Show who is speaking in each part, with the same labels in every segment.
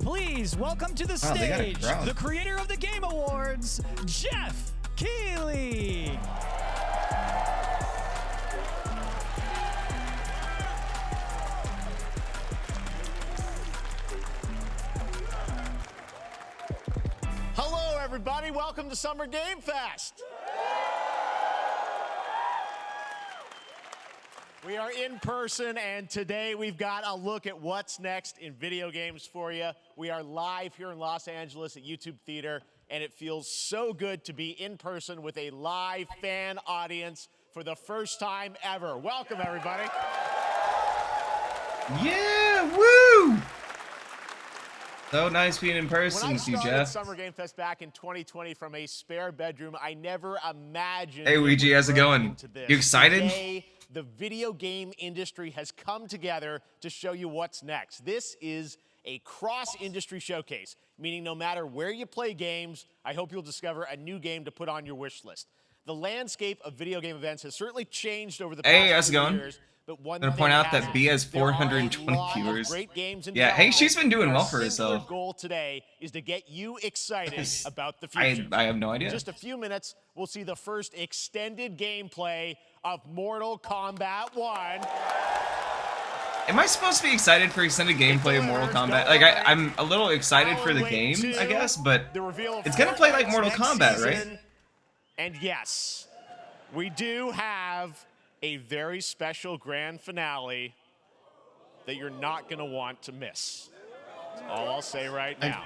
Speaker 1: Please welcome to the
Speaker 2: Wow, they got a
Speaker 1: stage
Speaker 2: crowd.
Speaker 1: the creator of the Game Awards, Jeff Keighley.
Speaker 3: Hello, everybody. Welcome to Summer Game Fest. We are in person, and today we've got a look at what's next in video games for you. We are live here in Los Angeles at YouTube Theater, and it feels so good to be in person with a live fan audience for the first time ever. Welcome, everybody.
Speaker 2: Yeah, woo! So nice being in person
Speaker 3: When I
Speaker 2: with you,
Speaker 3: started
Speaker 2: Jeff.
Speaker 3: Summer Game Fest back in 2020 from a spare bedroom, I never imagined.
Speaker 2: Hey,
Speaker 3: it
Speaker 2: Ouija,
Speaker 3: would
Speaker 2: how's it
Speaker 3: grow
Speaker 2: going?
Speaker 3: into this.
Speaker 2: You excited?
Speaker 3: Today, the video game industry has come together to show you what's next. This is a cross-industry showcase, meaning no matter where you play games, I hope you'll discover a new game to put on your wish list. The landscape of video game events has certainly changed over the past
Speaker 2: Hey, how's it
Speaker 3: few
Speaker 2: going?
Speaker 3: years. But one
Speaker 2: I'm gonna
Speaker 3: thing
Speaker 2: point out that
Speaker 3: hasn't.
Speaker 2: B has
Speaker 3: There are a
Speaker 2: 420
Speaker 3: lot of
Speaker 2: viewers.
Speaker 3: great games in
Speaker 2: Yeah, hey,
Speaker 3: development.
Speaker 2: she's been doing
Speaker 3: Our
Speaker 2: well for
Speaker 3: singular
Speaker 2: herself.
Speaker 3: goal today is to get you excited
Speaker 2: Yes.
Speaker 3: about the
Speaker 2: I
Speaker 3: future.
Speaker 2: have no idea.
Speaker 3: In just a few minutes, we'll see the first extended gameplay of Mortal Kombat 1.
Speaker 2: Am I supposed to be excited for extended gameplay of Mortal Kombat? Like, I'm a little excited for the game, I guess, but
Speaker 3: The reveal of
Speaker 2: it's gonna play like
Speaker 3: Fortnite's
Speaker 2: Mortal
Speaker 3: next
Speaker 2: Kombat, right?
Speaker 3: season. And yes, we do have a very special grand finale that you're not going to want to miss. That's all I'll say right now.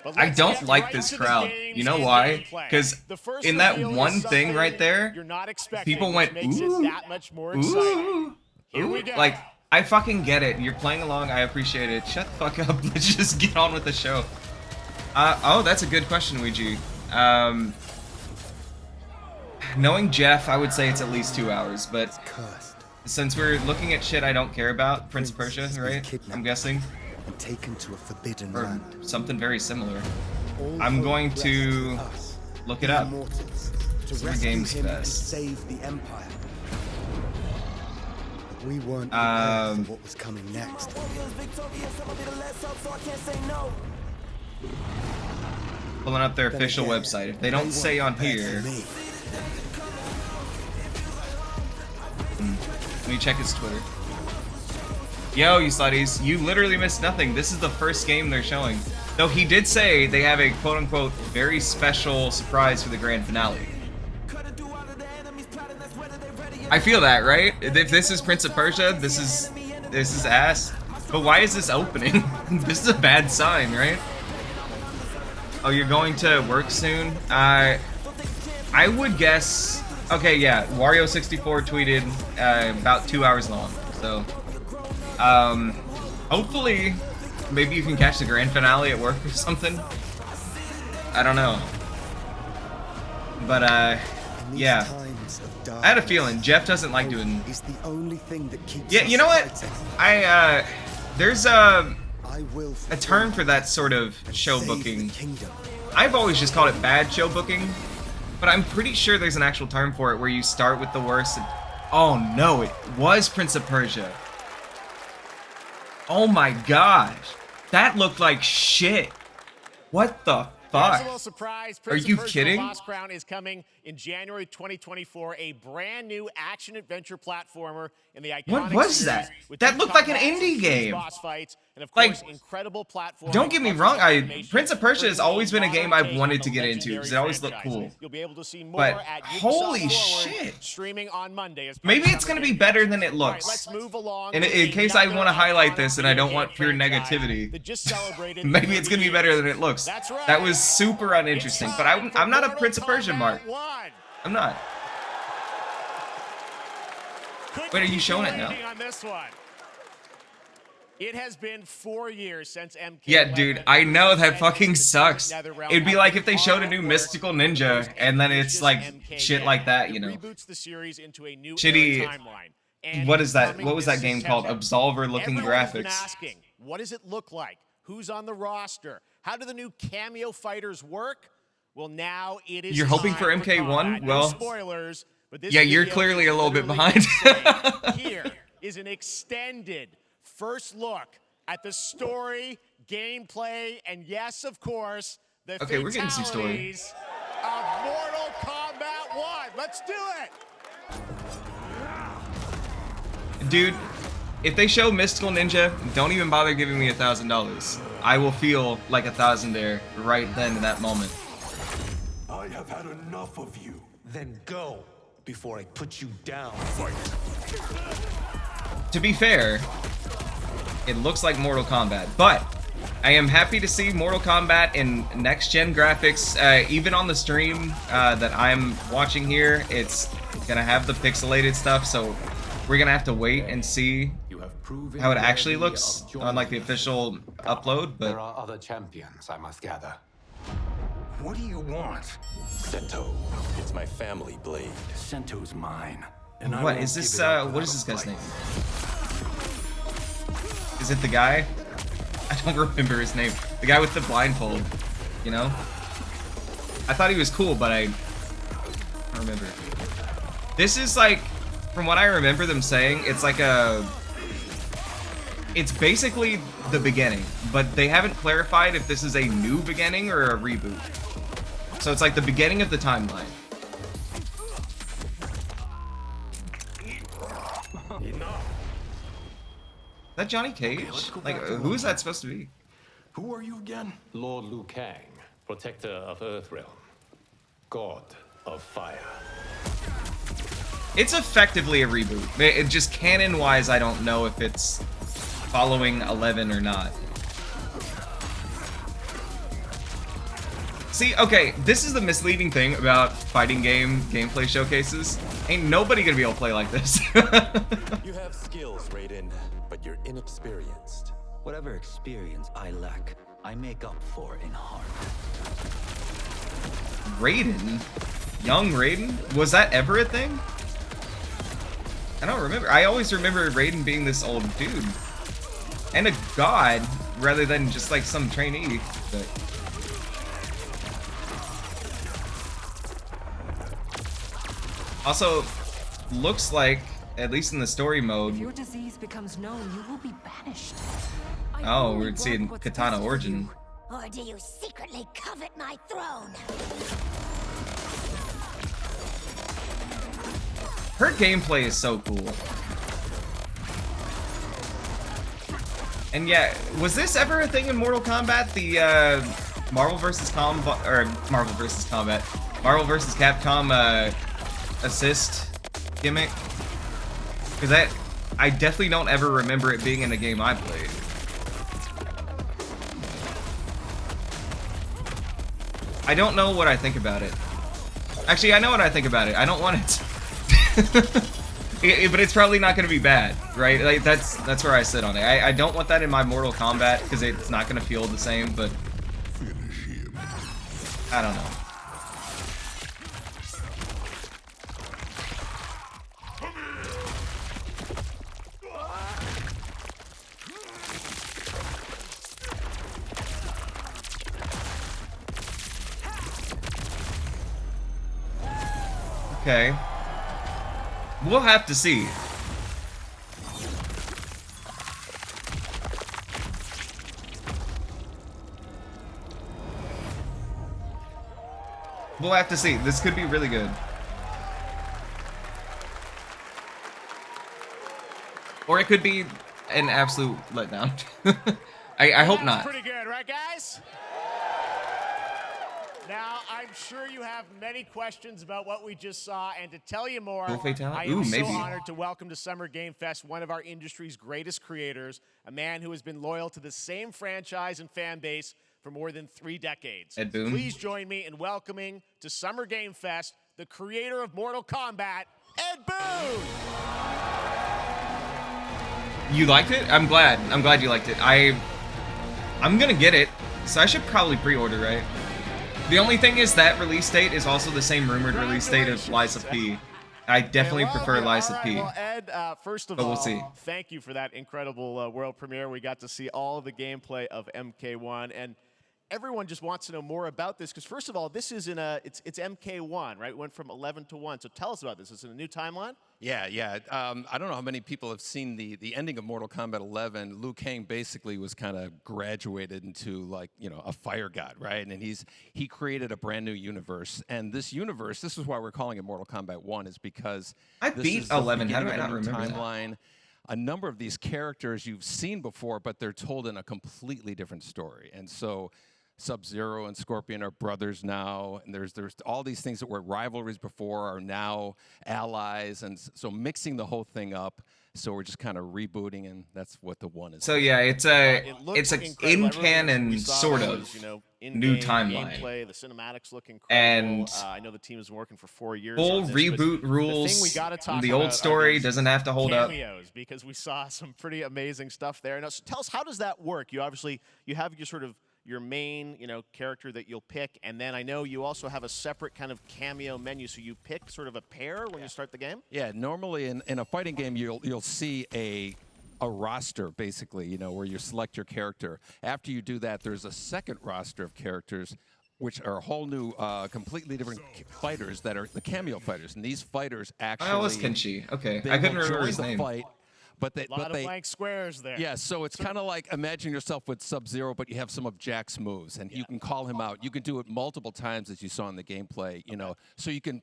Speaker 3: But
Speaker 2: I
Speaker 3: let's
Speaker 2: don't
Speaker 3: get
Speaker 2: like
Speaker 3: right
Speaker 2: this
Speaker 3: to the
Speaker 2: crowd.
Speaker 3: games
Speaker 2: You know
Speaker 3: and
Speaker 2: why?
Speaker 3: gameplay.
Speaker 2: Because
Speaker 3: The first
Speaker 2: in that
Speaker 3: reveal is
Speaker 2: one thing
Speaker 3: something
Speaker 2: right there,
Speaker 3: you're not expecting,
Speaker 2: people
Speaker 3: which
Speaker 2: went,
Speaker 3: makes it
Speaker 2: ooh,
Speaker 3: that much more exciting.
Speaker 2: ooh,
Speaker 3: Here we
Speaker 2: ooh.
Speaker 3: go.
Speaker 2: Like, I fucking get it. You're playing along. I appreciate it. Shut the fuck up. Let's just get on with the show. Oh, that's a good question, Ouija. Knowing Jeff, I would say it's at least 2 hours, but since we're looking at shit I don't care about, Prince of Persia, right? I'm guessing.
Speaker 4: And taken to a forbidden
Speaker 2: Or
Speaker 4: land.
Speaker 2: something very similar.
Speaker 4: All
Speaker 2: I'm
Speaker 4: hope
Speaker 2: going
Speaker 4: rests
Speaker 2: to
Speaker 4: with us,
Speaker 2: look it
Speaker 4: the
Speaker 2: up.
Speaker 4: Immortals, to
Speaker 2: Summer
Speaker 4: rescue
Speaker 2: Games
Speaker 4: him and
Speaker 2: Fest.
Speaker 4: save the Empire. But we weren't prepared for what was coming next.
Speaker 2: Pulling up their
Speaker 4: Then
Speaker 2: official
Speaker 4: again,
Speaker 2: website. If they don't say on
Speaker 4: weren't prepared
Speaker 2: here,
Speaker 4: for me.
Speaker 2: let me check his Twitter. Yo, you slutties, you literally missed nothing. This is the first game they're showing. Though he did say they have a quote-unquote very special surprise for the grand finale. I feel that, right? If this is Prince of Persia, this is ass. But why is this opening? This is a bad sign, right? Oh, you're going to work soon? I would guess. Okay, yeah. Wario64 tweeted about 2 hours long. So, hopefully, maybe you can catch the grand finale at work or something. I don't know. But
Speaker 4: In these
Speaker 2: yeah.
Speaker 4: times of
Speaker 2: I had a
Speaker 4: darkness,
Speaker 2: feeling Jeff doesn't like
Speaker 4: hope
Speaker 2: doing.
Speaker 4: is the only thing that keeps
Speaker 2: Yeah,
Speaker 4: us
Speaker 2: you know what?
Speaker 4: fighting.
Speaker 2: There's
Speaker 4: I will
Speaker 2: a term for that sort of show
Speaker 4: save the
Speaker 2: booking.
Speaker 4: kingdom.
Speaker 2: I've always just called it bad show booking, but I'm pretty sure there's an actual term for it where you start with the worst and... Oh no, it was Prince of Persia. Oh my gosh. That looked like shit. What the
Speaker 3: There's a
Speaker 2: fuck?
Speaker 3: little surprise.
Speaker 2: Are
Speaker 3: Prince
Speaker 2: you
Speaker 3: of Persia:
Speaker 2: kidding?
Speaker 3: The Lost Crown is coming in January 2024. A brand new action-adventure platformer in the iconic
Speaker 2: What was
Speaker 3: series
Speaker 2: that?
Speaker 3: with
Speaker 2: That
Speaker 3: deep
Speaker 2: looked like an
Speaker 3: combats,
Speaker 2: indie
Speaker 3: huge
Speaker 2: game.
Speaker 3: boss fights, and of
Speaker 2: Like,
Speaker 3: course, incredible platform.
Speaker 2: Don't get me wrong, Prince of Persia has always been a game I've wanted to get into because it always looked cool.
Speaker 3: You'll be able to see more
Speaker 2: But
Speaker 3: at Ubisoft
Speaker 2: holy
Speaker 3: Forward,
Speaker 2: shit.
Speaker 3: streaming on Monday. As part
Speaker 2: Maybe
Speaker 3: of
Speaker 2: it's
Speaker 3: Summer
Speaker 2: gonna be
Speaker 3: Game
Speaker 2: better
Speaker 3: Fest.
Speaker 2: than it
Speaker 3: All right,
Speaker 2: looks.
Speaker 3: let's move along.
Speaker 2: In
Speaker 3: to
Speaker 2: case I
Speaker 3: another
Speaker 2: want to highlight
Speaker 3: iconic
Speaker 2: this and I don't
Speaker 3: video
Speaker 2: want
Speaker 3: game
Speaker 2: pure
Speaker 3: franchise
Speaker 2: negativity.
Speaker 3: that just celebrated
Speaker 2: Maybe it's gonna be better than it looks.
Speaker 3: That's right.
Speaker 2: That was super uninteresting, but I'm not a Prince of Persia mark. I'm not. Wait, are you showing it now?
Speaker 3: On this one. It has been 4 years since MK11.
Speaker 2: Yeah, dude, I know that fucking
Speaker 3: Into the
Speaker 2: sucks.
Speaker 3: Netherrealm.
Speaker 2: It'd be like if they showed a new Mystical Ninja and then it's like
Speaker 3: MK
Speaker 2: shit like that, you
Speaker 3: It
Speaker 2: know.
Speaker 3: reboots the series into a new
Speaker 2: Shitty-
Speaker 3: era timeline. And
Speaker 2: What is that?
Speaker 3: coming
Speaker 2: What was
Speaker 3: this
Speaker 2: that game called?
Speaker 3: September.
Speaker 2: Absolver-looking
Speaker 3: Everyone has been
Speaker 2: graphics.
Speaker 3: asking, what does it look like? Who's on the roster? How do the new cameo fighters work? Well, now it is.
Speaker 2: You're hoping
Speaker 3: time
Speaker 2: for MK1?
Speaker 3: combat. No
Speaker 2: Well,
Speaker 3: spoilers. But this
Speaker 2: yeah, you're
Speaker 3: video
Speaker 2: clearly
Speaker 3: is
Speaker 2: a little bit
Speaker 3: literally
Speaker 2: behind.
Speaker 3: insane. Here is an extended first look at the story, gameplay, and yes, of course, the
Speaker 2: Okay, we're getting some story.
Speaker 3: fatalities of Mortal Kombat 1. Let's do it!
Speaker 2: Dude, if they show Mystical Ninja, don't even bother giving me $1,000. I will feel like 1,000 there right then in that moment.
Speaker 5: I have had enough of you.
Speaker 6: Then go before I put you down.
Speaker 2: To be fair, it looks like Mortal Kombat, but I am happy to see Mortal Kombat in next-gen graphics. Even on the stream that I'm watching here, it's gonna have the pixelated stuff, so we're gonna have to wait and see how it actually looks on like the official upload. But
Speaker 6: There are other champions, I must gather.
Speaker 5: What do you want?
Speaker 7: Sento. It's my family blade.
Speaker 5: Sento's mine. And I
Speaker 2: what
Speaker 5: won't
Speaker 2: is this?
Speaker 5: give it up
Speaker 2: What is
Speaker 5: without
Speaker 2: this
Speaker 5: a
Speaker 2: guy's name?
Speaker 5: fight.
Speaker 2: Is it the guy? I don't remember his name. The guy with the blindfold. You know? I thought he was cool, but I don't remember. This is like, from what I remember them saying, it's like a... It's basically the beginning, but they haven't clarified if this is a new beginning or a reboot. So it's like the beginning of the timeline. Is that Johnny Cage?
Speaker 5: let's go
Speaker 2: Like,
Speaker 5: back to
Speaker 2: who is that supposed to be?
Speaker 5: Who are you again?
Speaker 7: Lord Liu Kang, protector of Earthrealm, god of fire.
Speaker 2: It's effectively a reboot. It just canon-wise, I don't know if it's following 11 or not. See, okay, this is the misleading thing about fighting game gameplay showcases. Ain't nobody gonna be able to play like this.
Speaker 7: You have skills, Raiden, but you're inexperienced.
Speaker 8: Whatever experience I lack, I make up for in heart.
Speaker 2: Raiden? Young Raiden? Was that ever a thing? I don't remember. I always remember Raiden being this old dude. And a god, rather than just like some trainee. But... also, looks like, at least in the story mode...
Speaker 9: If your disease becomes known, you will be banished.
Speaker 2: Oh, we're seeing Katana Origin.
Speaker 10: Or do you secretly covet my throne?
Speaker 2: Her gameplay is so cool. And yeah, was this ever a thing in Mortal Kombat? The Marvel vs. Combat, or Marvel vs. Combat, Marvel vs. Capcom assist gimmick? Because I definitely don't ever remember it being in a game I played. I don't know what I think about it. Actually, I know what I think about it. I don't want it. But it's probably not going to be bad, right? Like that's where I sit on it. I don't want that in my Mortal Kombat because it's not going to feel the same. But I don't know. Okay. We'll have to see. We'll have to see. This could be really good. Or it could be an absolute letdown. I hope not.
Speaker 3: Pretty good, right, guys? Now, I'm sure you have many questions about what we just saw, and to tell you more,
Speaker 2: Full fatality?
Speaker 3: I am
Speaker 2: Ooh,
Speaker 3: so
Speaker 2: maybe.
Speaker 3: honored to welcome to Summer Game Fest one of our industry's greatest creators, a man who has been loyal to the same franchise and fan base for more than 3 decades.
Speaker 2: Ed Boon.
Speaker 3: Please join me in welcoming to Summer Game Fest the creator of Mortal Kombat, Ed Boon!
Speaker 2: You liked it? I'm glad. I'm glad you liked it. I'm gonna get it, so I should probably pre-order, right? The only thing is that release date is also the same rumored release date of Liza P. I definitely prefer Liza P.
Speaker 3: Well, Ed, first of
Speaker 2: But
Speaker 3: all,
Speaker 2: we'll see.
Speaker 3: thank you for that incredible world premiere. We got to see all of the gameplay of MK1, and everyone just wants to know more about this because first of all, this is it's MK1, right? It went from 11 to 1. So tell us about this. Is it a new timeline?
Speaker 11: Yeah. I don't know how many people have seen the ending of Mortal Kombat 11. Liu Kang basically was kind of graduated into like, a fire god, right? And he created a brand new universe. And this universe, this is why we're calling it Mortal Kombat 1, is because
Speaker 2: I
Speaker 11: this
Speaker 2: beat
Speaker 11: is the
Speaker 2: 11. How do I
Speaker 11: beginning
Speaker 2: not
Speaker 11: of a new
Speaker 2: remember that?
Speaker 11: timeline. A number of these characters you've seen before, but they're told in a completely different story. And so Sub-Zero and Scorpion are brothers now, and there's all these things that were rivalries before are now allies, and so mixing the whole thing up. So we're just kind of rebooting, and that's what the 1 is.
Speaker 2: So yeah, it's a
Speaker 3: incredible.
Speaker 2: in canon
Speaker 3: We saw
Speaker 2: sort
Speaker 3: those,
Speaker 2: of
Speaker 3: in-game
Speaker 2: new timeline.
Speaker 3: Gameplay, the cinematics look incredible.
Speaker 2: And
Speaker 3: I know the team has been working for 4 years.
Speaker 2: full
Speaker 3: on this, but
Speaker 2: reboot
Speaker 3: the
Speaker 2: rules.
Speaker 3: thing we gotta talk
Speaker 2: The
Speaker 3: about
Speaker 2: old
Speaker 3: are
Speaker 2: story
Speaker 3: these
Speaker 2: doesn't have to hold up.
Speaker 3: cameos, because we saw some pretty amazing stuff there. Now, so tell us, how does that work? You obviously have your sort of your main, character that you'll pick, and then I know you also have a separate kind of cameo menu. So you pick sort of a pair when you start the game.
Speaker 11: Yeah, normally in a fighting game, you'll see a roster basically, where you select your character. After you do that, there's a second roster of characters, which are a whole new, completely different fighters that are the cameo fighters, and these fighters actually.
Speaker 2: Oh, it was Kenshi. Okay,
Speaker 11: they
Speaker 2: I couldn't
Speaker 11: will
Speaker 2: remember
Speaker 11: join
Speaker 2: his
Speaker 11: the
Speaker 2: name.
Speaker 11: Fight, but
Speaker 3: A lot of blank squares there.
Speaker 11: Yeah, so it's kind of like imagine yourself with Sub-Zero, but you have some of Jack's moves, and you can call him out. You can do it multiple times, as you saw in the gameplay. So you can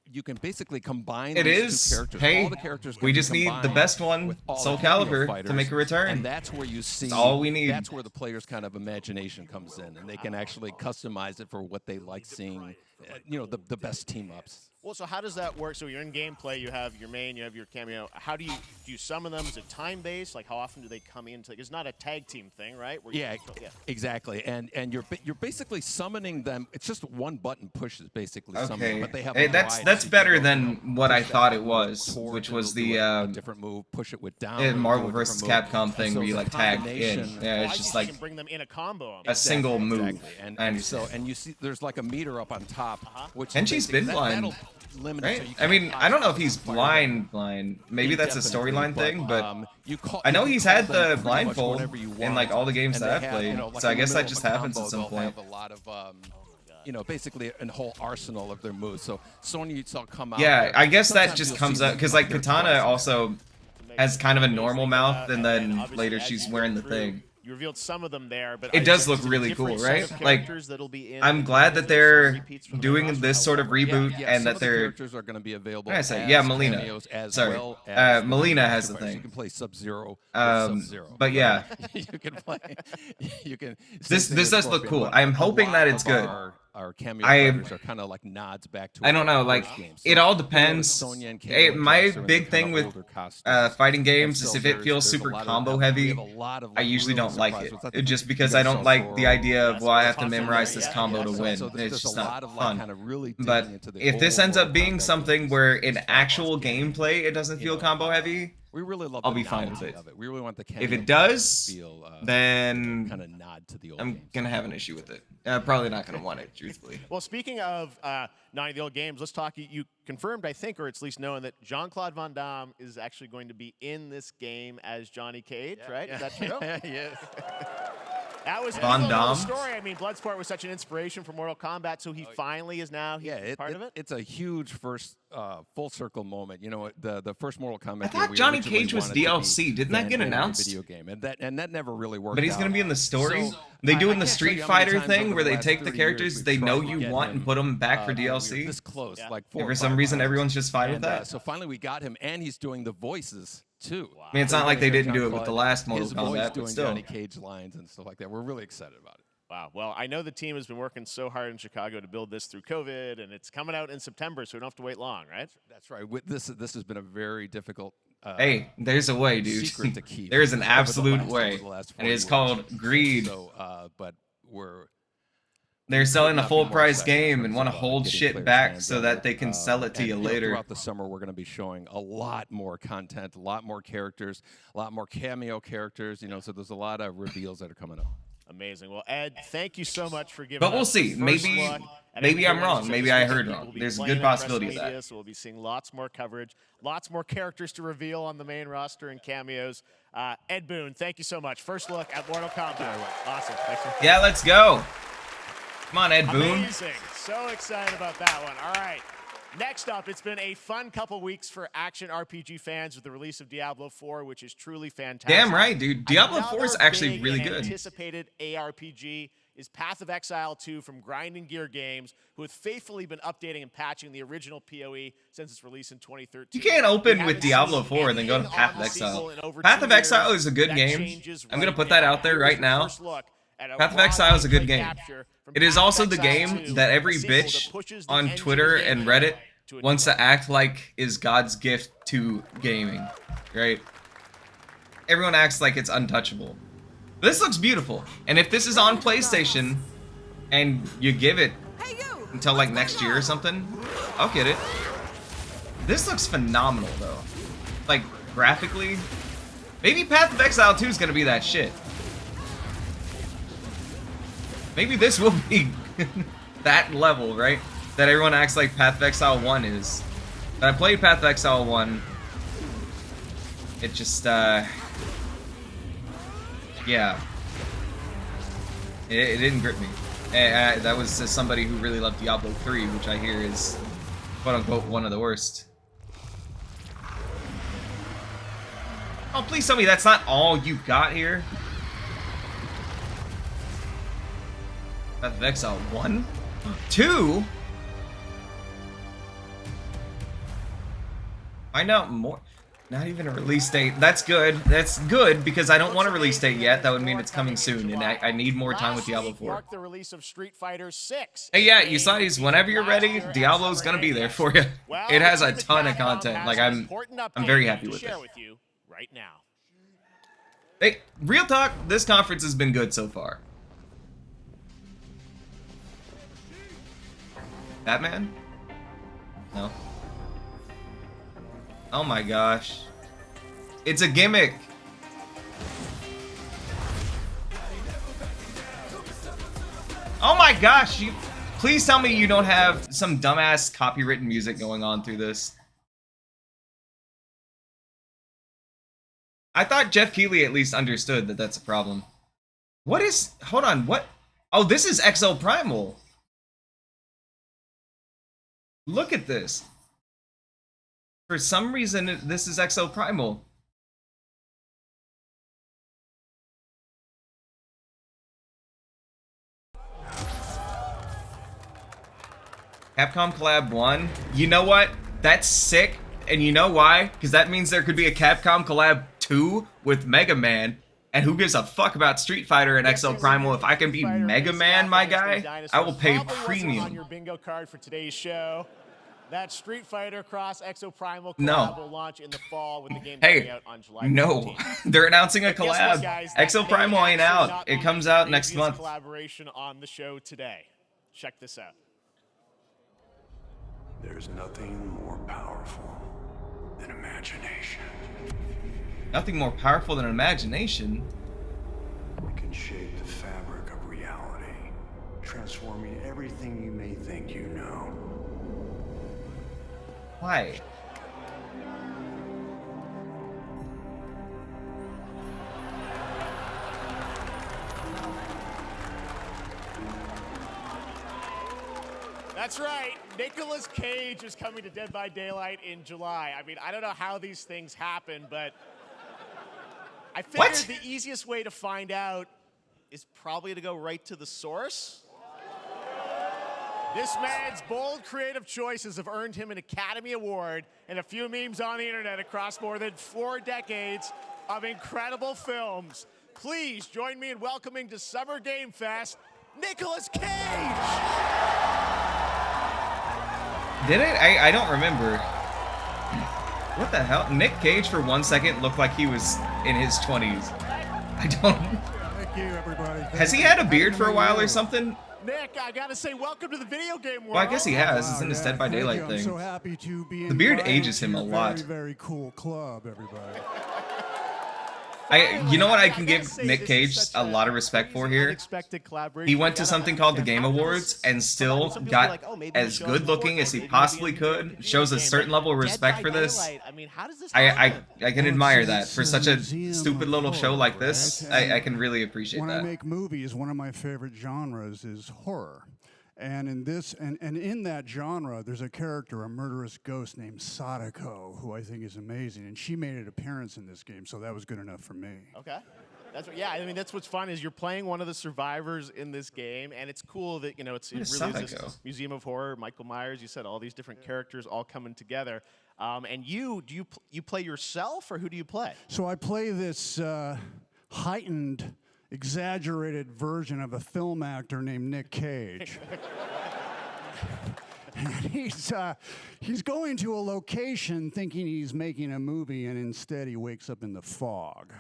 Speaker 11: you can basically combine.
Speaker 2: It
Speaker 11: these
Speaker 2: is.
Speaker 11: two characters.
Speaker 2: Hey,
Speaker 11: all the characters
Speaker 2: we
Speaker 11: can be
Speaker 2: just need the
Speaker 11: combined
Speaker 2: best one,
Speaker 11: with all
Speaker 2: Soul
Speaker 11: the cameo
Speaker 2: Calibur, to
Speaker 11: fighters,
Speaker 2: make a return.
Speaker 11: and that's where you see.
Speaker 2: That's all we need.
Speaker 11: That's where the player's kind of imagination comes in, and they can actually customize it for what they like seeing. The best team ups.
Speaker 3: Well, so how does that work? So you're in gameplay, you have your main, you have your cameo. How do you summon them? Is it time-based? Like, how often do they come into? It's not a tag team thing, right? Where
Speaker 11: Exactly. And you're basically summoning them. It's just one button pushes basically summoning,
Speaker 2: Okay,
Speaker 11: but they have.
Speaker 2: hey, that's better than what I thought it was, which was the
Speaker 11: different move, push it with down.
Speaker 2: Marvel vs. Capcom thing where you like tag in. Yeah, it's just like
Speaker 3: you can bring them in a combo.
Speaker 2: a single move.
Speaker 11: Exactly.
Speaker 2: And
Speaker 11: so you see, there's like a meter up on top, which
Speaker 2: Kenji's been blind. Right? I mean, I don't know if he's blind. Maybe that's a storyline thing, but I know he's had the blindfold in like all the games that I've played. So I guess that just happens at some point.
Speaker 11: A lot of basically a whole arsenal of their moves. So Sonya saw come out.
Speaker 2: Yeah, I guess that just comes up because like Katana also has kind of a normal mouth, and then later she's wearing the thing.
Speaker 3: You revealed some of them there, but
Speaker 2: it does look really cool, right? Like, I'm glad that they're doing this sort of reboot and that they're.
Speaker 11: Characters are going to be available.
Speaker 2: I say, yeah, Melina.
Speaker 11: Sorry,
Speaker 2: Melina has the thing.
Speaker 11: You can play Sub-Zero.
Speaker 2: But yeah,
Speaker 11: you can play. You can.
Speaker 2: This does look cool. I'm hoping that it's good.
Speaker 11: Our cameo fighters are kind of like nods back to.
Speaker 2: I don't know, like it all depends. My big thing with fighting games is if it feels super combo heavy, I usually don't like it. Just because I don't like the idea of, well, I have to memorize this combo to win. It's just not fun. But if this ends up being something where in actual gameplay it doesn't feel combo heavy,
Speaker 11: we really love
Speaker 2: I'll be fine with it.
Speaker 11: We really want the
Speaker 2: if it does, then
Speaker 11: kind of nod to the old
Speaker 2: I'm gonna have an issue with it. Probably not gonna want it, truthfully.
Speaker 3: Well, speaking of nodding the old games, let's talk. You confirmed, I think, or it's at least known that Jean-Claude Van Damme is actually going to be in this game as Johnny Cage, right? Is that true?
Speaker 11: Yes.
Speaker 3: That was
Speaker 2: Van Damme.
Speaker 3: Story. I mean, Bloodsport was such an inspiration for Mortal Kombat, so he finally is now part of it.
Speaker 11: It's a huge first full circle moment. The first Mortal Kombat.
Speaker 2: I thought Johnny Cage was DLC. Didn't that get announced?
Speaker 11: Video game, and that never really worked.
Speaker 2: But he's gonna be in the story. They doing the Street Fighter thing where they take the characters they know you want and put them back for DLC.
Speaker 11: This close, like
Speaker 2: and for some reason, everyone's just fine with that.
Speaker 11: So finally, we got him, and he's doing the voices too.
Speaker 2: I mean, it's not like they didn't do it with the last Mortal Kombat,
Speaker 11: doing
Speaker 2: but still.
Speaker 11: Johnny Cage lines and stuff like that. We're really excited about it.
Speaker 3: Wow. Well, I know the team has been working so hard in Chicago to build this through COVID, and it's coming out in September, so we don't have to wait long, right?
Speaker 11: That's right. This has been a very difficult.
Speaker 2: Hey, there's a way, dude.
Speaker 11: Secret to keep.
Speaker 2: There is an absolute way, and it is called greed.
Speaker 11: So, but
Speaker 2: they're selling a full-price game and want to hold shit back so that they can sell it to you later.
Speaker 11: Throughout the summer, we're going to be showing a lot more content, a lot more characters, a lot more cameo characters. So there's a lot of reveals that are coming up.
Speaker 3: Amazing. Well, Ed, thank you so much for giving
Speaker 2: But we'll
Speaker 3: us
Speaker 2: see.
Speaker 3: the first
Speaker 2: Maybe-
Speaker 3: look at
Speaker 2: maybe I'm
Speaker 3: everything
Speaker 2: wrong.
Speaker 3: else
Speaker 2: Maybe
Speaker 3: this
Speaker 2: I
Speaker 3: weekend.
Speaker 2: heard
Speaker 3: We'll
Speaker 2: wrong.
Speaker 3: be
Speaker 2: There's a
Speaker 3: playing
Speaker 2: good
Speaker 3: at
Speaker 2: possibility of that.
Speaker 3: WrestleMania, So we'll be seeing lots more coverage, lots more characters to reveal on the main roster and cameos. Ed Boon, thank you so much. First look at Mortal Kombat. Awesome. Thanks for
Speaker 2: Yeah, let's go. Come on, Ed Boon.
Speaker 3: Amazing. So excited about that one. All right. Next up, it's been a fun couple weeks for action RPG fans with the release of Diablo 4, which is truly fantastic.
Speaker 2: Damn right, dude. Diablo 4 is
Speaker 3: Another
Speaker 2: actually
Speaker 3: big
Speaker 2: really
Speaker 3: and
Speaker 2: good.
Speaker 3: Anticipated ARPG is Path of Exile 2 from Grinding Gear Games, who have faithfully been updating and patching the original PoE since its release in 2013.
Speaker 2: You can't open
Speaker 3: We
Speaker 2: with
Speaker 3: haven't
Speaker 2: Diablo
Speaker 3: seen
Speaker 2: 4 and then go to
Speaker 3: anything
Speaker 2: Path
Speaker 3: on
Speaker 2: of
Speaker 3: the
Speaker 2: Exile.
Speaker 3: sequel in over
Speaker 2: Path
Speaker 3: 2
Speaker 2: of Exile
Speaker 3: years.
Speaker 2: is a good
Speaker 3: That
Speaker 2: game.
Speaker 3: changes
Speaker 2: I'm gonna
Speaker 3: right
Speaker 2: put that
Speaker 3: now.
Speaker 2: out there
Speaker 3: Here's
Speaker 2: right
Speaker 3: the
Speaker 2: now.
Speaker 3: first look at a
Speaker 2: Path of
Speaker 3: raw
Speaker 2: Exile is a good
Speaker 3: gameplay
Speaker 2: game.
Speaker 3: capture from
Speaker 2: It is
Speaker 3: Path of
Speaker 2: also the
Speaker 3: Exile
Speaker 2: game
Speaker 3: 2,
Speaker 2: that every
Speaker 3: a sequel that
Speaker 2: bitch
Speaker 3: pushes the
Speaker 2: on
Speaker 3: engine
Speaker 2: Twitter
Speaker 3: of
Speaker 2: and
Speaker 3: gameplay
Speaker 2: Reddit
Speaker 3: to a
Speaker 2: wants
Speaker 3: new
Speaker 2: to act like is God's gift to gaming, right? Everyone acts like it's untouchable. This looks beautiful, and if this is on PlayStation and you give it until like next year or something, I'll get it. This looks phenomenal though. Like graphically, maybe Path of Exile 2 is gonna be that shit. Maybe this will be that level, right? That everyone acts like Path of Exile 1 is. But I played Path of Exile 1. It just, yeah. It didn't grip me. That was somebody who really loved Diablo 3, which I hear is, quote-unquote, one of the worst. Oh, please tell me that's not all you've got here. Path of Exile 1? 2? Find out more. Not even a release date. That's good. That's good because I don't want a release date yet. That would mean it's coming soon, and I need more time with Diablo 4.
Speaker 3: Marked the release of Street Fighter 6.
Speaker 2: Hey, yeah, Usadis, whenever you're ready, Diablo's gonna be there for you. It has a ton of content. Like I'm very happy with it.
Speaker 3: Share with you right now.
Speaker 2: Hey, real talk, this conference has been good so far. Batman? No. Oh my gosh. It's a gimmick. Oh my gosh, you please tell me you don't have some dumbass copywritten music going on through this. I thought Jeff Keighley at least understood that that's a problem. What is, hold on, what? Oh, this is XL Primal. Look at this. For some reason, this is XL Primal. Capcom Collab 1. You know what? That's sick. And you know why? Because that means there could be a Capcom Collab 2 with Mega Man. And who gives a fuck about Street Fighter and XL Primal? If I can be Mega Man, my guy, I will pay premium.
Speaker 3: On your bingo card for today's show. That Street Fighter Cross Exo Primal collab
Speaker 2: No.
Speaker 3: will launch in the fall with the game coming
Speaker 2: Hey,
Speaker 3: out on July 15th.
Speaker 2: no. They're announcing a
Speaker 3: But guess what,
Speaker 2: collab.
Speaker 3: guys? That
Speaker 2: XL
Speaker 3: may
Speaker 2: Primal ain't
Speaker 3: actually
Speaker 2: out.
Speaker 3: not
Speaker 2: It
Speaker 3: be
Speaker 2: comes
Speaker 3: the
Speaker 2: out next
Speaker 3: craziest
Speaker 2: month.
Speaker 3: Collaboration on the show today. Check this out.
Speaker 5: There's nothing more powerful than imagination.
Speaker 2: Nothing more powerful than imagination.
Speaker 5: It can shape the fabric of reality, transforming everything you may think you know.
Speaker 2: Why?
Speaker 3: That's right. Nicolas Cage is coming to Dead by Daylight in July. I mean, I don't know how these things happen, but I figured the easiest way to find out is probably to go right to the source. This man's bold creative choices have earned him an Academy Award and a few memes on the internet across more than 4 decades of incredible films. Please join me in welcoming to Summer Game Fest, Nicolas Cage!
Speaker 2: Did it? I don't remember. What the hell? Nick Cage for 1 second looked like he was in his 20s. I don't...
Speaker 12: Thank you, everybody.
Speaker 2: Has he had a beard for a while or something?
Speaker 3: Nick, I gotta say, welcome to the video game world.
Speaker 2: Well, I guess he has. It's in his Dead by Daylight
Speaker 12: I'm
Speaker 2: thing.
Speaker 12: so happy to be
Speaker 2: The beard
Speaker 12: invited
Speaker 2: ages him
Speaker 12: to
Speaker 2: a
Speaker 12: your
Speaker 2: lot.
Speaker 12: Very, very cool club, everybody.
Speaker 2: You know what I can give Nick Cage a lot of respect for here? He went to something called the Game Awards and still got as good looking as he possibly could. Shows a certain level of respect for this. I can admire that for such a stupid little show like this. I can really appreciate that.
Speaker 12: When I make movies, one of my favorite genres is horror. And in this, and in that genre, there's a character, a murderous ghost named Sadako, who I think is amazing. And she made an appearance in this game, so that was good enough for me.
Speaker 3: Okay. That's what, yeah, I mean, that's what's fun is you're playing one of the survivors in this game, and it's cool that, you know, it really is this Museum of Horror, Michael Myers, you said all these different characters all coming together. And you play yourself, or who do you play? So
Speaker 12: I play this heightened, exaggerated version of a film actor named Nick Cage. And he's going to a location thinking he's making a movie, and instead he wakes up in the fog.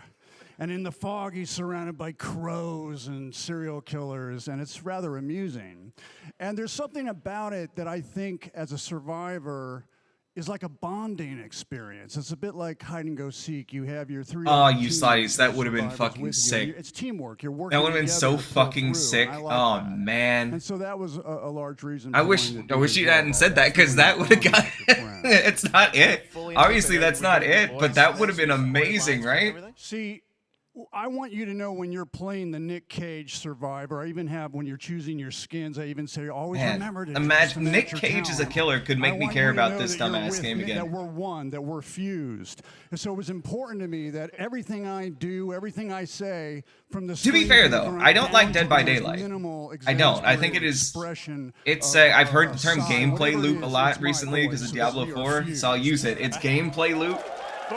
Speaker 12: And in the fog, he's surrounded by crows and serial killers, and it's rather amusing. And there's something about it that I think, as a survivor, is like a bonding experience. It's a bit like hide and go seek. You have your three.
Speaker 2: Oh, you slice. That would have been fucking sick.
Speaker 12: It's teamwork. You're working.
Speaker 2: That would have been so fucking sick. Oh man.
Speaker 12: And so that was a large reason.
Speaker 2: I wish you hadn't said that, because that would have got. It's not it. Obviously, that's not it. But that would have been amazing, right?
Speaker 12: See, I want you to know when you're playing the Nick Cage survivor, I even have when you're choosing your skins, I even say always remember to
Speaker 2: imagine Nick Cage as a killer could make me care about this dumbass game again.
Speaker 12: That we're one, that we're fused. And so it was important to me that everything I do, everything I say from the.
Speaker 2: To be fair though, I don't like Dead by Daylight. I don't. I think it is. It's I've heard the term gameplay loop a lot recently because of Diablo 4, so I'll use it. It's gameplay loop.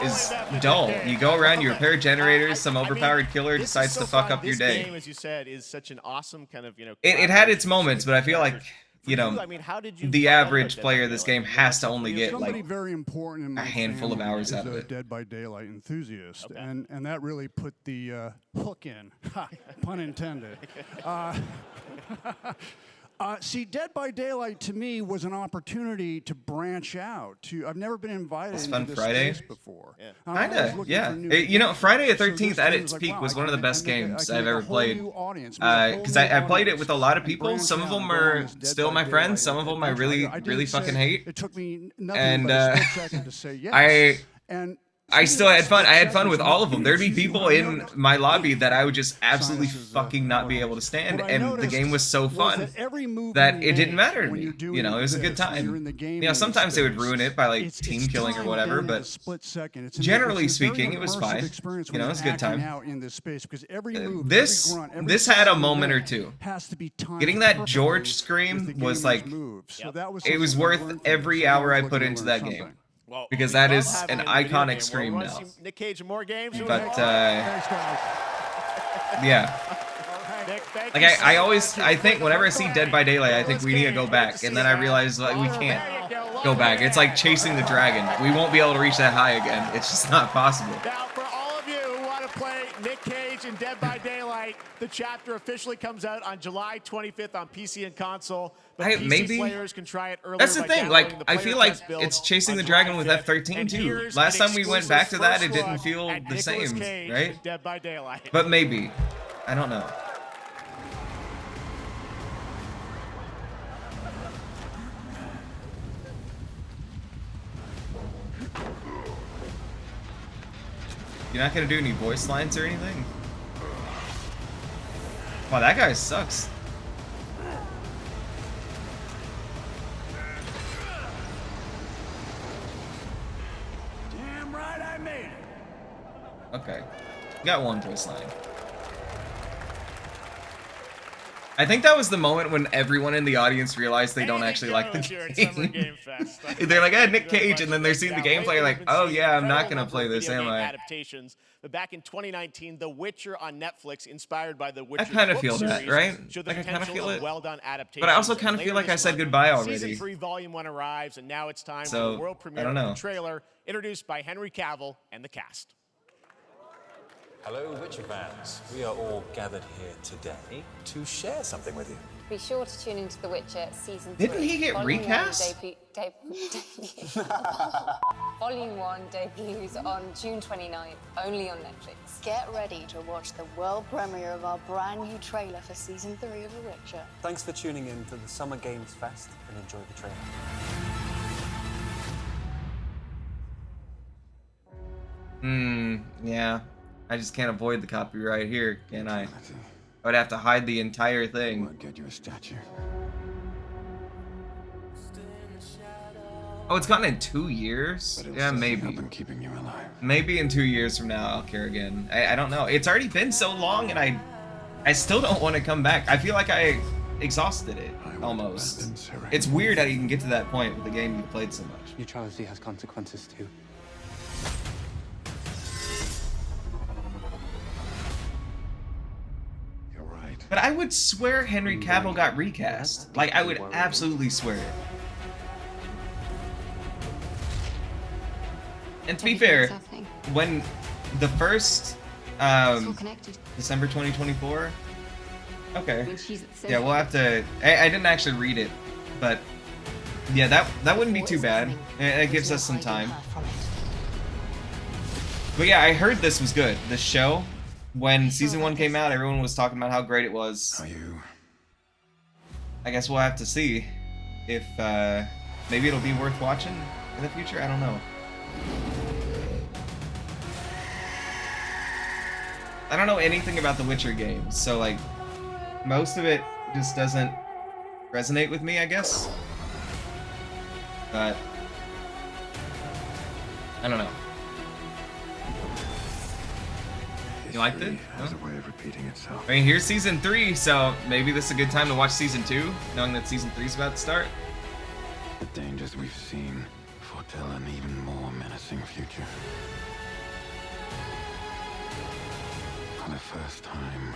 Speaker 2: Is dull. You go around, you repair generators, some overpowered killer decides to fuck up your day.
Speaker 3: This game, as you said, is such an awesome kind of, you know.
Speaker 2: It had its moments, but I feel like, you know, the average player of this game has to only get like
Speaker 12: very important in my
Speaker 2: a handful of hours out of it.
Speaker 12: Dead by Daylight enthusiast, and that really put the hook in, pun intended. See, Dead by Daylight to me was an opportunity to branch out. I've never been invited into this space before.
Speaker 2: Kinda, yeah. You know, Friday the 13th at its peak was one of the best games I've ever played. Because I played it with a lot of people. Some of them are still my friends. Some of them I really fucking hate.
Speaker 12: It took me nothing but a split second to say yes.
Speaker 2: I still had fun. I had fun with all of them. There'd be people in my lobby that I would just absolutely fucking not be able to stand, and the game was so fun that it didn't matter to me. You know, it was a good time. You know, sometimes they would ruin it by like team killing or whatever, but generally speaking, it was fine. You know, it was a good time. This had a moment or two. Getting that George scream was like, it was worth every hour I put into that game. Because that is an iconic scream now.
Speaker 3: Nick Cage and more games.
Speaker 2: But yeah. Like I think whenever I see Dead by Daylight, I think we need to go back, and then I realize like we can't go back. It's like chasing the dragon. We won't be able to reach that high again. It's just not possible.
Speaker 3: Now, for all of you who want to play Nick Cage and Dead by Daylight, the chapter officially comes out on July 25th on PC and console. But PC players can try it earlier.
Speaker 2: That's the thing. Like, I feel like it's chasing the dragon with F13 too. Last time we went back to that, it didn't feel the same, right?
Speaker 3: Dead by Daylight.
Speaker 2: But maybe. I don't know. You're not gonna do any voice lines or anything? Wow, that guy sucks.
Speaker 12: Damn right I made it.
Speaker 2: Okay. Got one voice line. I think that was the moment when everyone in the audience realized they don't actually like the game. They're like, Nick Cage, and then they're seeing the gameplay like, oh yeah, I'm not gonna play this, am I?
Speaker 3: Adaptations. But back in 2019, The Witcher on Netflix, inspired by The Witcher.
Speaker 2: I kind of feel that, right? Like I kind of feel it.
Speaker 3: Well-done adaptation.
Speaker 2: But I also kind of feel like I said goodbye already.
Speaker 3: Season 3, Volume 1 arrives, and now it's time for the world premiere of the trailer, introduced by Henry Cavill and the cast.
Speaker 13: Hello, Witcher fans. We are all gathered here today to share something with you. Be sure to tune into The Witcher Season 3.
Speaker 2: Didn't he get
Speaker 13: Volume
Speaker 2: recast?
Speaker 13: 1 Volume 1 debuts on June 29th, only on Netflix.
Speaker 14: Get ready to watch the world premiere of our brand new trailer for Season 3 of The Witcher.
Speaker 15: Thanks for tuning in to the Summer Games Fest and enjoy the trailer.
Speaker 2: Yeah. I just can't avoid the copyright here, can I? I would have to hide the entire thing.
Speaker 5: I'll get you a statue.
Speaker 2: Oh, it's gotten in 2 years? Yeah, maybe.
Speaker 5: Keeping you alive.
Speaker 2: Maybe in 2 years from now I'll care again. I don't know. It's already been so long and I still don't want to come back. I feel like I exhausted it, almost. It's weird how you can get to that point with a game you played so much.
Speaker 15: Neutrality has consequences too.
Speaker 5: You're right.
Speaker 2: But I would swear Henry Cavill got recast. Like, I would absolutely swear it. And to be fair, when the first December 2024, okay, yeah, we'll have to. I didn't actually read it, but yeah, that wouldn't be too bad. It gives us some time. But yeah, I heard this was good. This show, when season 1 came out, everyone was talking about how great it was. I guess we'll have to see if maybe it'll be worth watching in the future. I don't know. I don't know anything about the Witcher games, so like most of it just doesn't resonate with me, I guess. But I don't know. You liked it?
Speaker 5: Has a way of repeating itself.
Speaker 2: I mean, here's season 3, so maybe this is a good time to watch season 2, knowing that season 3 is about to start.
Speaker 5: The dangers we've seen foretell an even more menacing future. For the first time,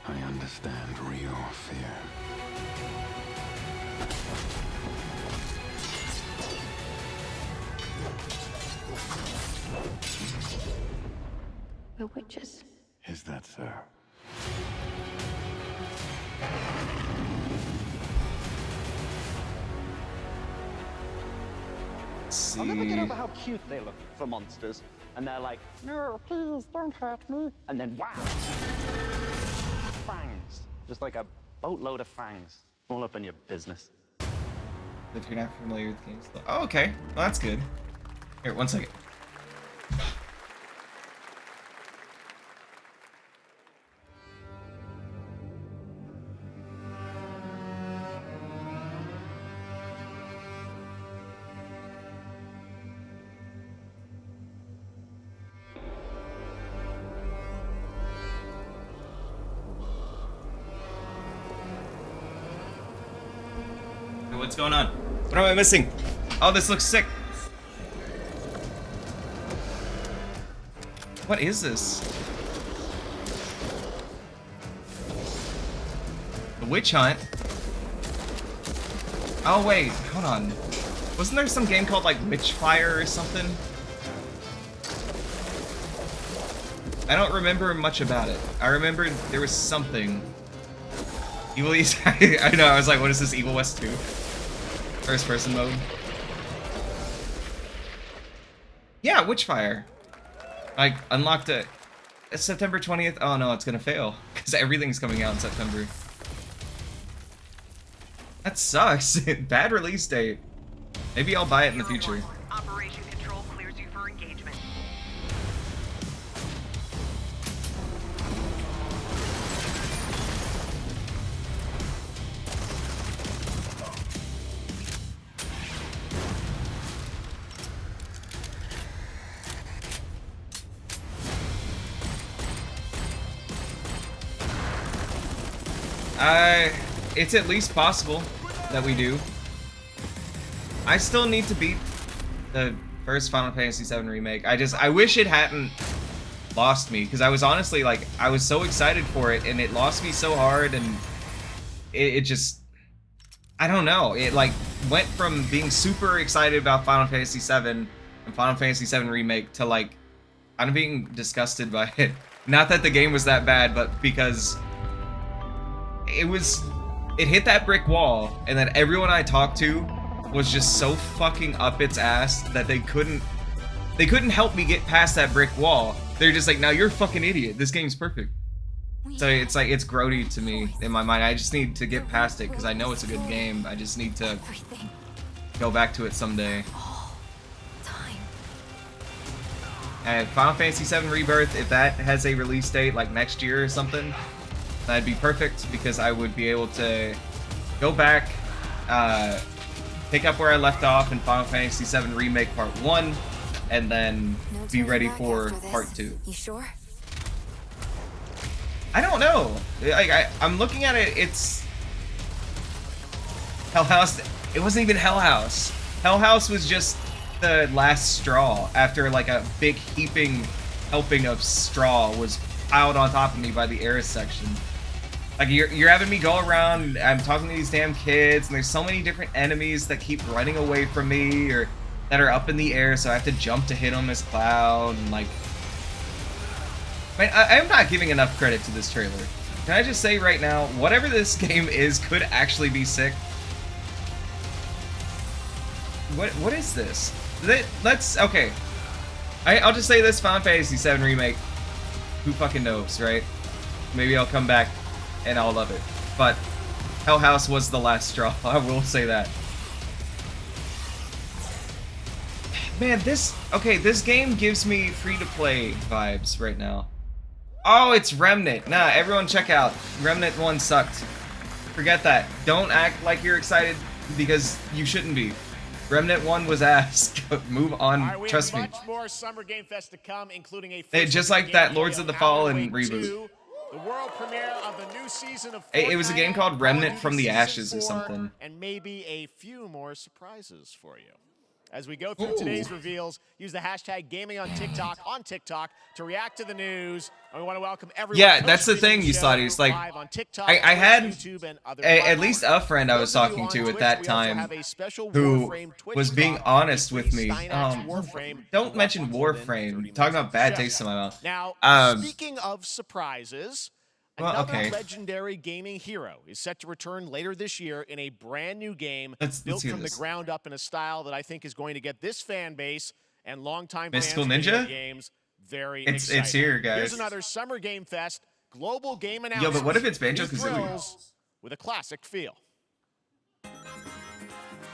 Speaker 5: I understand real fear.
Speaker 14: We're witches.
Speaker 5: Is that so?
Speaker 16: I'll never get over how cute they look for monsters. And they're like, no, please, don't hurt me. And then, wow! Fangs. Just like a boatload of fangs. All up in your business.
Speaker 2: If you're not familiar with games. Oh, okay. Well, that's good. Here, 1 second. What's going on? What am I missing? Oh, this looks sick. What is this? The Witch Hunt? Oh wait, hold on. Wasn't there some game called like Witchfire or something? I don't remember much about it. I remember there was something. Evil East. I know, I was like, what is this, Evil West 2? First person mode. Yeah, Witchfire. I unlocked it. It's September 20th. Oh no, it's gonna fail. Because everything's coming out in September. That sucks. Bad release date. Maybe I'll buy it in the future.
Speaker 17: Operation Control clears you for engagement.
Speaker 2: It's at least possible that we do. I still need to beat the first Final Fantasy VII Remake. I wish it hadn't lost me, because I was honestly, like, I was so excited for it, and it lost me so hard, and it just, I don't know. It, like, went from being super excited about Final Fantasy VII and Final Fantasy VII Remake to, like, I'm being disgusted by it. Not that the game was that bad, but because it it hit that brick wall, and then everyone I talked to was just so fucking up its ass that they couldn't help me get past that brick wall. They're just like, "Now you're a fucking idiot. This game's perfect." So it's like, it's grody to me in my mind. I just need to get past it because I know it's a good game. I just need to go back to it someday. And Final Fantasy VII Rebirth, if that has a release date like next year or something, that'd be perfect because I would be able to go back, pick up where I left off in Final Fantasy VII Remake Part 1, and then be ready for Part 2.
Speaker 10: You sure?
Speaker 2: I don't know. I'm looking at it, it's... Hell House, it wasn't even Hell House. Hell House was just the last straw after like a big heaping helping of straw was piled on top of me by the Eris section. Like you're having me go around, I'm talking to these damn kids, and there's so many different enemies that keep running away from me or that are up in the air, so I have to jump to hit them as Cloud, and like... Man, I'm not giving enough credit to this trailer. Can I just say right now, whatever this game is could actually be sick. What is this? Let's okay. I'll just say this: Final Fantasy VII Remake. Who fucking knows, right? Maybe I'll come back and I'll love it. But Hell House was the last straw. I will say that. Man, this game gives me free-to-play vibes right now. Oh, it's Remnant. Nah, everyone check out. Remnant 1 sucked. Forget that. Don't act like you're excited because you shouldn't be. Remnant 1 was ass. Move on.
Speaker 3: Right,
Speaker 2: trust me.
Speaker 3: Much more Summer Game Fest to come, including a
Speaker 2: just like that Lords of the Fallen reboot.
Speaker 3: The world premiere of the new season of
Speaker 2: It was a game called Remnant from the Ashes or something.
Speaker 3: And maybe a few more surprises for you. As we go through today's reveals, use the hashtag gaming on TikTok to react to the news. And we want to welcome everyone.
Speaker 2: Yeah, that's the thing, you saw. It's like I had at least a friend I was talking to at that time who was being honest with me. Don't mention Warframe. Talking about bad taste in my mouth.
Speaker 3: Now, speaking of surprises. Another legendary gaming hero is set to return later this year in a brand new game built from the ground up in a style that I think is going to get this fan base and longtime fans of video games very excited.
Speaker 2: It's here, guys.
Speaker 3: Here's another Summer Game Fest global game announcement.
Speaker 2: Yo, but what if it's Banjo-Kazooie?
Speaker 3: With a classic feel.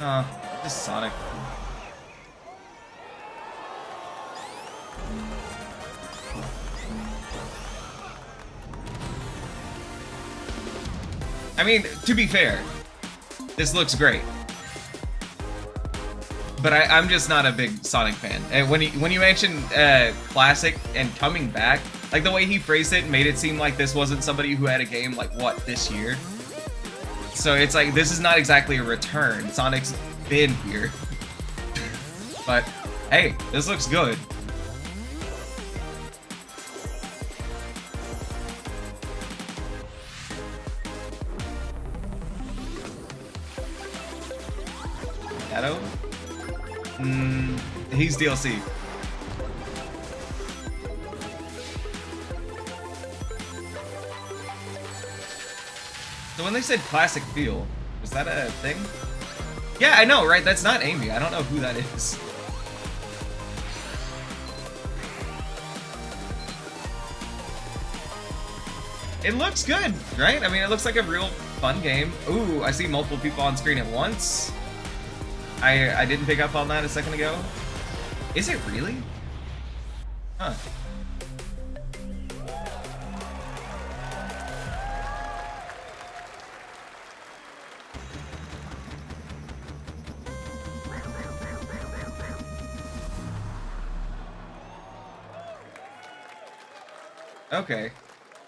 Speaker 2: Just Sonic. I mean, to be fair, this looks great, but I'm just not a big Sonic fan. And when you mention classic and coming back, like the way he phrased it made it seem like this wasn't somebody who had a game like what this year. So it's like this is not exactly a return. Sonic's been here, but hey, this looks good. He's DLC. So when they said classic feel, was that a thing? Yeah, I know, right? That's not Amy. I don't know who that is. It looks good, right? I mean, it looks like a real fun game. Ooh, I see multiple people on screen at once. I didn't pick up on that a second ago. Is it really? Huh. Okay.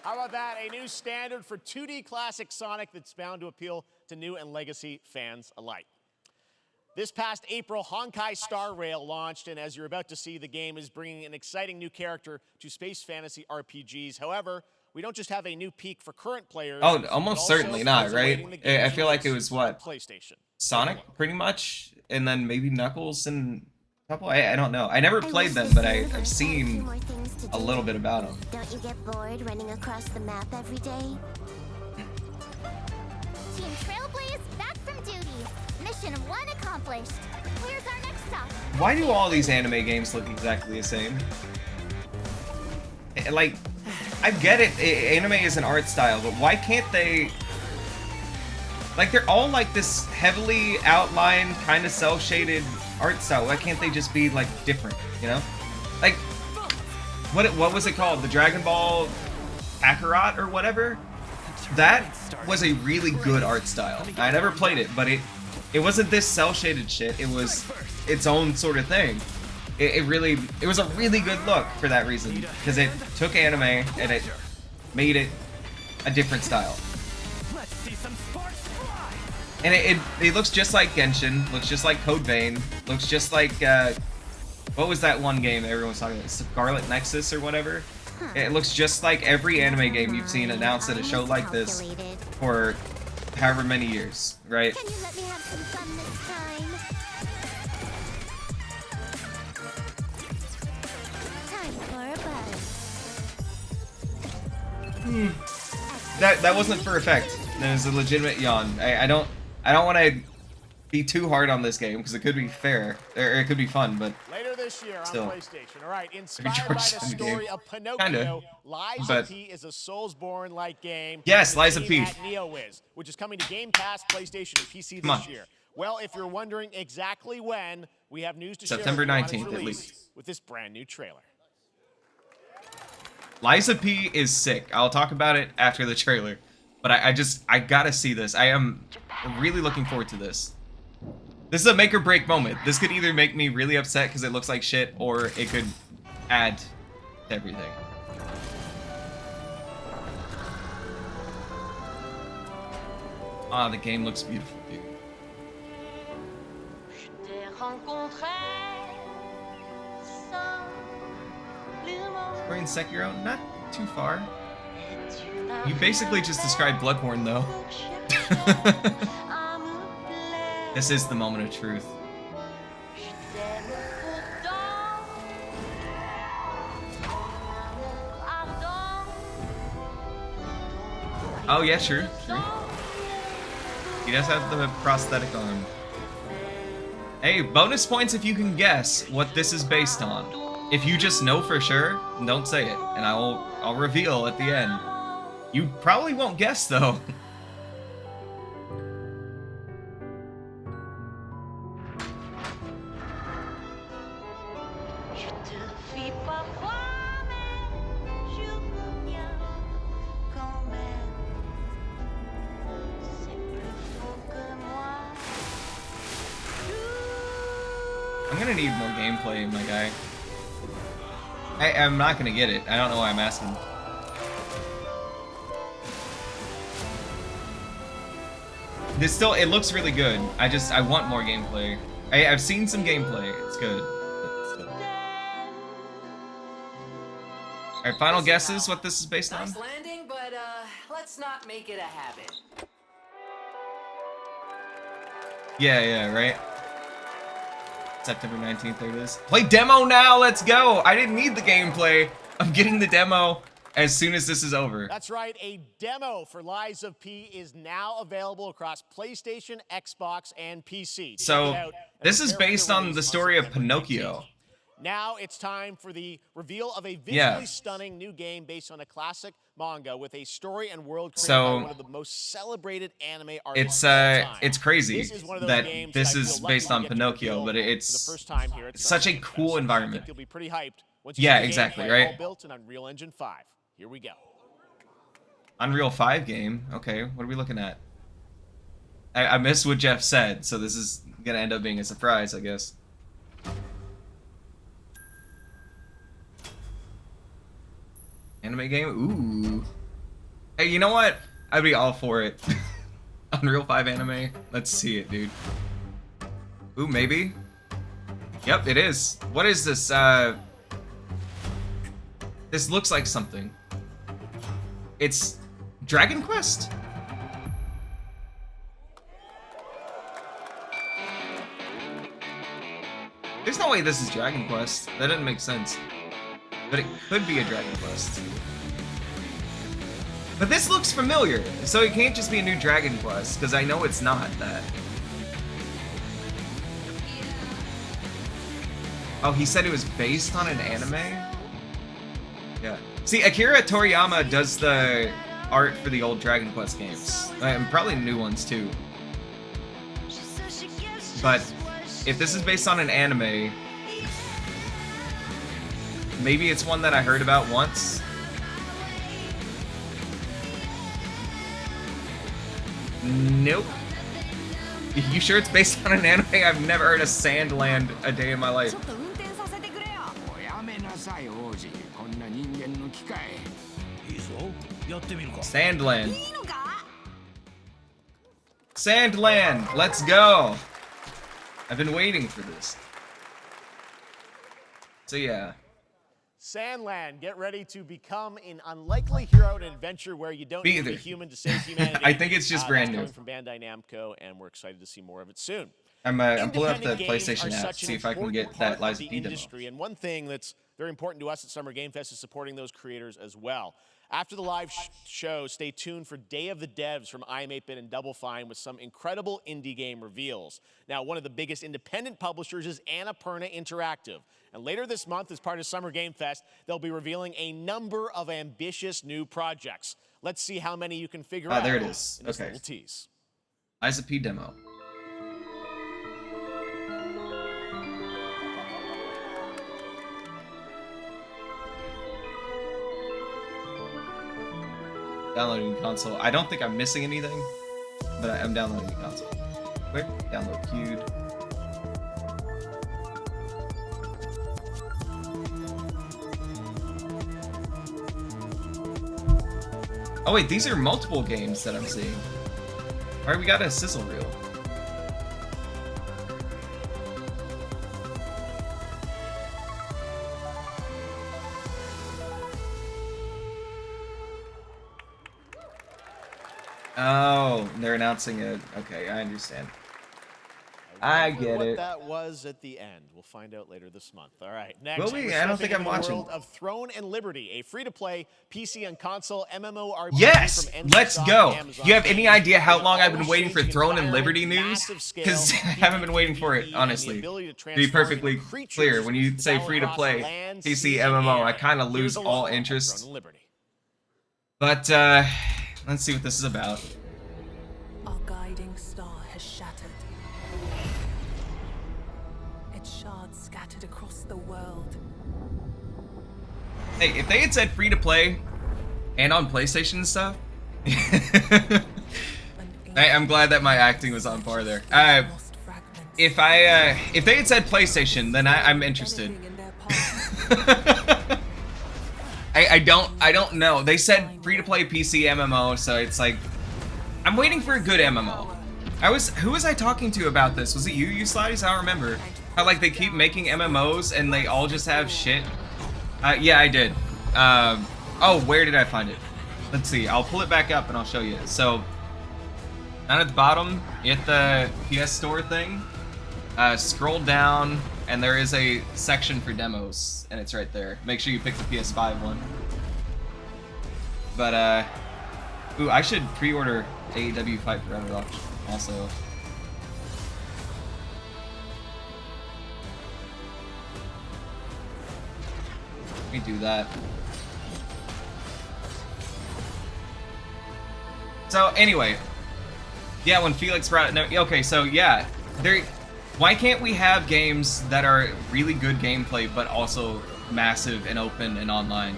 Speaker 3: How about that? A new standard for 2D classic Sonic that's bound to appeal to new and legacy fans alike. This past April, Honkai Star Rail launched, and as you're about to see, the game is bringing an exciting new character to space fantasy RPGs. However, we don't just have a new peak for current players.
Speaker 2: Oh, almost certainly not, right? I feel like it was what?
Speaker 3: PlayStation.
Speaker 2: Sonic, pretty much, and then maybe Knuckles and a couple. I don't know. I never played them, but I've seen a little bit about them.
Speaker 10: Don't you get bored running across the map every day? Team Trailblaze back from duty. Mission 1 accomplished. Where's our next stop?
Speaker 2: Why do all these anime games look exactly the same? Like, I get it, anime is an art style, but why can't they... Like, they're all like this heavily outlined, kind of cel-shaded art style. Why can't they just be, like, different, you know? Like, what was it called? The Dragon Ball Kakarot or whatever? That was a really good art style. I never played it, but it wasn't this cel-shaded shit. It was its own sort of thing. It was a really good look for that reason, because it took anime and it made it a different style. And it looks just like Genshin, looks just like Code Vein, looks just like what was that one game that everyone was talking about? Scarlet Nexus or whatever? It looks just like every anime game you've seen announced at a show like this for however many years, right?
Speaker 10: Can you let me have some fun this time? Time for a buzz.
Speaker 2: That wasn't for effect. That was a legitimate yawn. I don't want to be too hard on this game because it could be fair or it could be fun, but
Speaker 3: later this year
Speaker 2: still.
Speaker 3: on PlayStation. All right, inspired by the story of Pinocchio, Lies of P is a Soulsborne-like game.
Speaker 2: Yes, Lies of P.
Speaker 3: At NeoWiz, which is coming to Game Pass, PlayStation, and PC this year. Well, if you're wondering exactly when, we have news to
Speaker 2: September
Speaker 3: share
Speaker 2: 19th at least
Speaker 3: with this brand new trailer.
Speaker 2: Lies of P is sick. I'll talk about it after the trailer, but I gotta see this. I am really looking forward to this. This is a make or break moment. This could either make me really upset because it looks like shit, or it could add to everything. Ah, the game looks beautiful, dude. We're in Sekiro, not too far. You basically just described Bloodborne, though. This is the moment of truth. Oh yeah, true. He does have the prosthetic arm. Hey, bonus points if you can guess what this is based on. If you just know for sure, don't say it, and I'll reveal at the end. You probably won't guess though. I'm gonna need more gameplay, my guy. I'm not gonna get it. I don't know why I'm asking. This still, it looks really good. I want more gameplay. I've seen some gameplay. It's good. Alright, final guesses what this is based on?
Speaker 18: Nice landing, but let's not make it a habit.
Speaker 2: Yeah, right? September 19th, there it is. Play demo now, let's go! I didn't need the gameplay. I'm getting the demo as soon as this is over.
Speaker 3: That's right, a demo for Lies of P is now available across PlayStation, Xbox, and PC.
Speaker 2: So, this is based on the story of Pinocchio.
Speaker 3: Now it's time for the reveal of a visually stunning new game based on a classic manga with a story and world created by one of the most celebrated anime artists of all time.
Speaker 2: It's crazy that this is based on Pinocchio, but it's such a cool environment.
Speaker 3: You'll be pretty hyped once you
Speaker 2: Yeah,
Speaker 3: see the
Speaker 2: exactly,
Speaker 3: gameplay
Speaker 2: right?
Speaker 3: all built in Unreal Engine 5. Here we go.
Speaker 2: Unreal 5 game. Okay, what are we looking at? I missed what Jeff said, so this is gonna end up being a surprise, I guess. Anime game? Ooh. Hey, you know what? I'd be all for it. Unreal 5 anime? Let's see it, dude. Ooh, maybe? Yep, it is. What is this? This looks like something. It's Dragon Quest? There's no way this is Dragon Quest. That doesn't make sense. But it could be a Dragon Quest. But this looks familiar, so it can't just be a new Dragon Quest, because I know it's not that. Oh, he said it was based on an anime? Yeah. See, Akira Toriyama does the art for the old Dragon Quest games. And probably new ones, too. But if this is based on an anime, maybe it's one that I heard about once. Nope. You sure it's based on an anime? I've never heard of Sandland a day in my life. Sandland. Sandland, let's go. I've been waiting for this. So yeah.
Speaker 3: Sandland, get ready to become an unlikely hero in an adventure where you don't need to be human to save humanity.
Speaker 2: I think it's just brand new.
Speaker 3: Coming from Bandai Namco, and we're excited to see more of it soon.
Speaker 2: I'm pulling up the PlayStation app, see if I can get that Lies of P demo.
Speaker 3: And one thing that's very important to us at Summer Game Fest is supporting those creators as well. After the live show, stay tuned for Day of the Devs from iam8bit and Double Fine with some incredible indie game reveals. Now, one of the biggest independent publishers is Annapurna Interactive. And later this month, as part of Summer Game Fest, they'll be revealing a number of ambitious new projects. Let's see how many you can figure out.
Speaker 2: There it is.
Speaker 3: In this
Speaker 2: Okay.
Speaker 3: little tease.
Speaker 2: Lies of P demo. Downloading console. I don't think I'm missing anything, but I'm downloading console. Quick, download queued. Oh wait, these are multiple games that I'm seeing. Alright, we got a sizzle reel. Oh, they're announcing it. Okay, I understand. I get
Speaker 3: what
Speaker 2: it.
Speaker 3: that was at the end. We'll find out later this month. All right, next.
Speaker 2: Will we?
Speaker 3: we're
Speaker 2: I don't
Speaker 3: stepping
Speaker 2: think I'm
Speaker 3: into the
Speaker 2: watching.
Speaker 3: World of Throne and Liberty, a free-to-play PC and console MMORPG
Speaker 2: Yes,
Speaker 3: from
Speaker 2: let's
Speaker 3: NCSoft
Speaker 2: go.
Speaker 3: and Amazon
Speaker 2: You have any
Speaker 3: Games.
Speaker 2: idea how long I've been
Speaker 3: Always
Speaker 2: waiting for
Speaker 3: changing
Speaker 2: Throne and
Speaker 3: environment,
Speaker 2: Liberty news?
Speaker 3: massive scale,
Speaker 2: Because I haven't been waiting for it,
Speaker 3: PvE,
Speaker 2: honestly.
Speaker 3: and the ability to
Speaker 2: To be
Speaker 3: transform
Speaker 2: perfectly
Speaker 3: creatures
Speaker 2: clear, when you
Speaker 3: to
Speaker 2: say
Speaker 3: battle
Speaker 2: free to
Speaker 3: across
Speaker 2: play
Speaker 3: land,
Speaker 2: PC
Speaker 3: sea, and
Speaker 2: MMO,
Speaker 3: air.
Speaker 2: I kind of
Speaker 3: Here's
Speaker 2: lose
Speaker 3: a
Speaker 2: all
Speaker 3: look at
Speaker 2: interest.
Speaker 3: Throne and Liberty.
Speaker 2: But let's see what this is about.
Speaker 9: Our guiding star has shattered. Its shards scattered across the world.
Speaker 2: Hey, if they had said free to play and on PlayStation and stuff, I'm glad that my acting was on par there. If they had said PlayStation, then I'm interested. I don't know. They said free to play PC MMO, so it's like I'm waiting for a good MMO. Who was I talking to about this? Was it you Slides? I don't remember. How like they keep making MMOs and they all just have shit. Yeah, I did. Oh, where did I find it? Let's see. I'll pull it back up and I'll show you. So down at the bottom, you hit the PS Store thing. Scroll down, and there is a section for demos, and it's right there. Make sure you pick the PS5 one. But ooh, I should pre-order AEW Fight Forever also. Let me do that. So anyway, yeah, when Felix brought no, okay, so yeah, why can't we have games that are really good gameplay but also massive and open and online?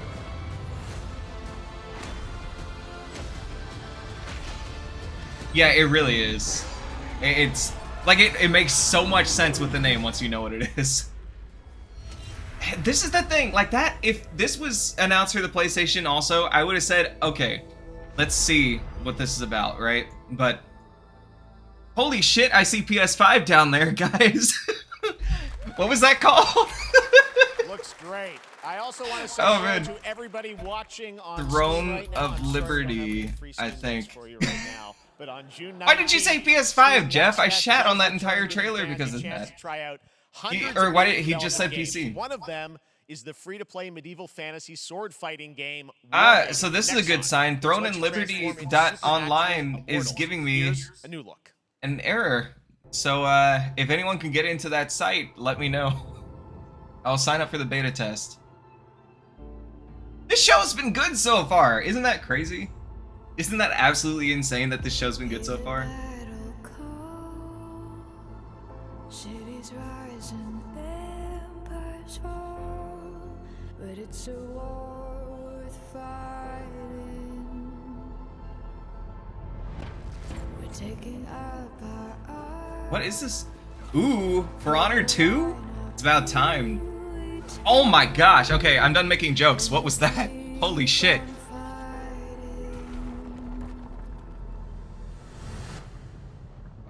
Speaker 2: Yeah, it really is. It's like it makes so much sense with the name once you know what it is. This is the thing, like that, if this was announced for the PlayStation also, I would have said, okay, let's see what this is about, right? But holy shit, I see PS5 down there, guys. What was that called?
Speaker 3: Looks great. I also want to say to everybody watching on
Speaker 2: Throne
Speaker 3: right now,
Speaker 2: of Liberty, I think.
Speaker 3: for you right now. But on June 19th,
Speaker 2: Why did you say PS5, Jeff? I shat on that entire trailer because of that.
Speaker 3: Try out
Speaker 2: Or why did he just said
Speaker 3: games.
Speaker 2: PC?
Speaker 3: One of them is the free-to-play medieval fantasy sword fighting game.
Speaker 2: So this is a good sign. Throne and Liberty Online is giving me
Speaker 3: a new look.
Speaker 2: An error. So if anyone can get into that site, let me know. I'll sign up for the beta test. This show's been good so far. Isn't that crazy? Isn't that absolutely insane that this show's been good so far?
Speaker 19: Cities rise and empires fall, but it's a war worth fighting. We're taking up our
Speaker 2: What is this? Ooh, For Honor 2? It's about time. Oh my gosh. Okay, I'm done making jokes. What was that? Holy shit.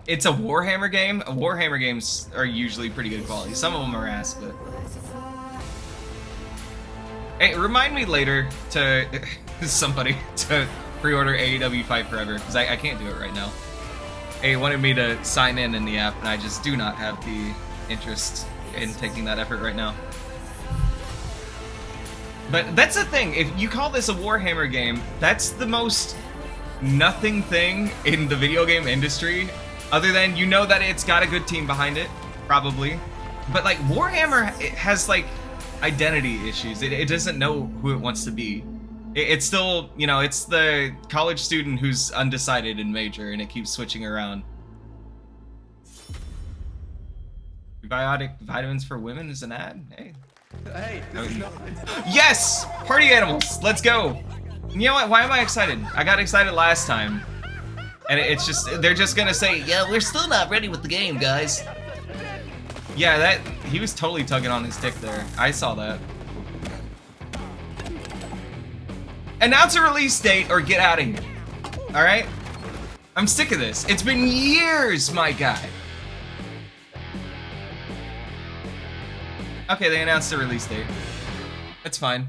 Speaker 2: It's a Warhammer game? Warhammer games are usually pretty good quality. Some of them are ass, but... Hey, remind me later to... somebody to pre-order AEW Fight Forever, because I can't do it right now. He wanted me to sign in the app, and I just do not have the interest in taking that effort right now. But that's the thing, if you call this a Warhammer game, that's the most nothing thing in the video game industry, other than you know that it's got a good team behind it, probably. But like, Warhammer, it has like identity issues. It doesn't know who it wants to be. It's still, you know, it's the college student who's undecided in major and it keeps switching around. Prebiotic vitamins for women is an ad? Hey.
Speaker 20: Hey,
Speaker 2: Yes! Party animals! Let's go! You know what? Why am I excited? I got excited last time. And it's just, they're just gonna say, yeah, we're still not ready with the game, guys. Yeah, he was totally tugging on his dick there. I saw that. Announce a release date or get out of here. Alright? I'm sick of this. It's been years, my guy. Okay, they announced the release date. That's fine.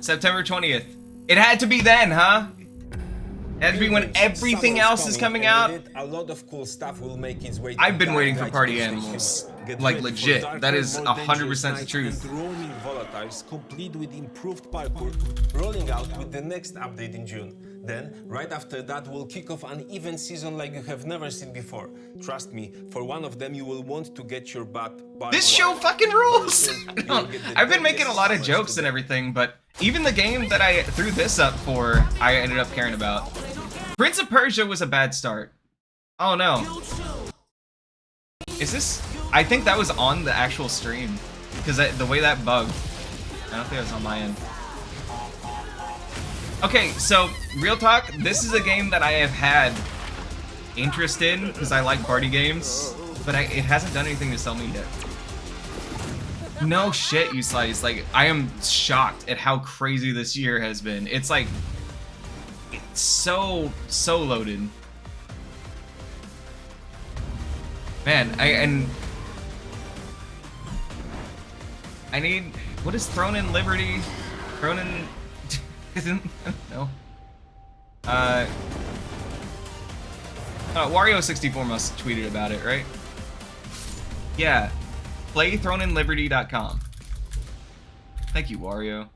Speaker 2: September 20th. It had to be then, huh? It had to be when everything else is coming out.
Speaker 20: A lot of cool stuff will make its way.
Speaker 2: I've been waiting for Party Animals. Like, legit. That is 100% the truth.
Speaker 20: Roaming volatiles, complete with improved parkour, rolling out with the next update in June. Then, right after that, we'll kick off an event season like you have never seen before. Trust me, for one of them, you will want to get your butt.
Speaker 2: This show fucking rules! I've been making a lot of jokes and everything, but even the game that I threw this up for, I ended up caring about. Prince of Persia was a bad start. Oh no. Is this? I think that was on the actual stream. Because the way that bugged. I don't think it was on my end. Okay, so, real talk, this is a game that I have had interest in, because I like party games, but it hasn't done anything to sell me yet. No shit, you slice. Like, I am shocked at how crazy this year has been. It's like, it's so loaded. Man, I need, what is Throne and Liberty? Throne and, no. Wario64 must have tweeted about it, right? Yeah. PlayThroneandLiberty.com. Thank you, Wario.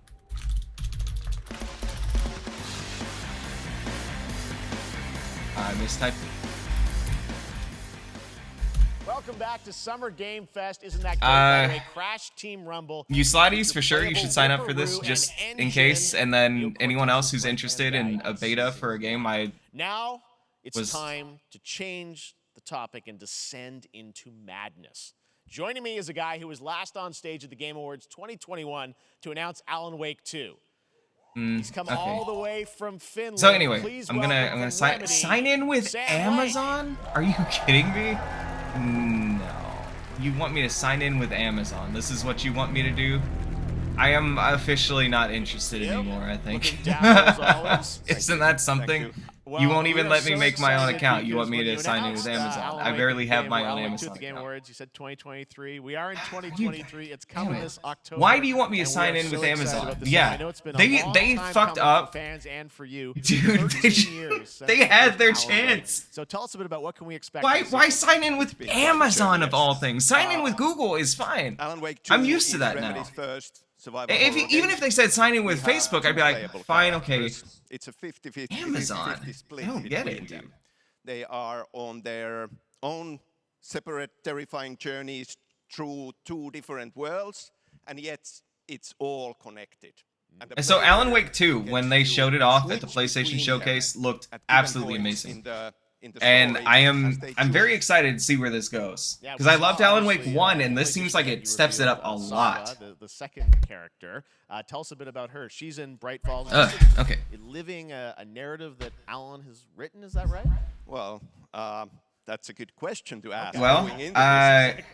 Speaker 2: I mistyped it.
Speaker 3: Welcome back to Summer Game Fest. Isn't that great? By the way, Crash Team Rumble.
Speaker 2: You slotties, for sure, you should sign up for this just in case, and then anyone else who's interested in a beta for a game,
Speaker 3: Now, it's time to change the topic and descend into madness. Joining me is a guy who was last on stage at the Game Awards 2021 to announce Alan Wake 2. He's come all the way from Finland.
Speaker 2: So anyway, I'm gonna sign in with Amazon? Are you kidding me? No. You want me to sign in with Amazon? This is what you want me to do? I am officially not interested anymore, I think. Isn't that something?
Speaker 3: Well,
Speaker 2: you won't even
Speaker 3: we are
Speaker 2: let me
Speaker 3: so
Speaker 2: make my own
Speaker 3: excited
Speaker 2: account. You
Speaker 3: because
Speaker 2: want me
Speaker 3: when
Speaker 2: to
Speaker 3: you
Speaker 2: sign in with
Speaker 3: announced,
Speaker 2: Amazon.
Speaker 3: Alan
Speaker 2: I
Speaker 3: Wake
Speaker 2: barely
Speaker 3: at the
Speaker 2: have
Speaker 3: Game
Speaker 2: my
Speaker 3: Awards,
Speaker 2: own
Speaker 3: Alan Wake 2
Speaker 2: Amazon
Speaker 3: at the Game
Speaker 2: account.
Speaker 3: Awards. You said 2023. We are in 2023. It's coming this October.
Speaker 2: Why do you want me to
Speaker 3: and we
Speaker 2: sign
Speaker 3: are
Speaker 2: in
Speaker 3: so
Speaker 2: with
Speaker 3: excited
Speaker 2: Amazon?
Speaker 3: about this.
Speaker 2: Yeah,
Speaker 3: I know it's been a
Speaker 2: they
Speaker 3: long time
Speaker 2: fucked
Speaker 3: coming
Speaker 2: up.
Speaker 3: for fans and for you.
Speaker 2: Dude,
Speaker 3: 13 years since
Speaker 2: they
Speaker 3: the
Speaker 2: had
Speaker 3: first
Speaker 2: their
Speaker 3: Alan Wake.
Speaker 2: chance.
Speaker 3: So tell us a bit about what can we expect.
Speaker 2: Why sign in with Amazon of all things? Sign in with Google is fine.
Speaker 21: Alan Wake 2
Speaker 2: I'm used to
Speaker 21: is
Speaker 2: that now.
Speaker 21: Remedy's first survival
Speaker 2: If
Speaker 21: horror
Speaker 2: even
Speaker 21: game.
Speaker 2: if they said sign in with
Speaker 21: We have
Speaker 2: Facebook,
Speaker 21: two
Speaker 2: I'd be like,
Speaker 21: playable
Speaker 2: fine, okay.
Speaker 21: characters. It's a 50-50
Speaker 2: Amazon.
Speaker 21: 50-50 split
Speaker 2: I don't get
Speaker 21: between
Speaker 2: it, dude.
Speaker 21: them. They are on their own separate terrifying journeys through two different worlds, and yet it's all connected.
Speaker 2: And so Alan Wake 2, when they showed it off at the
Speaker 21: switch
Speaker 2: PlayStation
Speaker 21: between
Speaker 2: Showcase,
Speaker 21: them
Speaker 2: looked
Speaker 21: at different
Speaker 2: absolutely
Speaker 21: points
Speaker 2: amazing.
Speaker 21: in the
Speaker 2: And
Speaker 21: story
Speaker 2: I'm very excited to see where this goes.
Speaker 3: Yeah,
Speaker 2: Because
Speaker 3: we
Speaker 2: I loved
Speaker 3: saw,
Speaker 2: Alan Wake
Speaker 3: obviously,
Speaker 2: 1, and this
Speaker 3: PlayStation
Speaker 2: seems like
Speaker 3: you
Speaker 2: it steps it up a
Speaker 3: revealed,
Speaker 2: lot.
Speaker 3: Saga, the second character. Tell us a bit about her. She's in Bright Falls.
Speaker 2: Okay.
Speaker 3: Living a narrative that Alan has written, is that right?
Speaker 21: Well, that's a good question to ask.
Speaker 2: Well,
Speaker 21: going into this.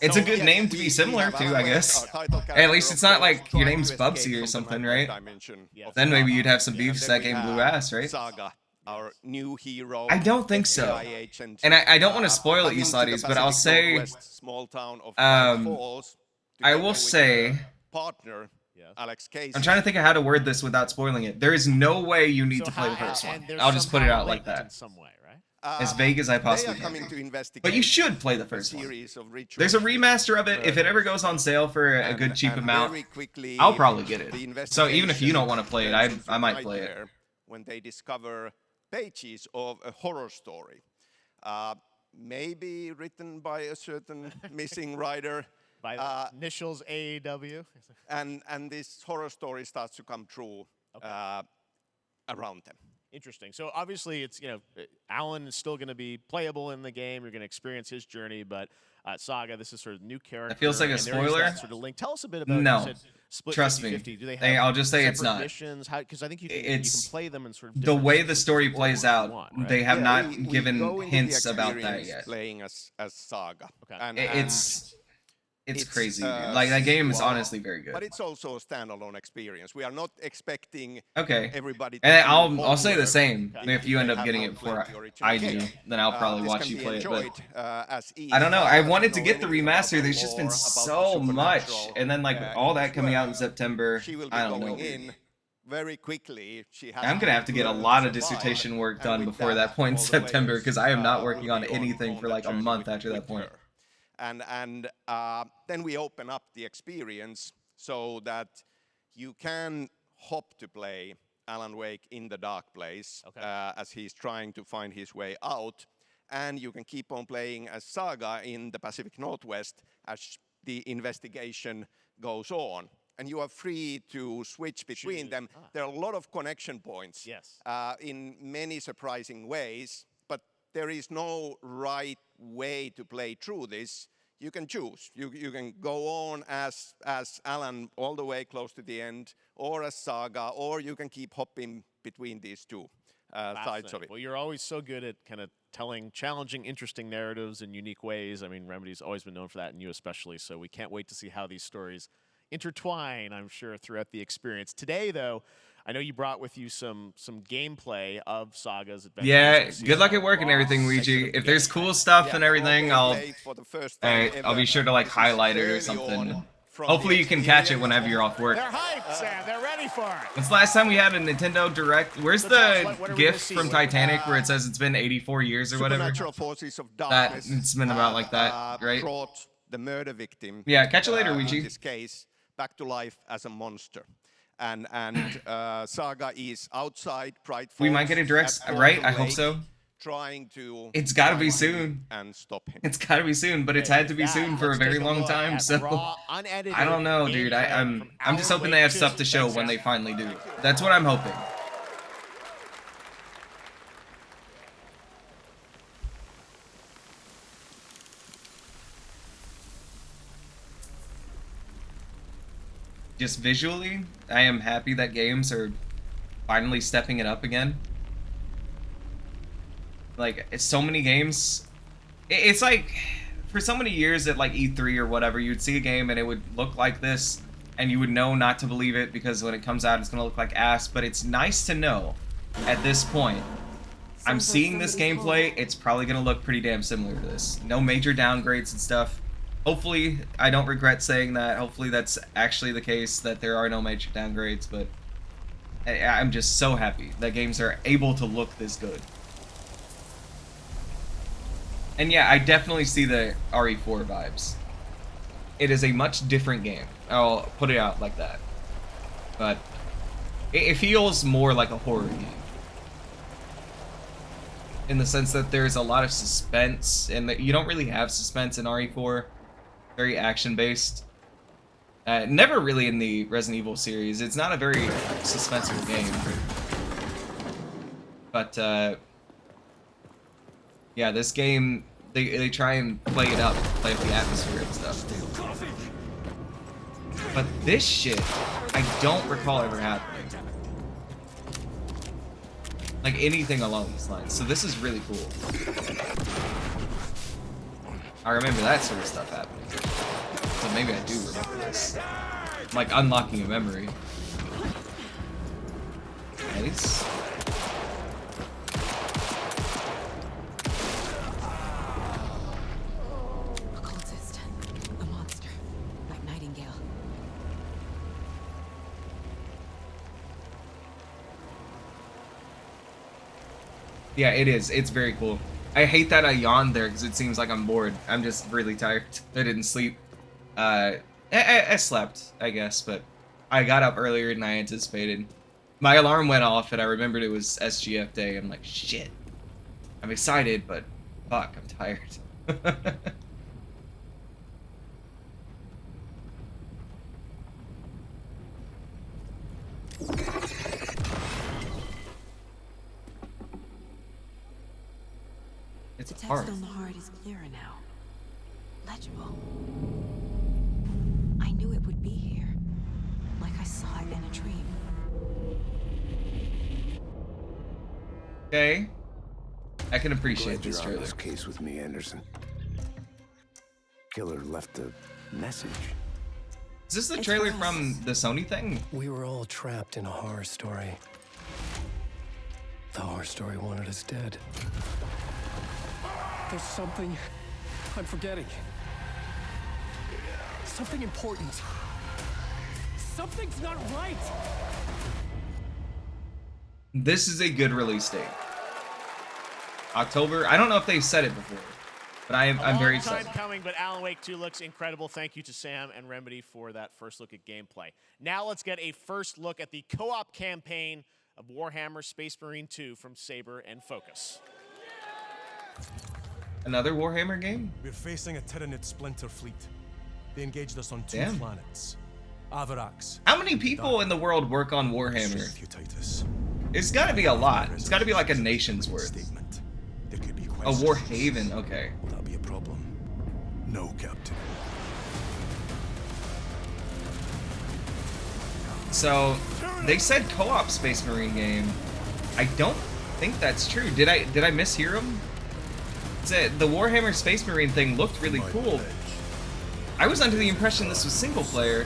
Speaker 2: it's a
Speaker 21: So,
Speaker 2: good
Speaker 21: yes,
Speaker 2: name to
Speaker 21: we
Speaker 2: be similar
Speaker 21: have
Speaker 2: to,
Speaker 21: Alan
Speaker 2: I
Speaker 21: Wake,
Speaker 2: guess.
Speaker 21: our title
Speaker 2: At
Speaker 21: character,
Speaker 2: least it's
Speaker 21: of
Speaker 2: not
Speaker 21: course,
Speaker 2: like your
Speaker 21: trying
Speaker 2: name's
Speaker 21: to escape
Speaker 2: Bubsy or
Speaker 21: from
Speaker 2: something,
Speaker 21: the
Speaker 2: right?
Speaker 21: nightmare dimension of
Speaker 2: Then maybe
Speaker 21: Saga.
Speaker 2: you'd have some
Speaker 21: And
Speaker 2: beef
Speaker 21: then
Speaker 2: that
Speaker 21: we
Speaker 2: game blew
Speaker 21: have
Speaker 2: ass, right?
Speaker 21: Saga, our new hero.
Speaker 2: I don't think so.
Speaker 21: FBI agent,
Speaker 2: And I don't want to spoil it,
Speaker 21: coming
Speaker 2: you
Speaker 21: to the
Speaker 2: slutties, but I'll
Speaker 21: Pacific
Speaker 2: say,
Speaker 21: Northwest small town of Bright Falls,
Speaker 2: I
Speaker 21: together
Speaker 2: will
Speaker 21: with
Speaker 2: say,
Speaker 21: her partner, Alex Casey.
Speaker 2: I'm trying to think of how to word this without spoiling it. There is no way you need to play the first one. I'll just put it out like that.
Speaker 3: In some way, right?
Speaker 2: As vague as I possibly
Speaker 21: they are coming
Speaker 2: can.
Speaker 21: to investigate
Speaker 2: But you should play the first one. There's a remaster of it. If it ever goes on sale for a good cheap amount,
Speaker 21: very quickly,
Speaker 2: I'll probably get
Speaker 21: the
Speaker 2: it. So even if you don't want to play it, I
Speaker 21: investigation
Speaker 2: might
Speaker 21: turns
Speaker 2: play
Speaker 21: into
Speaker 2: it.
Speaker 21: nightmare when they discover pages of a horror story, maybe written by a certain missing writer.
Speaker 3: By the initials AEW.
Speaker 21: And this horror story starts to come true around them.
Speaker 3: Interesting. So obviously, it's Alan is still going to be playable in the game. You're going to experience his journey, but Saga, this is sort of new character.
Speaker 2: It feels like a
Speaker 3: and there is
Speaker 2: spoiler.
Speaker 3: that sort of link. Tell us a bit about.
Speaker 2: No.
Speaker 3: You said split
Speaker 2: Trust me.
Speaker 3: 50-50. Do they have
Speaker 2: I'll just say it's
Speaker 3: separate
Speaker 2: not.
Speaker 3: missions? Because I think you can play them in sort of
Speaker 2: The
Speaker 3: different
Speaker 2: way the
Speaker 3: sequences
Speaker 2: story
Speaker 3: of what
Speaker 2: plays
Speaker 3: you
Speaker 2: out,
Speaker 3: want, right?
Speaker 2: they have
Speaker 21: Yeah,
Speaker 2: not
Speaker 21: we
Speaker 2: given
Speaker 21: go into the
Speaker 2: hints about that
Speaker 21: experience
Speaker 2: yet.
Speaker 21: Playing as Saga.
Speaker 3: Okay.
Speaker 21: And,
Speaker 2: It's crazy. Dude. Like that game is honestly very good.
Speaker 21: But it's also a standalone experience. We are not expecting
Speaker 2: Okay.
Speaker 21: everybody to
Speaker 2: And
Speaker 21: do
Speaker 2: I'll say the
Speaker 21: homework.
Speaker 2: same. If you end
Speaker 21: They
Speaker 2: up
Speaker 21: have
Speaker 2: getting
Speaker 21: not
Speaker 2: it before
Speaker 21: played the original
Speaker 2: I do,
Speaker 21: game.
Speaker 2: then I'll probably
Speaker 21: This
Speaker 2: watch
Speaker 21: can
Speaker 2: you
Speaker 21: be
Speaker 2: play it. But
Speaker 21: enjoyed, as is.
Speaker 2: I don't know. I wanted to
Speaker 21: know
Speaker 2: get the
Speaker 21: anything about
Speaker 2: remaster. There's just been
Speaker 21: lore, about the
Speaker 2: so much,
Speaker 21: supernatural,
Speaker 2: and then like all that coming out in September.
Speaker 21: She will be
Speaker 2: I don't know.
Speaker 21: going in very quickly. She has
Speaker 2: I'm gonna have to get a
Speaker 21: learn
Speaker 2: lot of
Speaker 21: survive,
Speaker 2: dissertation work
Speaker 21: and
Speaker 2: done
Speaker 21: with
Speaker 2: before that point in
Speaker 21: all the
Speaker 2: September
Speaker 21: layers,
Speaker 2: because I am not
Speaker 21: will
Speaker 2: working
Speaker 21: be
Speaker 2: on anything for
Speaker 21: that
Speaker 2: like a
Speaker 21: journey
Speaker 2: month
Speaker 21: with-
Speaker 2: after that
Speaker 21: with
Speaker 2: point.
Speaker 21: her. And then we open up the experience so that you can hop to play Alan Wake in the dark place as he's trying to find his way out. And you can keep on playing as Saga in the Pacific Northwest as the investigation goes on. And you are free to switch between them. There are a lot of connection points in many surprising ways, but there is no right way to play through this. You can choose. You can go on as Alan all the way close to the end, or as Saga, or you can keep hopping between these two sides of it.
Speaker 3: Well, you're always so good at kind of telling challenging, interesting narratives in unique ways. I mean, Remedy's always been known for that, and you especially. So we can't wait to see how these stories intertwine, I'm sure, throughout the experience. Today, though, I know you brought with you some gameplay of Saga's adventures.
Speaker 2: Yeah, good luck at work and everything, Luigi. If there's cool stuff and everything, I'll be sure to like highlight it or something. Hopefully you can catch it whenever you're off work.
Speaker 3: They're hyped, Sam. They're ready for it.
Speaker 2: When's the last time we had a Nintendo Direct? Where's the GIF from Titanic where it says it's been 84 years or whatever?
Speaker 21: Supernatural forces of darkness.
Speaker 2: It's been about like that, right?
Speaker 21: Brought the murder victim.
Speaker 2: Yeah, catch you later, Luigi.
Speaker 21: In this case, back to life as a monster. And Saga is outside Bright Falls.
Speaker 2: We might get a Direct, right? I hope so.
Speaker 21: Trying to.
Speaker 2: It's got to be soon.
Speaker 21: And stop him.
Speaker 2: It's got to be soon, but it's had to be soon for a very long time. So I don't know, dude. I'm just hoping they have stuff to show when they finally do. That's what I'm hoping. Just visually, I am happy that games are finally stepping it up again. Like, it's so many games. It's like, for so many years at like E3 or whatever, you'd see a game and it would look like this, and you would know not to believe it because when it comes out, it's gonna look like ass. But it's nice to know at this point I'm seeing this gameplay. It's probably gonna look pretty damn similar to this. No major downgrades and stuff. Hopefully, I don't regret saying that. Hopefully that's actually the case, that there are no major downgrades, but I'm just so happy that games are able to look this good. And yeah, I definitely see the RE4 vibes. It is a much different game. I'll put it out like that. But it feels more like a horror game. In the sense that there's a lot of suspense, and that you don't really have suspense in RE4. Very action-based. Never really in the Resident Evil series. It's not a very suspenseful game. But, yeah, this game, they try and play it up, play up the atmosphere and stuff. But this shit, I don't recall ever happening. Like anything along these lines. So this is really cool. I remember that sort of stuff happening. So maybe I do remember this. I'm like unlocking a memory. Nice.
Speaker 9: Occultist. A monster. Like Nightingale.
Speaker 2: Yeah, it is. It's very cool. I hate that I yawned there because it seems like I'm bored. I'm just really tired. I didn't sleep. I slept, I guess, but I got up earlier than I anticipated. My alarm went off and I remembered it was SGF day. I'm like, shit. I'm excited, but fuck, I'm tired. It's
Speaker 9: The text
Speaker 2: hard.
Speaker 9: on the heart is clearer now. Legible. I knew it would be here. Like I saw it in a dream.
Speaker 2: Okay. I can appreciate this
Speaker 1: Glad you're on
Speaker 2: trailer.
Speaker 1: this case with me, Anderson. Killer left a message.
Speaker 2: Is this the trailer from the Sony thing?
Speaker 22: We were all trapped in a horror story. The horror story wanted us dead.
Speaker 23: There's something I'm forgetting. Something important. Something's not right.
Speaker 2: This is a good release date. October. I don't know if they said it before, but I'm very
Speaker 3: Long time
Speaker 2: excited.
Speaker 3: coming, but Alan Wake 2 looks incredible. Thank you to Sam and Remedy for that first look at gameplay. Now let's get a first look at the co-op campaign of Warhammer Space Marine 2 from Saber and Focus.
Speaker 2: Another Warhammer game?
Speaker 24: We're facing a Tyranid splinter fleet. They engaged us on two
Speaker 2: Damn.
Speaker 24: planets. Avarax.
Speaker 2: How many people in the world work on Warhammer? It's got to be a lot. It's got to be like a nation's worth. A Warhaven, okay.
Speaker 24: Will that be a problem? No, Captain.
Speaker 2: So they said co-op Space Marine game. I don't think that's true. Did I mishear them? The Warhammer Space Marine thing looked really cool. I was under the impression this was single player.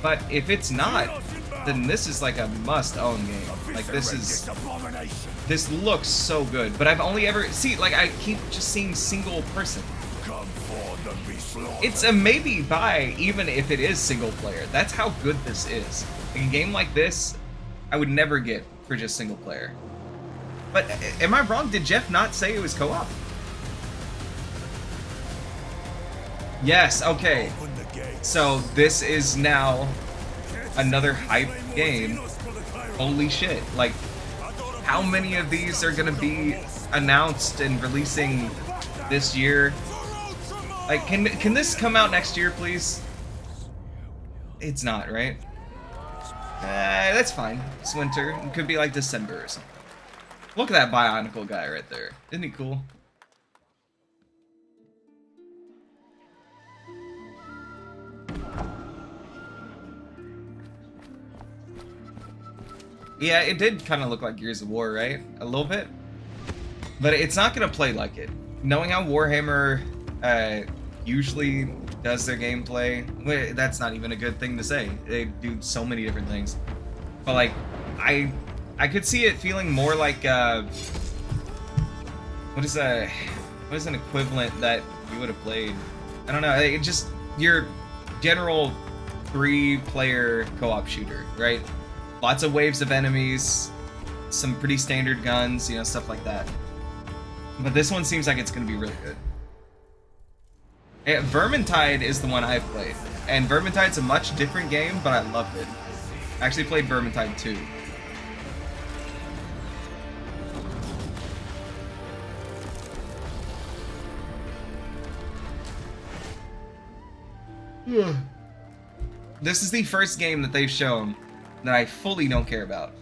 Speaker 2: But if it's not, then this is like a must-own game. Like this looks so good. But I've only ever I keep just seeing single person. It's a maybe buy even if it is single player. That's how good this is. Like a game like this, I would never get for just single player. But am I wrong? Did Jeff not say it was co-op? Yes, okay. So this is now another hype game. Holy shit. Like, how many of these are gonna be announced and releasing this year? Like, can this come out next year, please? It's not, right? That's fine. It's winter. It could be like December or something. Look at that Bionicle guy right there. Isn't he cool? Yeah, it did kind of look like Gears of War, right? A little bit. But it's not going to play like it. Knowing how Warhammer usually does their gameplay, that's not even a good thing to say. They do so many different things. But like, I I could see it feeling more like what is an equivalent that you would have played? I don't know. It just your general 3-player co-op shooter, right? Lots of waves of enemies, some pretty standard guns, you know, stuff like that. But this one seems like it's gonna be really good. Vermintide is the one I've played, and Vermintide's a much different game, but I loved it. I actually played Vermintide 2. This is the first game that they've shown that I fully don't care about.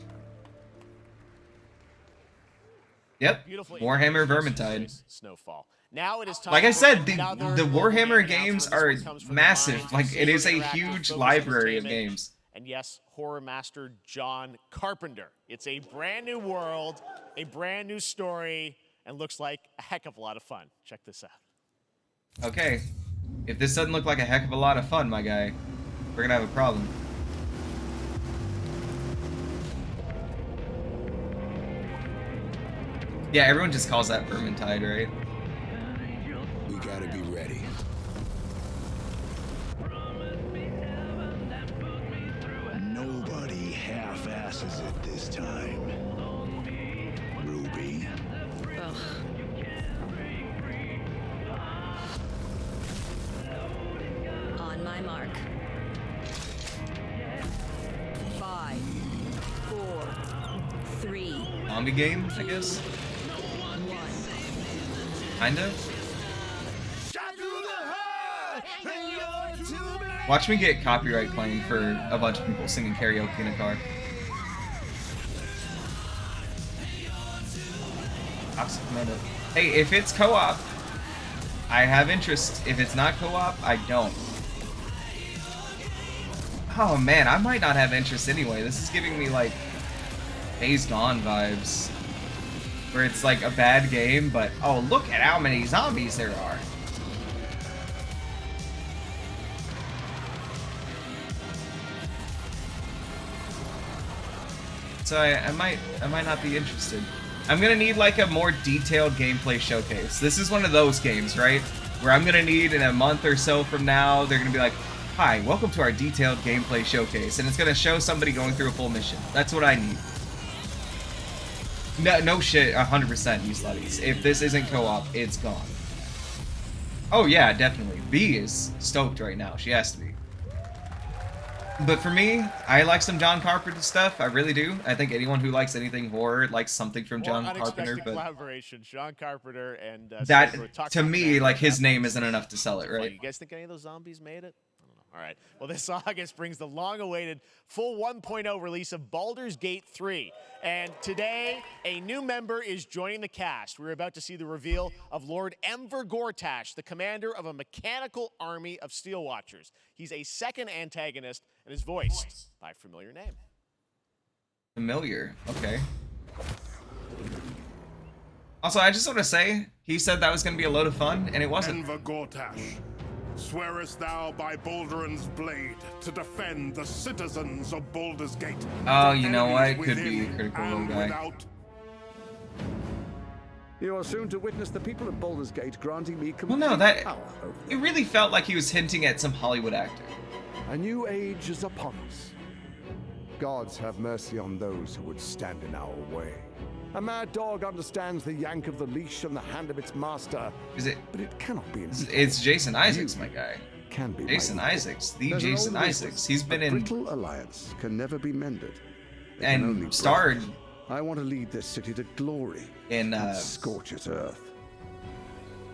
Speaker 2: Yep, Warhammer Vermintide.
Speaker 3: Snowfall. Now it is time
Speaker 2: like I said, the
Speaker 3: another
Speaker 2: Warhammer games are massive.
Speaker 3: minds
Speaker 2: Like,
Speaker 3: of
Speaker 2: it is a
Speaker 3: Saber
Speaker 2: huge
Speaker 3: Interactive
Speaker 2: library of
Speaker 3: Entertainment.
Speaker 2: games.
Speaker 3: And yes, horror master John Carpenter. It's a brand new world, a brand new story, and looks like a heck of a lot of fun. Check this out.
Speaker 2: Okay, if this doesn't look like a heck of a lot of fun, my guy, we're gonna have a problem. Yeah, everyone just calls that Vermintide, right?
Speaker 1: We gotta be ready. Nobody half-asses it this time. Ruby.
Speaker 4: On my mark. 5, 4, 3.
Speaker 2: Zombie game, I guess? Kinda? Watch me get copyright claim for a bunch of people singing karaoke in a car. Toxic Commando. Hey, if it's co-op, I have interest. If it's not co-op, I don't. Oh man, I might not have interest anyway. This is giving me like Days Gone vibes. Where it's like a bad game, but oh, look at how many zombies there are. So I might not be interested. I'm gonna need like a more detailed gameplay showcase. This is one of those games, right? Where I'm gonna need in a month or so from now, they're gonna be like, hi, welcome to our detailed gameplay showcase. And it's gonna show somebody going through a full mission. That's what I need. No shit, 100% you slutties. If this isn't co-op, it's gone. Oh yeah, definitely. B is stoked right now. She has to be. But for me, I like some John Carpenter stuff. I really do. I think anyone who likes anything horror likes something from John Carpenter. But
Speaker 3: collaboration, John Carpenter and
Speaker 2: that, to me, like his name isn't enough to sell it, right?
Speaker 3: You guys think any of those zombies made it? I don't know. All right. Well, this August brings the long-awaited full 1.0 release of Baldur's Gate 3. And today, a new member is joining the cast. We're about to see the reveal of Lord Enver Gortash, the commander of a mechanical army of Steel Watchers. He's a second antagonist and is voiced by a familiar name.
Speaker 2: Familiar, okay. Also, I just want to say, he said that was going to be a load of fun, and it wasn't.
Speaker 6: Enver Gortash, swearest thou by Balduran's blade to defend the citizens of Baldur's Gate?
Speaker 2: Oh, you know what? It could be Critical Role guy.
Speaker 6: Without?
Speaker 7: You are soon to witness the people of Baldur's Gate granting me complete
Speaker 2: Well, no, that
Speaker 7: power over
Speaker 2: it really felt like he was hinting at some Hollywood actor.
Speaker 7: A new age is upon us. Gods have mercy on those who would stand in our way. A mad dog understands the yank of the leash from the hand of its master.
Speaker 2: Is it?
Speaker 7: But it cannot be.
Speaker 2: It's Jason Isaacs, my guy.
Speaker 7: Can be.
Speaker 2: Jason Isaacs, the
Speaker 7: There's an
Speaker 2: Jason
Speaker 7: old
Speaker 2: Isaacs.
Speaker 7: wisdom.
Speaker 2: He's been
Speaker 7: A
Speaker 2: in
Speaker 7: brittle alliance can never be mended. It can only
Speaker 2: and
Speaker 7: break.
Speaker 2: starred
Speaker 7: I want to lead this city to glory
Speaker 2: in
Speaker 7: and scorch its earth.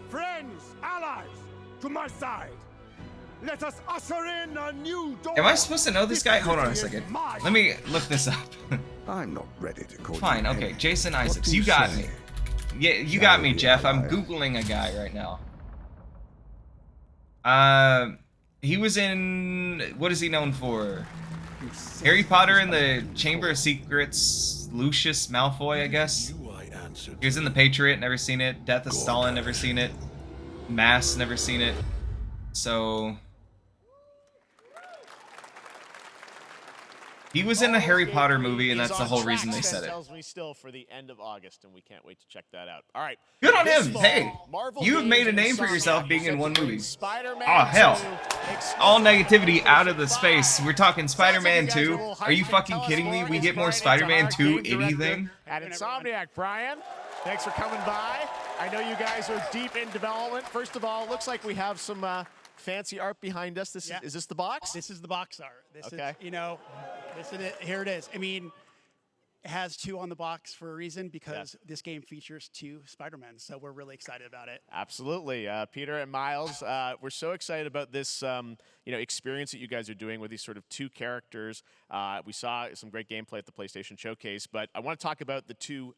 Speaker 6: Friends, allies, to my side. Let us usher in a new dawn.
Speaker 2: Am I supposed to know this guy? Hold on a second. Let me look this up.
Speaker 7: I'm not ready to call
Speaker 2: Fine,
Speaker 7: you
Speaker 2: okay.
Speaker 7: Henry.
Speaker 2: Jason
Speaker 7: What
Speaker 2: Isaacs.
Speaker 7: do
Speaker 2: You got
Speaker 7: say?
Speaker 2: me. Yeah, you got me, Jeff. I'm Googling a guy right now. He was in... What is he known for? Harry Potter and the Chamber of Secrets. Lucius Malfoy, I guess. He was in The Patriot, never seen it. Death of Stalin, never seen it. Mass, never seen it. So... He was in a Harry Potter movie, and
Speaker 3: He's
Speaker 2: that's the
Speaker 3: on
Speaker 2: whole
Speaker 3: track,
Speaker 2: reason they
Speaker 3: Sven
Speaker 2: said it.
Speaker 3: tells me still for the end of August, and we can't wait to check that out. All right.
Speaker 2: Good on
Speaker 3: This
Speaker 2: him.
Speaker 3: fall,
Speaker 2: Hey,
Speaker 3: Marvel
Speaker 2: you have made a
Speaker 3: Games
Speaker 2: name for
Speaker 3: Insomniac
Speaker 2: yourself being
Speaker 3: is
Speaker 2: in
Speaker 3: set
Speaker 2: one
Speaker 3: to bring
Speaker 2: movie.
Speaker 3: Spider-Man
Speaker 2: Oh, hell.
Speaker 3: 2
Speaker 2: All negativity out of the space. We're talking Spider-Man
Speaker 3: Sounds like you
Speaker 2: 2.
Speaker 3: guys are a little
Speaker 2: Are you
Speaker 3: hyped.
Speaker 2: fucking
Speaker 3: Tell us
Speaker 2: kidding me?
Speaker 3: more.
Speaker 2: We
Speaker 3: It's
Speaker 2: get more
Speaker 3: Brian
Speaker 2: Spider-Man
Speaker 3: Itzhak,
Speaker 2: 2
Speaker 3: game director
Speaker 2: anything?
Speaker 3: At Insomniac, Brian, thanks for coming by. I know you guys are deep in development. First of all, it looks like we have some fancy art behind us. This is this the box?
Speaker 8: This is the box art. This
Speaker 3: Okay.
Speaker 8: is, you know, this is it. Here it is. I mean, it has 2 on the box for a reason because this game features 2 Spider-Men, so we're really excited about it.
Speaker 3: Absolutely, Peter and Miles. We're so excited about this, experience that you guys are doing with these sort of 2 characters. We saw some great gameplay at the PlayStation Showcase, but I want to talk about the 2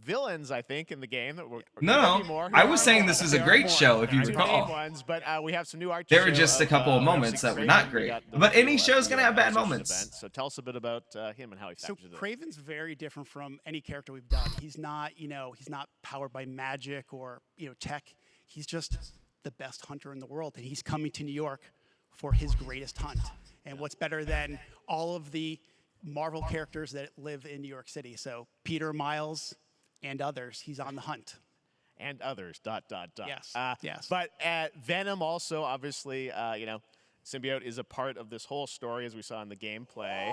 Speaker 3: villains, I think, in the game.
Speaker 2: No, I was saying this was a great show, if you recall.
Speaker 3: Ones, but we have some new art.
Speaker 2: There were just a couple of moments that were not great. But any show's going to have bad moments.
Speaker 3: So tell us a bit about him and how he
Speaker 8: So
Speaker 3: factors in.
Speaker 8: Craven's very different from any character we've done. He's not, he's not powered by magic or, tech. He's just the best hunter in the world, and he's coming to New York for his greatest hunt. And what's better than all of the Marvel characters that live in New York City? So Peter, Miles, and others, he's on the hunt.
Speaker 3: And others, ...
Speaker 8: Yes, yes.
Speaker 3: But Venom also, obviously, Symbiote is a part of this whole story, as we saw in the gameplay.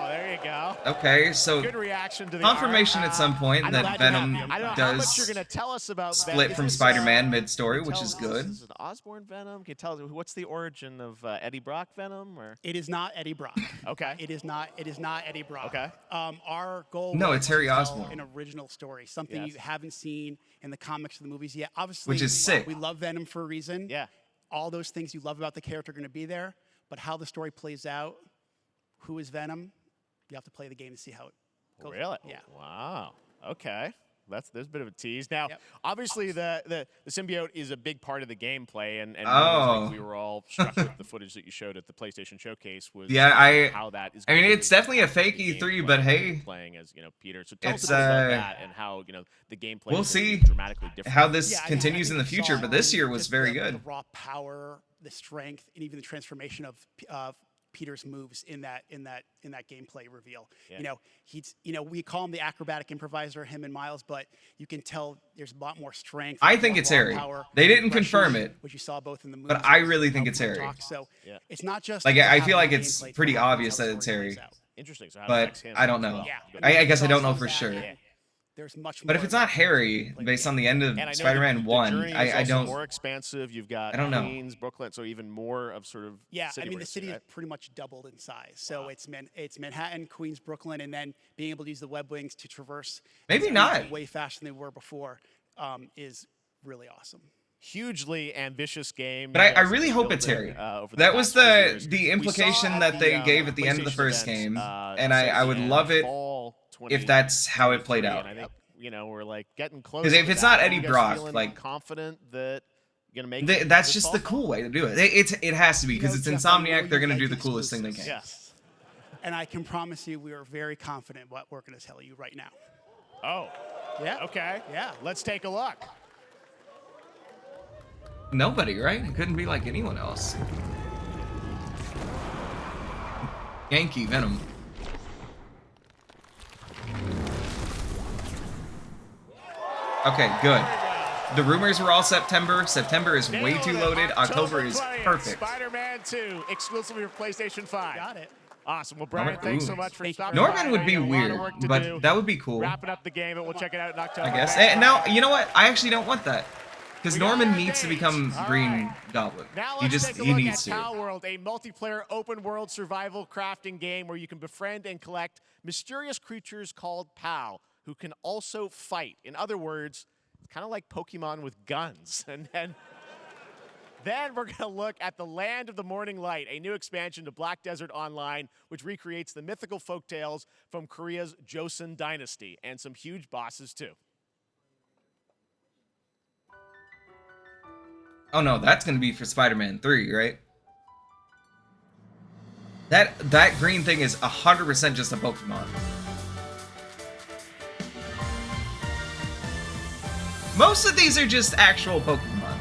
Speaker 3: There you go.
Speaker 2: Okay, so
Speaker 3: good reaction to the
Speaker 2: confirmation
Speaker 3: art.
Speaker 2: at some point
Speaker 3: I'm
Speaker 2: that
Speaker 3: glad you have
Speaker 2: Venom
Speaker 3: me. I don't know how much
Speaker 2: does
Speaker 3: you're going to tell us about
Speaker 2: split
Speaker 3: Venom.
Speaker 2: from
Speaker 3: Is this,
Speaker 2: Spider-Man mid-story, which is
Speaker 3: Is
Speaker 2: good.
Speaker 3: this an Osborn Venom? Can you tell us what's the origin of Eddie Brock Venom? Or
Speaker 8: It is not Eddie Brock.
Speaker 3: Okay.
Speaker 8: It is not Eddie Brock.
Speaker 3: Okay.
Speaker 8: Our goal
Speaker 2: No,
Speaker 8: was
Speaker 2: it's Harry
Speaker 8: to tell
Speaker 2: Osborn.
Speaker 8: an original story, something
Speaker 3: Yes.
Speaker 8: you haven't seen in the comics or the movies yet. Obviously,
Speaker 2: Which is sick.
Speaker 8: We love Venom for a reason.
Speaker 3: Yeah.
Speaker 8: All those things you love about the character are going to be there, but how the story plays out, who is Venom, you have to play the game to see how it goes.
Speaker 3: Really?
Speaker 8: Yeah.
Speaker 3: Wow. Okay. There's a bit of a tease. Now, obviously, the symbiote is a big part of the gameplay, and I think we were all struck with the footage that you showed at the PlayStation Showcase. Was how that is.
Speaker 2: I mean,
Speaker 3: going
Speaker 2: it's
Speaker 3: to
Speaker 2: definitely a fake
Speaker 3: the
Speaker 2: E3,
Speaker 3: gameplay,
Speaker 2: but hey,
Speaker 3: playing as Peter. So tell us
Speaker 2: it's
Speaker 3: a bit about that and how the gameplay.
Speaker 2: we'll
Speaker 3: is gonna be
Speaker 2: see
Speaker 3: dramatically different.
Speaker 2: how this
Speaker 8: Yeah, I mean,
Speaker 2: continues
Speaker 8: I
Speaker 2: in the
Speaker 8: think you
Speaker 2: future,
Speaker 8: saw
Speaker 2: but this year was
Speaker 8: just
Speaker 2: very
Speaker 8: the
Speaker 2: good.
Speaker 8: raw power, the strength, and even the transformation of Peter's moves in that gameplay reveal.
Speaker 3: Yeah.
Speaker 8: He's we call him the acrobatic improviser, him and Miles, but you can tell there's a lot more strength.
Speaker 2: I
Speaker 8: a lot
Speaker 2: think
Speaker 8: more
Speaker 2: it's
Speaker 8: raw
Speaker 2: Harry.
Speaker 8: power,
Speaker 2: They didn't
Speaker 8: aggression,
Speaker 2: confirm it,
Speaker 8: which you saw both in the movies.
Speaker 2: but I really think it's Harry.
Speaker 8: So it's not just
Speaker 2: Like,
Speaker 8: what
Speaker 2: I
Speaker 8: happened
Speaker 2: feel like
Speaker 8: in
Speaker 2: it's
Speaker 8: gameplay,
Speaker 2: pretty
Speaker 8: how the
Speaker 2: obvious that it's
Speaker 8: story
Speaker 2: Harry.
Speaker 8: plays out.
Speaker 3: Interesting. So how
Speaker 2: But
Speaker 3: affects him
Speaker 2: I don't
Speaker 3: as
Speaker 2: know.
Speaker 3: well.
Speaker 8: Yeah.
Speaker 2: I guess I don't know
Speaker 8: Also
Speaker 2: for
Speaker 8: that,
Speaker 2: sure.
Speaker 8: There's much more.
Speaker 2: But if it's not Harry, based on the end of
Speaker 3: And I know
Speaker 2: Spider-Man
Speaker 3: the
Speaker 2: 1,
Speaker 3: journey is
Speaker 2: I
Speaker 3: also
Speaker 2: don't.
Speaker 3: more expansive. You've got
Speaker 2: I don't know.
Speaker 3: Queens, Brooklyn, so even more of sort of
Speaker 8: Yeah,
Speaker 3: city
Speaker 8: I mean,
Speaker 3: we're
Speaker 8: the
Speaker 3: to
Speaker 8: city
Speaker 3: see,
Speaker 8: is
Speaker 3: right?
Speaker 8: pretty much doubled in size. So it's Manhattan, Queens, Brooklyn, and then being able to use the web wings to traverse
Speaker 2: Maybe
Speaker 8: these
Speaker 2: not.
Speaker 8: way faster than they were before is really awesome.
Speaker 3: Hugely ambitious game.
Speaker 2: But I really hope it's Harry. That was the implication that they gave at the end of the first game, and I would love it if that's how it played out.
Speaker 3: And I think we're like getting close.
Speaker 2: Because if
Speaker 3: to
Speaker 2: it's
Speaker 3: that.
Speaker 2: not Eddie
Speaker 3: You guys
Speaker 2: Brock,
Speaker 3: feeling
Speaker 2: like
Speaker 3: confident that you're gonna make
Speaker 2: that's
Speaker 3: this
Speaker 2: just the
Speaker 3: fall?
Speaker 2: cool way to do it. It has to be because it's
Speaker 8: Jeff, I know
Speaker 2: Insomniac. They're
Speaker 8: you
Speaker 2: gonna
Speaker 8: like
Speaker 2: do the coolest thing they can.
Speaker 8: exclusives. And I can promise you, we are very confident what we're going to tell you right now.
Speaker 3: Oh,
Speaker 8: yeah.
Speaker 3: Okay.
Speaker 8: Yeah.
Speaker 3: Let's take a look.
Speaker 2: Nobody, right? It couldn't be like anyone else. Yankee Venom. Okay, good. The rumors were all September. September is way too loaded. October is
Speaker 3: 20th,
Speaker 2: perfect.
Speaker 3: Spider-Man 2, exclusively for PlayStation 5.
Speaker 8: Got it.
Speaker 3: Awesome. Well, Brian, thanks so much for stopping
Speaker 2: Norman
Speaker 3: by.
Speaker 2: would be
Speaker 3: I know a lot of
Speaker 2: weird,
Speaker 3: work to
Speaker 2: but
Speaker 3: do.
Speaker 2: that would be cool.
Speaker 3: Wrapping up the game, and we'll check it out in October.
Speaker 2: I guess. And now, you know what? I actually don't want that. Because Norman needs to become Green Goblin.
Speaker 3: Now
Speaker 2: He
Speaker 3: let's take a
Speaker 2: he
Speaker 3: look
Speaker 2: needs
Speaker 3: at
Speaker 2: to.
Speaker 3: Pal World, a multiplayer open-world survival crafting game where you can befriend and collect mysterious creatures called Pal, who can also fight. In other words, it's kind of like Pokemon with guns. And then we're going to look at the Land of the Morning Light, a new expansion to Black Desert Online, which recreates the mythical folktales from Korea's Joseon dynasty, and some huge bosses too.
Speaker 2: Oh no, that's gonna be for Spider-Man 3, right? That green thing is 100% just a Pokemon. Most of these are just actual Pokemon.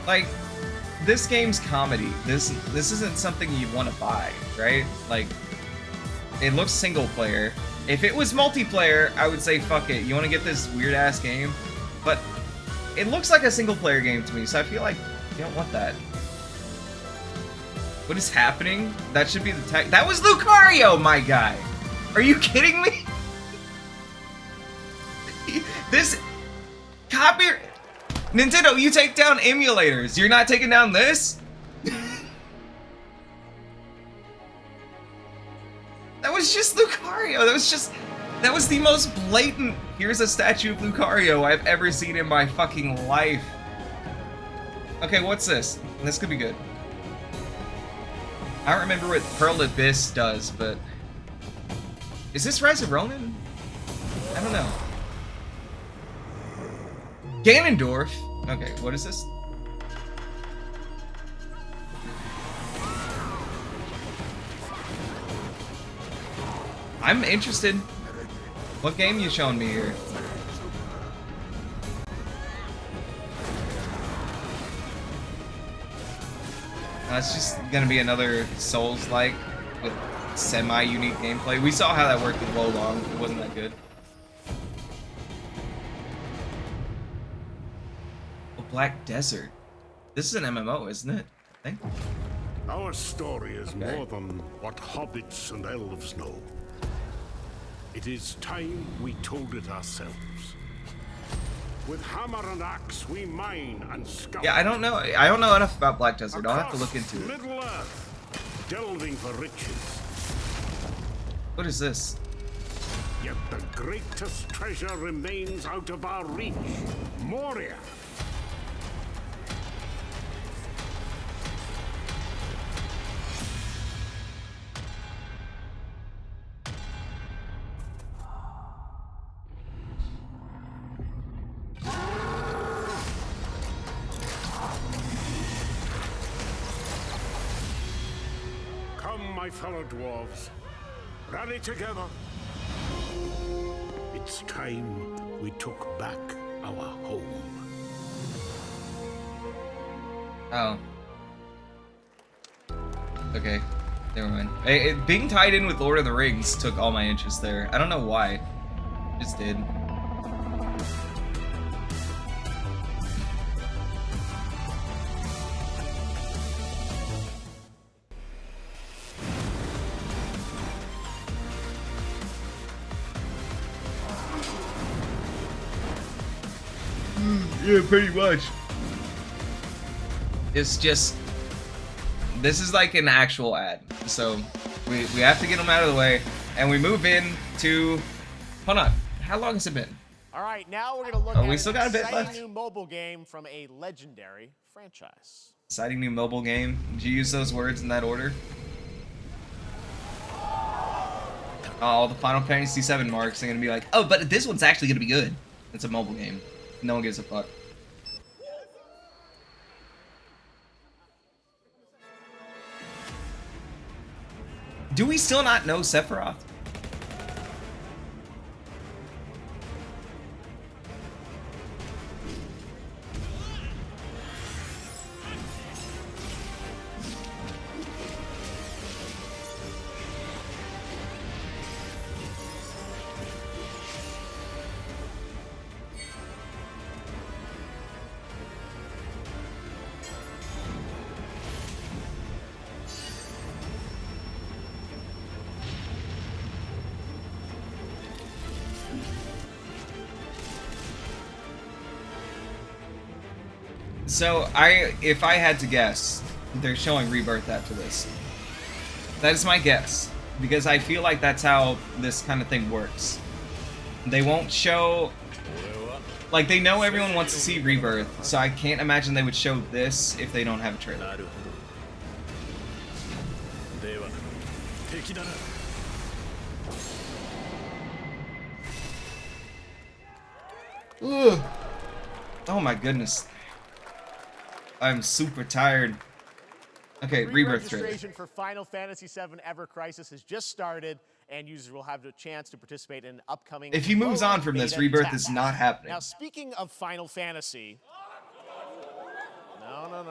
Speaker 2: Like, this game's comedy. This isn't something you want to buy, right? Like, it looks single player. If it was multiplayer, I would say fuck it. You want to get this weird ass game, but it looks like a single player game to me, so I feel like you don't want that. What is happening? That should be the tech. That was Lucario, my guy. Are you kidding me? This copy. Nintendo, you take down emulators. You're not taking down this? That was just Lucario. That was the most blatant, here's a statue of Lucario I've ever seen in my fucking life. Okay, what's this? This could be good. I don't remember what Pearl Abyss does, but... Is this Rise of Ronin? I don't know. Ganondorf? Okay, what is this? I'm interested. What game you showing me here? It's just gonna be another Souls-like with semi-unique gameplay. We saw how that worked with Wo Long. It wasn't that good. Oh, Black Desert. This is an MMO, isn't it? I think.
Speaker 6: Our story is more than what hobbits and elves know. It is time we told it ourselves. With hammer and axe, we mine and scour.
Speaker 2: Yeah, I don't know enough about Black Desert. I'll have to look into it.
Speaker 6: Middle Earth, delving for riches.
Speaker 2: What is this?
Speaker 6: Yet the greatest treasure remains out of our reach. Moria. My fellow dwarves, rally together. It's time we took back our home.
Speaker 2: Oh. Okay. Never mind. Being tied in with Lord of the Rings took all my interest there. I don't know why. It just did. Yeah, pretty much. It's just... This is like an actual ad. So, we have to get them out of the way. And we move in to... Hold on. How long has it been?
Speaker 3: All right, now we're going to look at
Speaker 2: we still got a bit
Speaker 3: exciting
Speaker 2: left.
Speaker 3: new mobile game from a legendary franchise.
Speaker 2: Exciting new mobile game. Did you use those words in that order? Oh, the Final Fantasy VII marks are going to be like, oh, but this one's actually going to be good. It's a mobile game. No one gives a fuck. Do we still not know Sephiroth? So, if I had to guess, they're showing Rebirth after this. That is my guess. Because I feel like that's how this kind of thing works. They won't show... Like, they know everyone wants to see Rebirth, so I can't imagine they would show this if they don't have a trailer. Ugh. Oh my goodness. I'm super tired. Okay, Rebirth trailer.
Speaker 3: Registration for Final Fantasy VII Ever Crisis has just started, and users will have the chance to participate in upcoming...
Speaker 2: If he moves on from this, Rebirth is not happening.
Speaker 3: Now, speaking of Final Fantasy... No.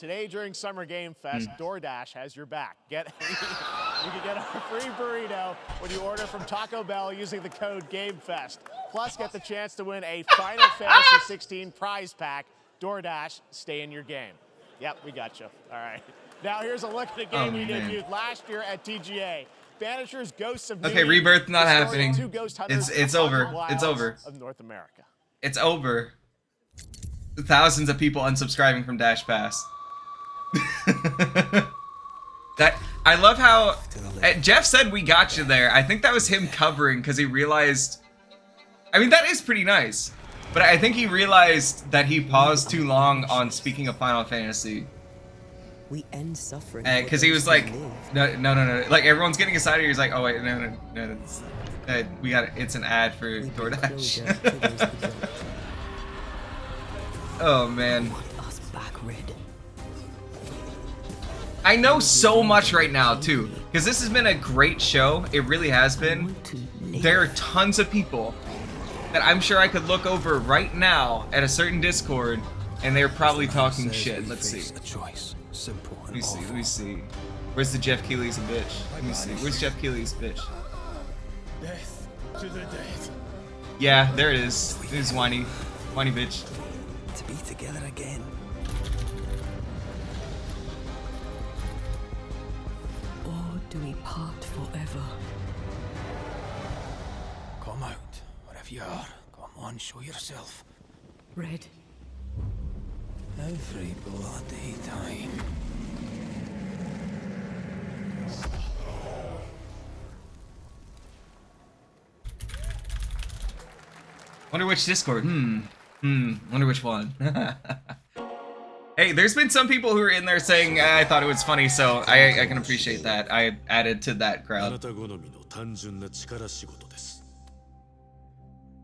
Speaker 3: today during Summer Game Fest, DoorDash has your back. You can get a free burrito when you order from Taco Bell using the code GameFest. Plus, get the chance to win a Final Fantasy 16 prize pack. DoorDash, stay in your game. Yep, we got you. All right. Now here's a look at the game we debuted last year at TGA. Banishers Ghosts of
Speaker 2: Okay,
Speaker 3: Newgate,
Speaker 2: Rebirth not
Speaker 3: the story of
Speaker 2: happening.
Speaker 3: two ghost hunters
Speaker 2: It's
Speaker 3: in the
Speaker 2: over.
Speaker 3: wilds
Speaker 2: It's over.
Speaker 3: Of North America.
Speaker 2: It's over. Thousands of people unsubscribing from Dash Pass. That I love how Jeff said we got you there. I think that was him covering because he realized. I mean, that is pretty nice, but I think he realized that he paused too long on speaking of Final Fantasy.
Speaker 11: We end suffering.
Speaker 2: Because he was like, no. Like everyone's getting excited. He's like, oh wait, no. We got it. It's an ad for DoorDash. Oh man. I know so much right now too, because this has been a great show. It really has been. There are tons of people that I'm sure I could look over right now at a certain Discord, and they're probably talking shit. Let's see. Let me see. Where's the Jeff Keighley's a bitch? Let me see. Where's Jeff Keighley's bitch?
Speaker 6: Death to the dead.
Speaker 2: Yeah, there it is. It is whiny bitch.
Speaker 11: To be together again. Or do we part forever?
Speaker 22: Come out, wherever you are. Come on, show yourself.
Speaker 11: Red.
Speaker 22: Every bloody time.
Speaker 2: Wonder which Discord. Wonder which one. Hey, there's been some people who are in there saying I thought it was funny, so I can appreciate that. I added to that crowd.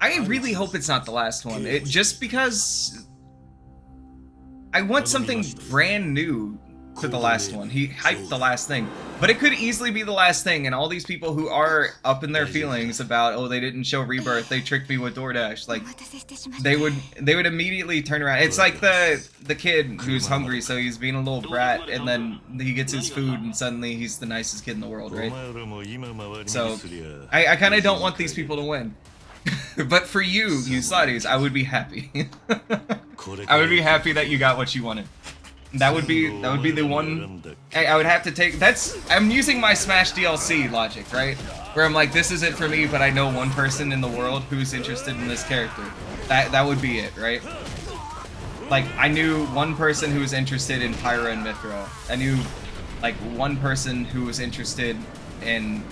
Speaker 2: I really hope it's not the last one. Just because I want something brand new for the last one. He hyped the last thing, but it could easily be the last thing. And all these people who are up in their feelings about, oh, they didn't show Rebirth, they tricked me with DoorDash, like they would immediately turn around. It's like the kid who's hungry, so he's being a little brat, and then he gets his food, and suddenly he's the nicest kid in the world, right? So I kind of don't want these people to win. But for you slutties, I would be happy. I would be happy that you got what you wanted. That would be the one. I would have to take. I'm using my Smash DLC logic, right? Where I'm like, this isn't for me, but I know one person in the world who's interested in this character. That would be it, right? Like I knew one person who was interested in Pyra and Mythra. I knew like one person who was interested in.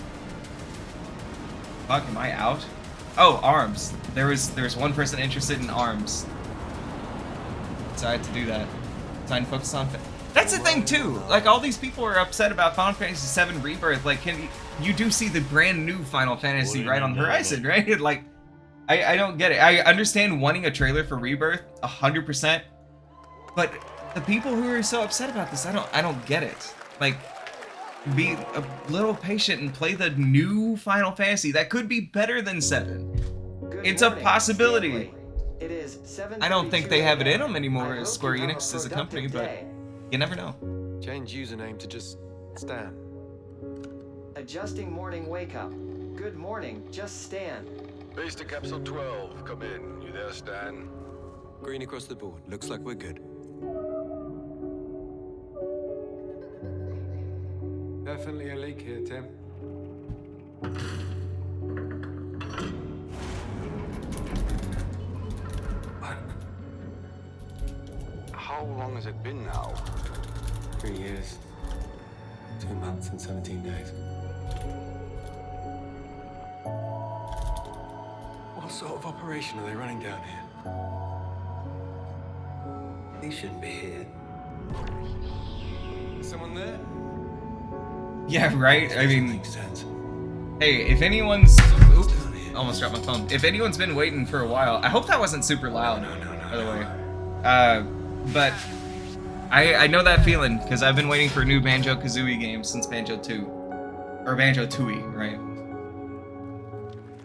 Speaker 2: Fuck, am I out? Oh, ARMS. There was one person interested in ARMS. So I had to do that. So I can focus on. That's the thing too. Like all these people are upset about Final Fantasy VII Rebirth. Like, you do see the brand new Final Fantasy right on the horizon, right? Like, I don't get it. I understand wanting a trailer for Rebirth 100%, but the people who are so upset about this, I don't get it. Like, be a little patient and play the new Final Fantasy that could be better than 7. It's a possibility.
Speaker 12: It is 7:32.
Speaker 2: I don't think they have it in them anymore as Square Enix as a company, but you never know.
Speaker 22: Change username to just Stan.
Speaker 12: Adjusting morning wake up. Good morning, just Stan.
Speaker 13: Base to Capsule 12, come in. You there, Stan?
Speaker 22: Green across the board. Looks like we're good. Definitely a leak here, Tim.
Speaker 13: How long has it been now?
Speaker 22: 3 years. 2 months and 17 days. What sort of operation are they running down here? They shouldn't be here. Someone there?
Speaker 2: Yeah, right? I mean, hey, if anyone's... Oops, almost dropped my phone. If anyone's been waiting for a while, I hope that wasn't super loud, by the way. But I know that feeling, because I've been waiting for a new Banjo-Kazooie game since Banjo 2. Or Banjo-Tooie, right?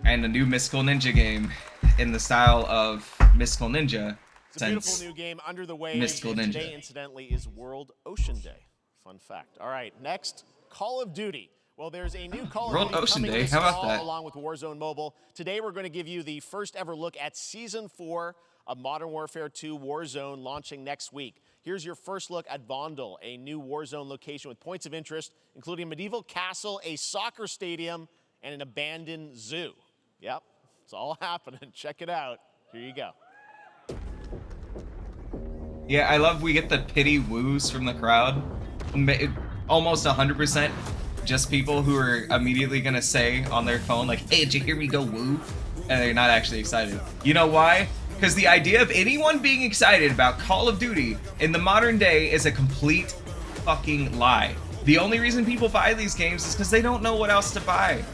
Speaker 2: And a new Mystical Ninja game in the style of Mystical Ninja.
Speaker 3: It's a beautiful new game, Under the Waves.
Speaker 2: Mystical Ninja.
Speaker 3: Today, incidentally, is World Ocean Day. Fun fact. All right, next, Call of Duty. Well, there's a new Call
Speaker 2: World
Speaker 3: of Duty
Speaker 2: Ocean
Speaker 3: coming
Speaker 2: Day.
Speaker 3: this
Speaker 2: How about
Speaker 3: fall,
Speaker 2: that?
Speaker 3: along with Warzone Mobile. Today, we're going to give you the first ever look at Season 4 of Modern Warfare 2 Warzone, launching next week. Here's your first look at Vondel, a new Warzone location with points of interest, including a medieval castle, a soccer stadium, and an abandoned zoo. Yep, it's all happening. Check it out. Here you go.
Speaker 2: Yeah, I love we get the pity woos from the crowd. Almost 100% just people who are immediately gonna say on their phone like, hey, did you hear me go woo? And they're not actually excited. You know why? Because the idea of anyone being excited about Call of Duty in the modern day is a complete fucking lie. The only reason people buy these games is because they don't know what else to buy.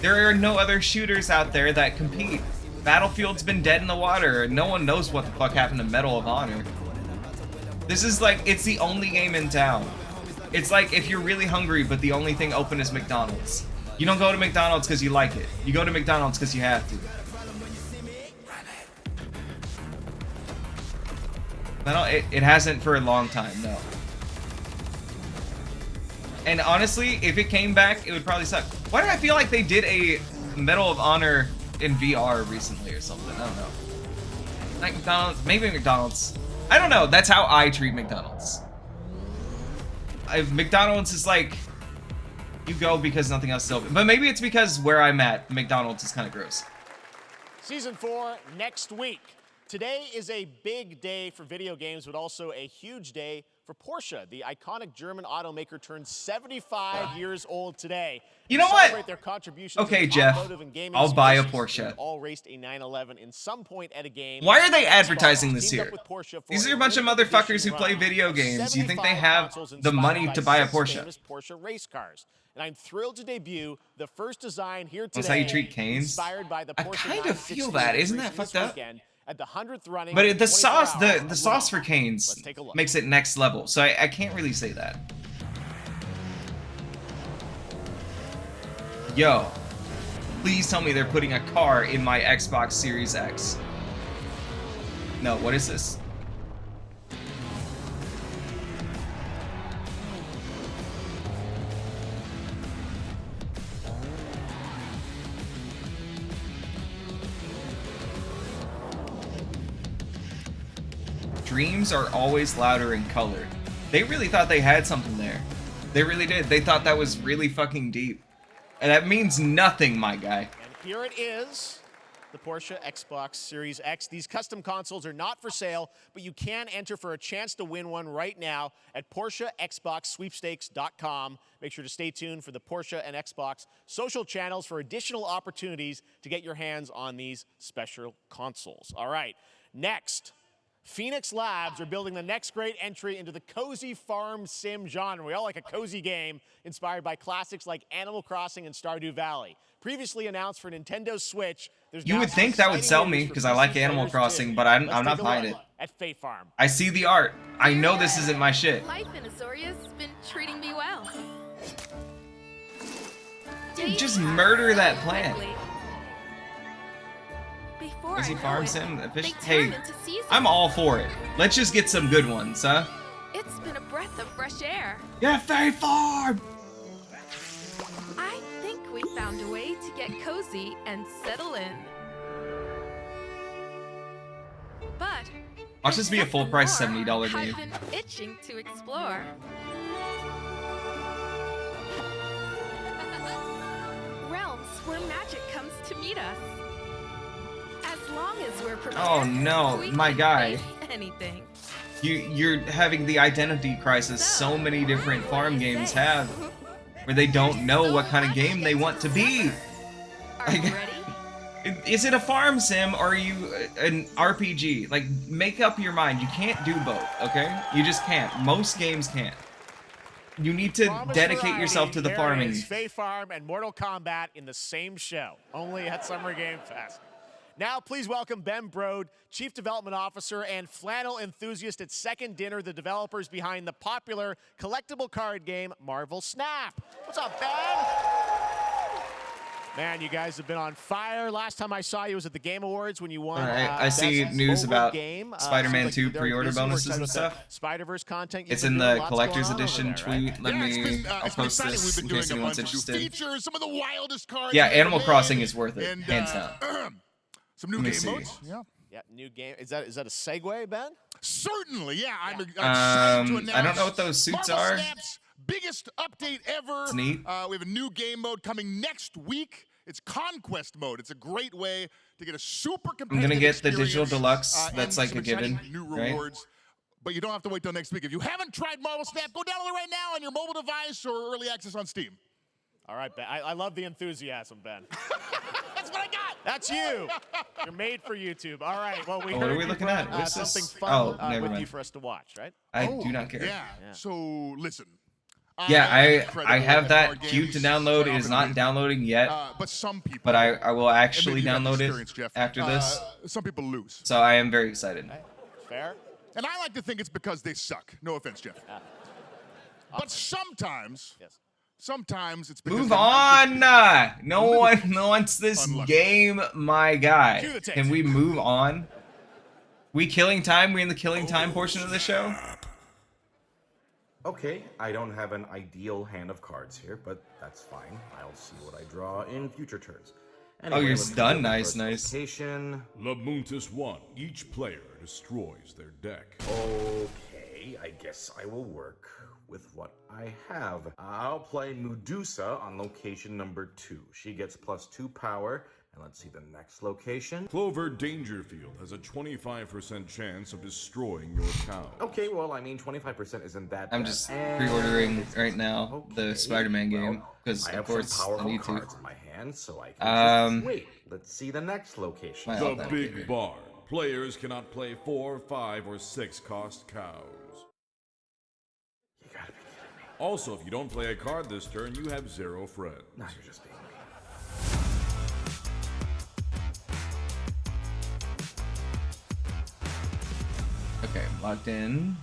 Speaker 2: There are no other shooters out there that compete. Battlefield's been dead in the water, and no one knows what the fuck happened to Medal of Honor. This is like, it's the only game in town. It's like if you're really hungry, but the only thing open is McDonald's. You don't go to McDonald's because you like it. You go to McDonald's because you have to. No, it hasn't for a long time, no. And honestly, if it came back, it would probably suck. Why do I feel like they did a Medal of Honor in VR recently or something? I don't know. Like McDonald's, maybe McDonald's. I don't know. That's how I treat McDonald's. McDonald's is like, you go because nothing else is open. But maybe it's because where I'm at, McDonald's is kind of gross.
Speaker 3: Season 4 next week. Today is a big day for video games, but also a huge day for Porsche. The iconic German automaker turns 75 years old today.
Speaker 2: You know
Speaker 3: To
Speaker 2: what?
Speaker 3: celebrate their contributions
Speaker 2: Okay,
Speaker 3: to
Speaker 2: Jeff,
Speaker 3: automotive and gaming
Speaker 2: I'll buy a
Speaker 3: spaces,
Speaker 2: Porsche.
Speaker 3: they've all raced a 911 in some point at a game.
Speaker 2: Why are they
Speaker 3: Xbox
Speaker 2: advertising this
Speaker 3: teamed up
Speaker 2: here?
Speaker 3: with Porsche for
Speaker 2: These are a bunch of
Speaker 3: limited
Speaker 2: motherfuckers
Speaker 3: edition
Speaker 2: who play
Speaker 3: run
Speaker 2: video
Speaker 3: of
Speaker 2: games. You think they
Speaker 3: 75
Speaker 2: have
Speaker 3: consoles
Speaker 2: the
Speaker 3: inspired
Speaker 2: money
Speaker 3: by
Speaker 2: to buy a
Speaker 3: 6
Speaker 2: Porsche?
Speaker 3: famous Porsche race cars. And I'm thrilled to debut the first design here today.
Speaker 2: That's how you treat canes?
Speaker 3: Inspired by the
Speaker 2: I
Speaker 3: Porsche
Speaker 2: kind of
Speaker 3: 916
Speaker 2: feel that. Isn't that
Speaker 3: this
Speaker 2: fucked up?
Speaker 3: weekend At the 100th running.
Speaker 2: But the
Speaker 3: 24
Speaker 2: sauce,
Speaker 3: hours
Speaker 2: the
Speaker 3: of
Speaker 2: sauce for
Speaker 3: Let's
Speaker 2: canes
Speaker 3: take a look.
Speaker 2: makes it next level. So I can't really say that. Yo, please tell me they're putting a car in my Xbox Series X. No, what is this? Dreams are always louder in color. They really thought they had something there. They really did. They thought that was really fucking deep. And that means nothing, my guy.
Speaker 3: And here it is, the Porsche Xbox Series X. These custom consoles are not for sale, but you can enter for a chance to win one right now at PorscheXboxSweepstakes.com. Make sure to stay tuned for the Porsche and Xbox social channels for additional opportunities to get your hands on these special consoles. All right, next. Phoenix Labs are building the next great entry into the cozy farm sim genre. We all like a cozy game inspired by classics like Animal Crossing and Stardew Valley. Previously announced for Nintendo Switch, there's
Speaker 2: You
Speaker 3: now
Speaker 2: would think that would
Speaker 3: exciting
Speaker 2: sell me
Speaker 3: news for
Speaker 2: because I like
Speaker 3: PC
Speaker 2: Animal
Speaker 3: players
Speaker 2: Crossing,
Speaker 3: too.
Speaker 2: but I'm
Speaker 3: Let's
Speaker 2: not
Speaker 3: take a
Speaker 2: buying
Speaker 3: look
Speaker 2: it.
Speaker 3: At Fae Farm.
Speaker 2: I see the art. I know this isn't my shit.
Speaker 19: Life in Azoria's been treating me well.
Speaker 2: Dude, just murder that plant.
Speaker 19: Before
Speaker 2: Is he
Speaker 19: I know
Speaker 2: farm
Speaker 19: it,
Speaker 2: sim?
Speaker 19: they
Speaker 2: Hey,
Speaker 19: turn into seasons.
Speaker 2: I'm all for it. Let's just get some good ones, huh?
Speaker 19: It's been a breath of fresh air.
Speaker 2: Yeah, Fae Farm!
Speaker 19: I think we found a way to get cozy and settle in. But
Speaker 2: Watch this be a full price $70
Speaker 19: I've
Speaker 2: game.
Speaker 19: been itching to explore. Realms where magic comes to meet us. As long as we're prepared,
Speaker 2: Oh no,
Speaker 19: we
Speaker 2: my
Speaker 19: can
Speaker 2: guy.
Speaker 19: face anything.
Speaker 2: You're having the identity crisis so many different farm games have, where they don't know what kind of game they want to be. Like, is it a farm sim or are you an RPG? Like, make up your mind. You can't do both, okay? You just can't. Most games can't. You need to
Speaker 3: Promised
Speaker 2: dedicate
Speaker 3: variety,
Speaker 2: yourself to the
Speaker 3: there
Speaker 2: farming.
Speaker 3: is Fae Farm and Mortal Kombat in the same show, only at Summer Game Fest. Now, please welcome Ben Brode, Chief Development Officer and flannel enthusiast at Second Dinner, the developers behind the popular collectible card game Marvel Snap. What's up, Ben? Man, you guys have been on fire. Last time I saw you was at the Game Awards when you won.
Speaker 2: All right, I see
Speaker 3: Best
Speaker 2: news
Speaker 3: Mobile
Speaker 2: about
Speaker 3: Game.
Speaker 2: Spider-Man
Speaker 3: Seems
Speaker 2: 2
Speaker 3: you're very
Speaker 2: pre-order
Speaker 3: busy. We're
Speaker 2: bonuses
Speaker 3: excited
Speaker 2: and
Speaker 3: about
Speaker 2: stuff.
Speaker 3: the Spider-Verse content.
Speaker 2: It's in the collector's edition tweet. Let
Speaker 5: Yeah, it's
Speaker 2: me.
Speaker 5: been,
Speaker 2: I'll
Speaker 5: it's been
Speaker 2: post
Speaker 5: exciting.
Speaker 2: this
Speaker 5: We've
Speaker 2: in
Speaker 5: been
Speaker 2: case
Speaker 5: doing a
Speaker 2: anyone's
Speaker 5: bunch of new
Speaker 2: interested.
Speaker 5: features, some of the wildest cards.
Speaker 2: Yeah,
Speaker 5: we've ever
Speaker 2: Animal Crossing
Speaker 5: made,
Speaker 2: is worth it,
Speaker 5: and,
Speaker 2: hands down.
Speaker 5: Some new
Speaker 2: Let me
Speaker 5: game
Speaker 2: see.
Speaker 5: modes. Yeah.
Speaker 3: Yeah, new game. Is that a segue, Ben?
Speaker 5: Certainly, yeah. I'm excited to announce
Speaker 2: I don't know what those suits
Speaker 5: Marvel
Speaker 2: are.
Speaker 5: Snap's biggest update ever.
Speaker 2: It's neat.
Speaker 5: We have a new game mode coming next week. It's Conquest mode. It's a great way to get a super competitive
Speaker 2: I'm gonna get the digital
Speaker 5: experience,
Speaker 2: deluxe.
Speaker 5: and
Speaker 2: That's like
Speaker 5: some
Speaker 2: a given,
Speaker 5: exciting new
Speaker 2: right?
Speaker 5: rewards. But you don't have to wait till next week. If you haven't tried Marvel Snap, go download it right now on your mobile device or early access on Steam.
Speaker 3: All right, Ben. I love the enthusiasm, Ben.
Speaker 5: That's what I got.
Speaker 3: That's you. You're made for YouTube. All right. Well, we
Speaker 2: Oh,
Speaker 3: heard
Speaker 2: what are we
Speaker 3: you
Speaker 2: looking
Speaker 3: brought,
Speaker 2: at? What's
Speaker 3: something
Speaker 2: this?
Speaker 3: fun
Speaker 2: Oh, never
Speaker 3: with
Speaker 2: mind.
Speaker 3: you for us to watch, right?
Speaker 2: I do not care.
Speaker 5: Yeah. So listen.
Speaker 2: Yeah, I
Speaker 5: incredible
Speaker 2: have
Speaker 5: at
Speaker 2: that
Speaker 5: card
Speaker 2: queued to
Speaker 5: games,
Speaker 2: download.
Speaker 5: quite
Speaker 2: It is
Speaker 5: often
Speaker 2: not
Speaker 5: win.
Speaker 2: downloading yet.
Speaker 5: But some people.
Speaker 2: But I will
Speaker 5: and
Speaker 2: actually
Speaker 5: maybe you have
Speaker 2: download
Speaker 5: the
Speaker 2: it
Speaker 5: experience, Jeff,
Speaker 2: after this.
Speaker 5: Some people lose.
Speaker 2: So I am very excited.
Speaker 3: Fair.
Speaker 5: And I like to think it's because they suck. No offense, Jeff. But sometimes, sometimes it's because
Speaker 2: Move
Speaker 5: they
Speaker 2: on.
Speaker 5: might just be
Speaker 2: No one wants this game, my guy.
Speaker 5: Cue the tape.
Speaker 2: Can we move on? We killing time? We in the killing time portion of the show?
Speaker 14: Okay, I don't have an ideal hand of cards here, but that's fine. I'll see what I draw in future turns.
Speaker 2: Oh, you're
Speaker 14: let's
Speaker 2: done.
Speaker 14: begin with
Speaker 2: Nice,
Speaker 14: first
Speaker 2: nice.
Speaker 14: location.
Speaker 6: Lamuntis 1. Each player destroys their deck.
Speaker 14: Okay, I guess I will work with what I have. I'll play Medusa on location number 2. She gets +2 power. And let's see the next location.
Speaker 6: Clover Dangerfield has a 25% chance of destroying your cow.
Speaker 14: Okay, well, I mean, 25% isn't that
Speaker 2: I'm
Speaker 14: bad.
Speaker 2: just
Speaker 14: And
Speaker 2: pre-ordering right now the Spider-Man game because
Speaker 14: I
Speaker 2: of
Speaker 14: have
Speaker 2: course
Speaker 14: some
Speaker 2: I
Speaker 14: powerful
Speaker 2: need to.
Speaker 14: cards in my hand, so I can just wait. Let's see the next location.
Speaker 6: The Big Barn. Players cannot play 4, 5, or 6 cost cows.
Speaker 14: You gotta be kidding me.
Speaker 6: Also, if you don't play a card this turn, you have 0 friends.
Speaker 14: No, you're just being mean.
Speaker 2: Okay, locked in.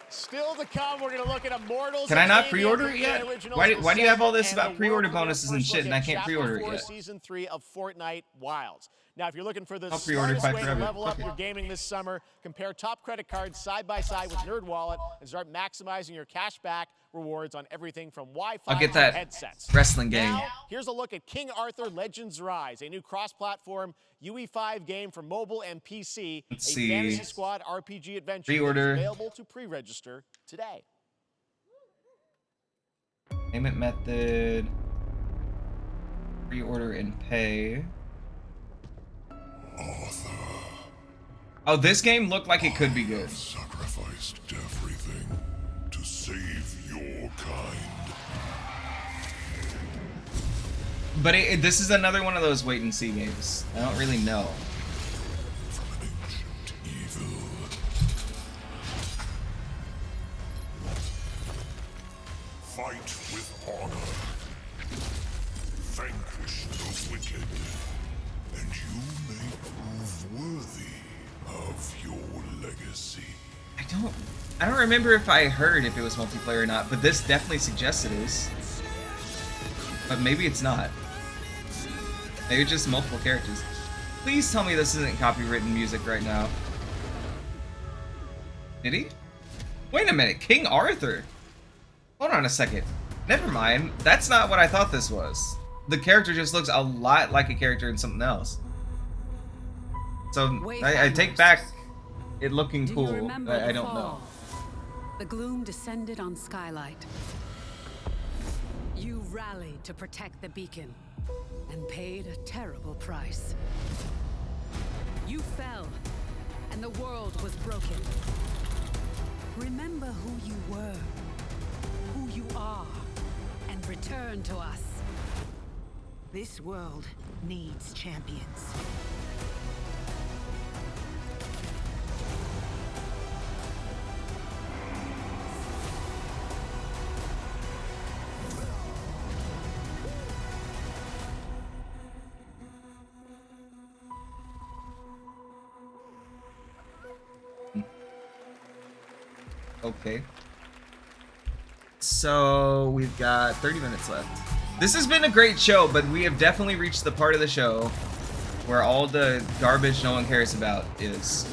Speaker 3: Still to come, we're going to look at Immortals.
Speaker 2: Can I not
Speaker 3: Arcadia,
Speaker 2: pre-order it
Speaker 3: 3K
Speaker 2: yet?
Speaker 3: Originals,
Speaker 2: Why do you have all this
Speaker 3: and
Speaker 2: about
Speaker 3: the
Speaker 2: pre-order
Speaker 3: World Cup.
Speaker 2: bonuses and
Speaker 3: First
Speaker 2: shit,
Speaker 3: look
Speaker 2: and I
Speaker 3: at
Speaker 2: can't
Speaker 3: Chapter
Speaker 2: pre-order it
Speaker 3: 4,
Speaker 2: yet?
Speaker 3: Season 3 of Fortnite Wilds. Now, if you're looking for the
Speaker 2: I'll pre-order
Speaker 3: smartest
Speaker 2: Fight
Speaker 3: way to
Speaker 2: Forever.
Speaker 3: level up
Speaker 2: Fuck it.
Speaker 3: your gaming this summer, compare top credit cards side by side with NerdWallet and start maximizing your cash back rewards on everything from Wi-Fi
Speaker 2: I'll get
Speaker 3: to
Speaker 2: that
Speaker 3: headsets.
Speaker 2: wrestling game.
Speaker 3: Now, here's a look at King Arthur Legends Rise, a new cross-platform UE5 game for mobile and PC.
Speaker 2: Let's
Speaker 3: a
Speaker 2: see.
Speaker 3: Fantasy Squad RPG adventure
Speaker 2: Pre-order.
Speaker 3: that is available to pre-register today.
Speaker 2: Payment method. Pre-order and pay. Oh, this game looked like it could be good.
Speaker 1: Sacrificed everything to save your kind.
Speaker 2: But this is another one of those wait and see games. I don't really know.
Speaker 1: Fight with honor. Vanquish the wicked. And you may prove worthy of your legacy.
Speaker 2: I don't remember if I heard if it was multiplayer or not, but this definitely suggests it is. But maybe it's not. Maybe it's just multiple characters. Please tell me this isn't copywritten music right now. Did he? Wait a minute, King Arthur. Hold on a second. Never mind. That's not what I thought this was. The character just looks a lot like a character in something else. So I take back it looking
Speaker 11: Do you
Speaker 2: cool.
Speaker 11: remember
Speaker 2: I
Speaker 11: the
Speaker 2: don't know.
Speaker 11: fall? The gloom descended on Skylight. You rallied to protect the beacon and paid a terrible price. You fell, and the world was broken. Remember who you were, who you are, and return to us.
Speaker 18: This world needs champions.
Speaker 2: Okay. So we've got 30 minutes left. This has been a great show, but we have definitely reached the part of the show where all the garbage no one cares about is.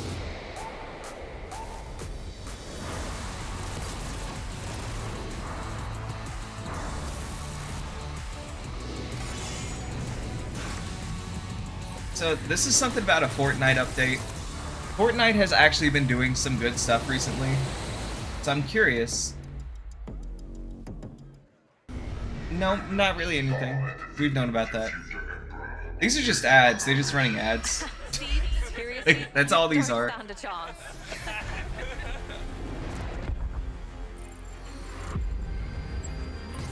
Speaker 2: So this is something about a Fortnite update. Fortnite has actually been doing some good stuff recently, so I'm curious. No, not really anything. We've known about that. These are just ads. They're just running ads. Like, that's all these are.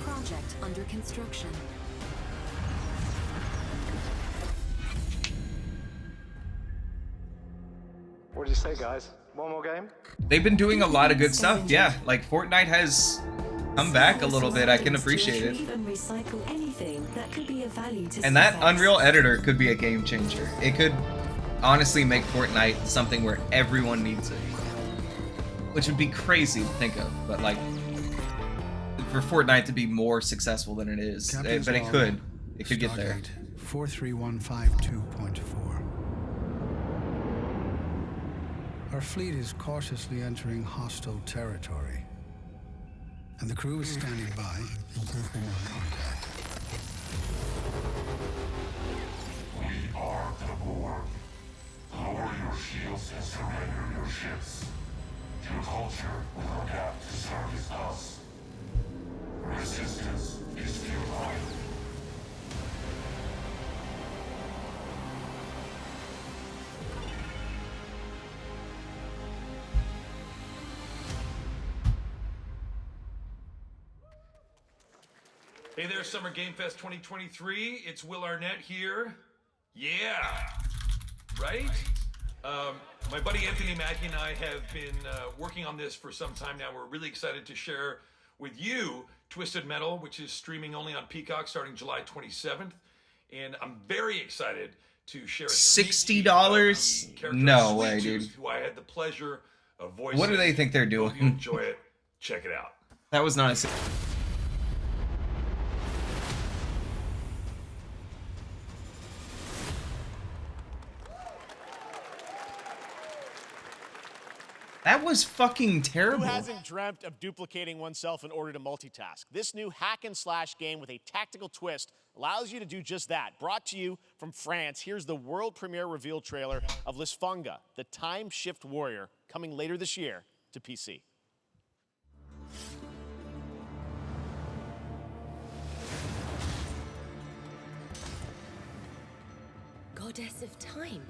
Speaker 4: Project under construction.
Speaker 10: What do you say, guys? One more game?
Speaker 2: They've been doing a lot of good stuff. Yeah, like Fortnite has come back a little bit. I can appreciate it. And that Unreal Editor could be a game changer. It could honestly make Fortnite something where everyone needs it. Which would be crazy to think of, but like, for Fortnite to be more successful than it is. But it could. It could get there.
Speaker 15: 43152.4. Our fleet is cautiously entering hostile territory, and the crew is standing by.
Speaker 1: We are the Borg. Lower your shields and surrender your ships. Your culture will adapt to service us. Resistance is futile.
Speaker 16: Hey there, Summer Game Fest 2023. It's Will Arnett here. Yeah, right? My buddy Anthony Mackie and I have been working on this for some time now. We're really excited to share with you Twisted Metal, which is streaming only on Peacock starting July 27th. And I'm very excited to share
Speaker 2: $60? No way, dude.
Speaker 16: Who I had the pleasure of voicing.
Speaker 2: What do they think they're doing?
Speaker 16: Hope you enjoy it. Check it out.
Speaker 2: That was not a... That was fucking terrible.
Speaker 3: Who hasn't dreamt of duplicating oneself in order to multitask? This new hack and slash game with a tactical twist allows you to do just that. Brought to you from France, here's the world premiere reveal trailer of Lysfunga, the time shift warrior, coming later this year to PC.
Speaker 17: Goddess of time.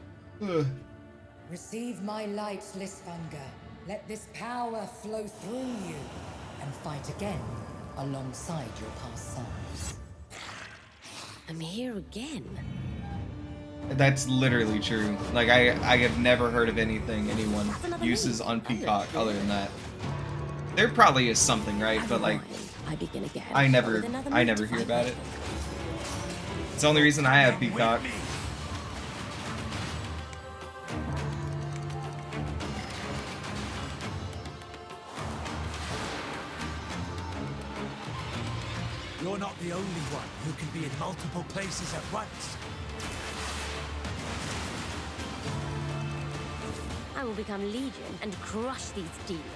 Speaker 17: Receive my light, Lysfunga. Let this power flow through you and fight again alongside your past selves. I'm here again.
Speaker 2: That's literally true. Like, I have never heard of anything anyone uses on Peacock other than that. There probably is something, right? But like, I never hear about it. It's the only reason I have Peacock.
Speaker 25: You're not the only one who can be in multiple places at once.
Speaker 17: I will become Legion and crush these demons.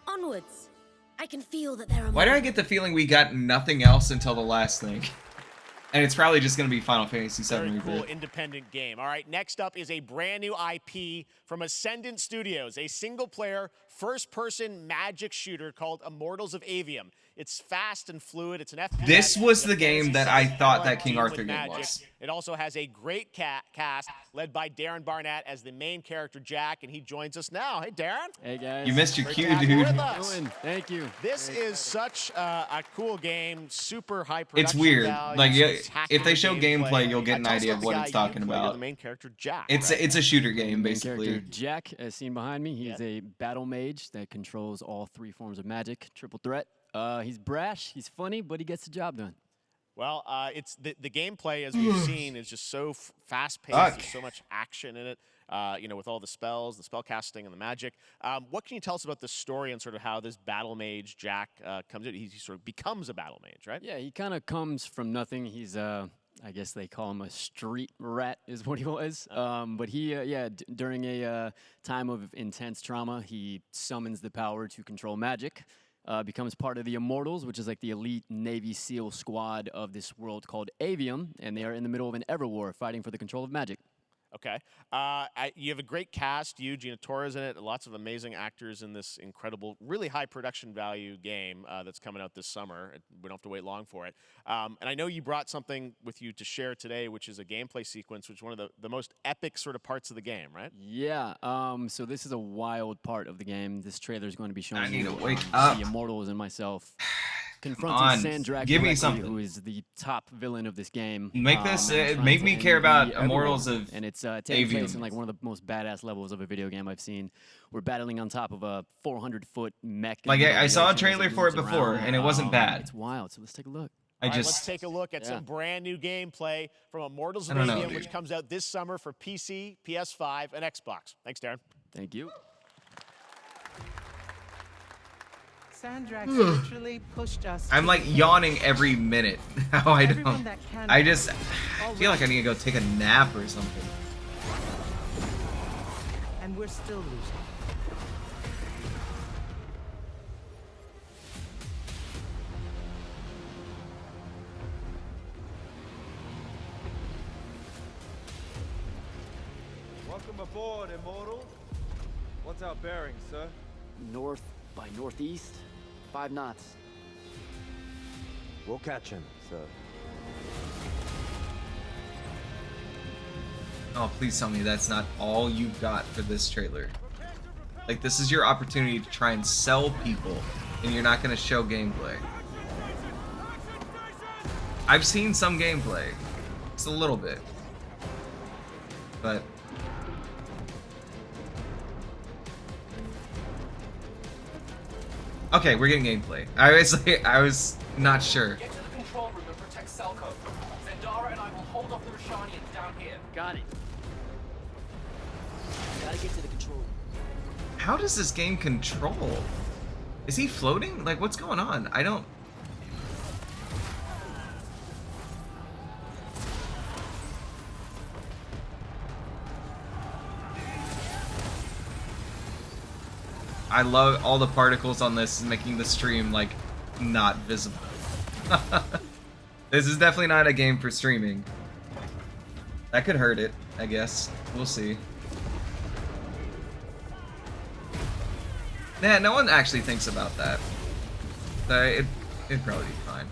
Speaker 17: Onwards. I can feel that there are
Speaker 2: Why do I get the feeling we got nothing else until the last thing? And it's probably just going to be Final Fantasy VII
Speaker 3: Very cool
Speaker 2: Reboot.
Speaker 3: independent game. All right, next up is a brand new IP from Ascendant Studios, a single-player, first-person magic shooter called Immortals of Avium. It's fast and fluid. It's an FPS.
Speaker 2: This was the game that I thought that King Arthur game was.
Speaker 3: It also has a great cast led by Darren Barnett as the main character, Jack, and he joins us now. Hey, Darren.
Speaker 26: Hey, guys.
Speaker 2: You missed your cue,
Speaker 3: Great to have you
Speaker 2: dude.
Speaker 3: with us.
Speaker 26: Thank you.
Speaker 3: This is such a cool game, super high production
Speaker 2: It's weird.
Speaker 3: value,
Speaker 2: Like, yeah,
Speaker 3: spectacular
Speaker 2: if they show gameplay, you'll get an
Speaker 3: Tell us
Speaker 2: idea
Speaker 3: about
Speaker 2: of
Speaker 3: the
Speaker 2: what
Speaker 3: guy
Speaker 2: it's
Speaker 3: you
Speaker 2: talking
Speaker 3: play. You're
Speaker 2: about.
Speaker 3: the main character, Jack.
Speaker 2: It's a shooter game,
Speaker 26: Main
Speaker 2: basically.
Speaker 26: character Jack, as seen behind me, he's a battle mage that controls all three forms of magic, triple threat. He's brash, he's funny, but he gets the job done.
Speaker 3: Well, it's the gameplay, as we've seen, is just so fast-paced.
Speaker 2: Fuck.
Speaker 3: There's so much action in it. you know, with all the spells, the spell casting, and the magic. What can you tell us about the story and sort of how this battle mage Jack comes in? He sort of becomes a battle mage, right?
Speaker 26: Yeah, he kind of comes from nothing. He's I guess they call him a street rat, is what he was. But he, during a time of intense trauma, he summons the power to control magic, becomes part of the Immortals, which is like the elite Navy SEAL squad of this world called Avium, and they are in the middle of an Everwar fighting for the control of magic.
Speaker 3: Okay. You have a great cast. You, Gina Torres in it. Lots of amazing actors in this incredible, really high production value game that's coming out this summer. We don't have to wait long for it. And I know you brought something with you to share today, which is a gameplay sequence, which is one of the most epic sort of parts of the game, right?
Speaker 26: Yeah. So this is a wild part of the game. This trailer is going to be showing
Speaker 2: I need
Speaker 26: you
Speaker 2: to wake up.
Speaker 26: the Immortals and myself confronting Sandrak,
Speaker 2: give me
Speaker 26: directly,
Speaker 2: something.
Speaker 26: who is the top villain of this game.
Speaker 2: Make this
Speaker 26: and
Speaker 2: make
Speaker 26: trying
Speaker 2: me
Speaker 26: to
Speaker 2: care
Speaker 26: end
Speaker 2: about
Speaker 26: the
Speaker 2: Immortals
Speaker 26: Everwar.
Speaker 2: of
Speaker 26: And it's taking place
Speaker 2: Avium.
Speaker 26: in like one of the most badass levels of a video game I've seen. We're battling on top of a 400-foot mech. in
Speaker 2: Like,
Speaker 26: the middle
Speaker 2: I
Speaker 26: of the
Speaker 2: saw a
Speaker 26: ocean as
Speaker 2: trailer for it
Speaker 26: moves
Speaker 2: before,
Speaker 26: around.
Speaker 2: and it wasn't bad.
Speaker 26: It's wild, so let's take a look.
Speaker 3: All right, let's take a look at some brand new gameplay from Immortals of
Speaker 2: I don't know,
Speaker 3: Avium,
Speaker 2: dude.
Speaker 3: which comes out this summer for PC, PS5, and Xbox. Thanks, Darren.
Speaker 26: Thank you.
Speaker 18: Sandrak literally pushed us.
Speaker 2: I'm
Speaker 18: to
Speaker 2: like
Speaker 18: the
Speaker 2: yawning every minute. How I
Speaker 18: Everyone
Speaker 2: don't.
Speaker 18: that can
Speaker 2: I just
Speaker 18: already.
Speaker 2: feel like I need to go take a nap or something.
Speaker 18: And we're still losing.
Speaker 7: Welcome aboard, Immortal. What's our bearing, sir?
Speaker 26: North by northeast, 5 knots.
Speaker 7: We'll catch him, sir.
Speaker 2: Oh, please tell me that's not all you got for this trailer. Like, this is your opportunity to try and sell people, and you're not going to show gameplay. I've seen some gameplay. Just a little bit. But... okay, we're getting gameplay. I was not sure.
Speaker 9: Get to the control room and protect Selco. Zendara and I will hold off the Rashanians down here.
Speaker 26: Got it. Gotta get to the control room.
Speaker 2: How does this game control? Is he floating? Like, what's going on? I don't... I love all the particles on this, making the stream, like, not visible. This is definitely not a game for streaming. That could hurt it, I guess. We'll see. Nah, no one actually thinks about that. So it'd probably be fine.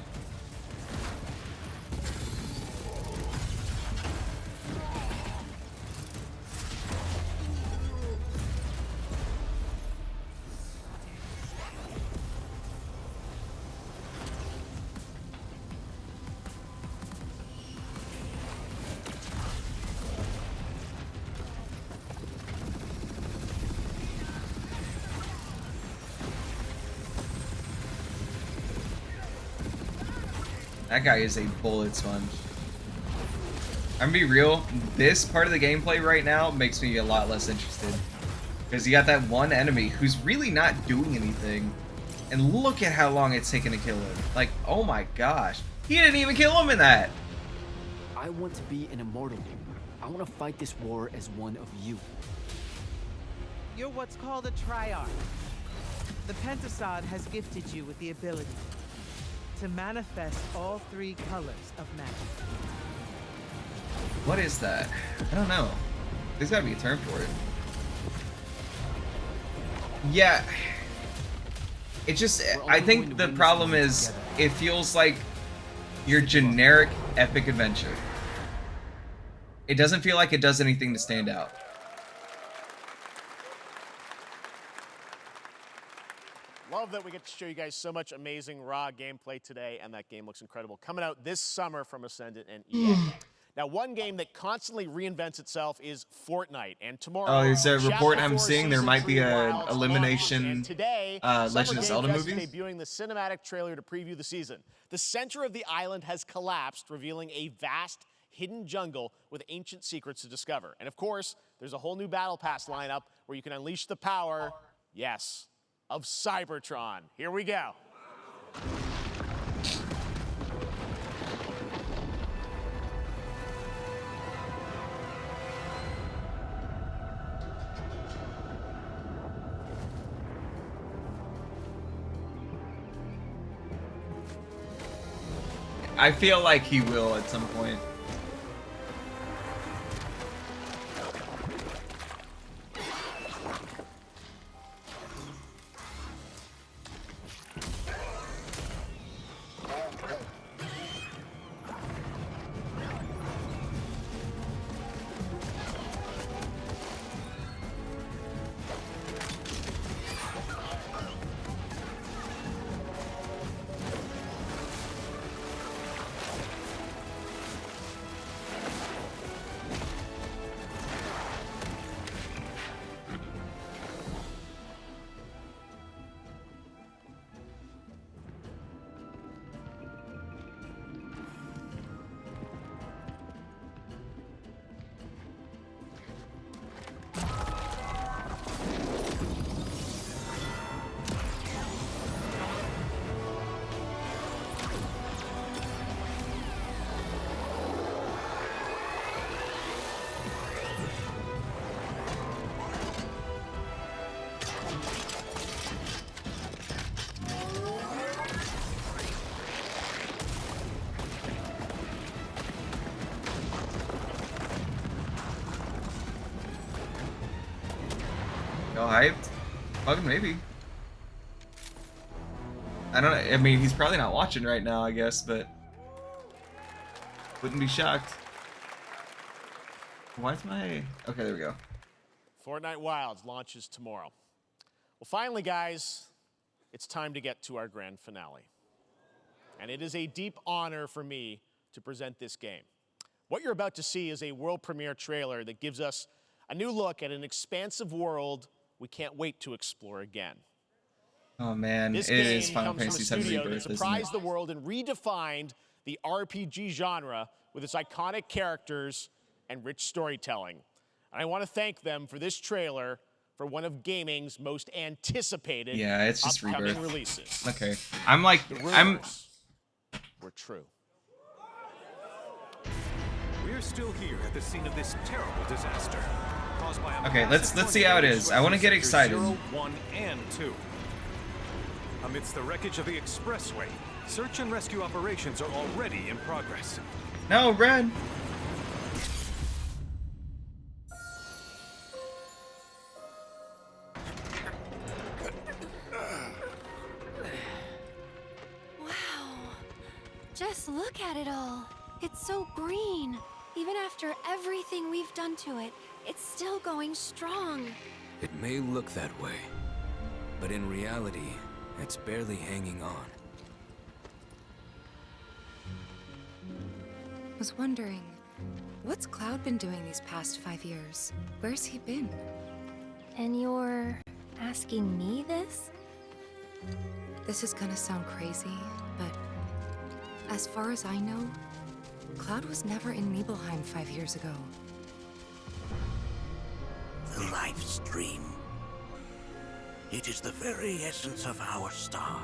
Speaker 2: That guy is a bullet sponge. I'm gonna be real, this part of the gameplay right now makes me a lot less interested. Because you got that one enemy who's really not doing anything. And look at how long it's taken to kill him. Like, oh my gosh. He didn't even kill him in that!
Speaker 26: I want to be an immortal. I want to fight this war as one of you.
Speaker 18: You're what's called a Triarch. The Pentasod has gifted you with the ability to manifest all 3 colors of magic.
Speaker 2: What is that? I don't know. There's gotta be a term for it. Yeah. It just, I think the problem is, it feels like your generic epic adventure. It doesn't feel like it does anything to stand out.
Speaker 3: Love that we get to show you guys so much amazing raw gameplay today, and that game looks incredible. Coming out this summer from Ascendant and EA. Now, one game that constantly reinvents itself is Fortnite, and tomorrow...
Speaker 2: Oh, there's a report
Speaker 3: Chapter
Speaker 2: I'm
Speaker 3: 4
Speaker 2: seeing there
Speaker 3: Season
Speaker 2: might be
Speaker 3: 3
Speaker 2: an
Speaker 3: Wilds
Speaker 2: elimination
Speaker 3: launches, and today,
Speaker 2: Legend of Zelda
Speaker 3: Summer Game
Speaker 2: movie.
Speaker 3: Fest is debuting the cinematic trailer to preview the season. The center of the island has collapsed, revealing a vast hidden jungle with ancient secrets to discover. And of course, there's a whole new Battle Pass lineup where you can unleash the power, yes, of Cybertron. Here we go.
Speaker 2: I feel like he will at some point. Y'all hyped? Fucking maybe. I don't know. I mean, he's probably not watching right now, I guess, but wouldn't be shocked. Why is my... Okay, there we go.
Speaker 3: Fortnite Wilds launches tomorrow. Well, finally, guys, it's time to get to our grand finale. And it is a deep honor for me to present this game. What you're about to see is a world premiere trailer that gives us a new look at an expansive world we can't wait to explore again.
Speaker 2: Oh man,
Speaker 3: This
Speaker 2: it
Speaker 3: game
Speaker 2: is Final
Speaker 3: comes
Speaker 2: Fantasy
Speaker 3: from a
Speaker 2: VII
Speaker 3: studio
Speaker 2: Rebirth,
Speaker 3: that
Speaker 2: isn't it?
Speaker 3: surprised the world and redefined the RPG genre with its iconic characters and rich storytelling. And I want to thank them for this trailer for one of gaming's most anticipated
Speaker 2: Yeah, it's just
Speaker 3: upcoming
Speaker 2: Rebirth.
Speaker 3: releases.
Speaker 2: Okay, I'm like, I'm...
Speaker 3: Were true.
Speaker 8: We're still here at the scene of this terrible disaster. Caused by a
Speaker 2: Okay, let's
Speaker 8: massive
Speaker 2: see how it
Speaker 8: tornado
Speaker 2: is. I want to get
Speaker 8: sectors
Speaker 2: excited.
Speaker 8: 0, 1, and 2. Amidst the wreckage of the expressway, search and rescue operations are already in progress.
Speaker 2: No, Red.
Speaker 12: Wow. Just look at it all. It's so green. Even after everything we've done to it, it's still going strong.
Speaker 20: It may look that way, but in reality, it's barely hanging on.
Speaker 21: Was wondering, what's Cloud been doing these past 5 years? Where's he been?
Speaker 12: And you're asking me this?
Speaker 21: This is gonna sound crazy, but as far as I know, Cloud was never in Nibelheim 5 years ago.
Speaker 23: The life stream. It is the very essence of our star.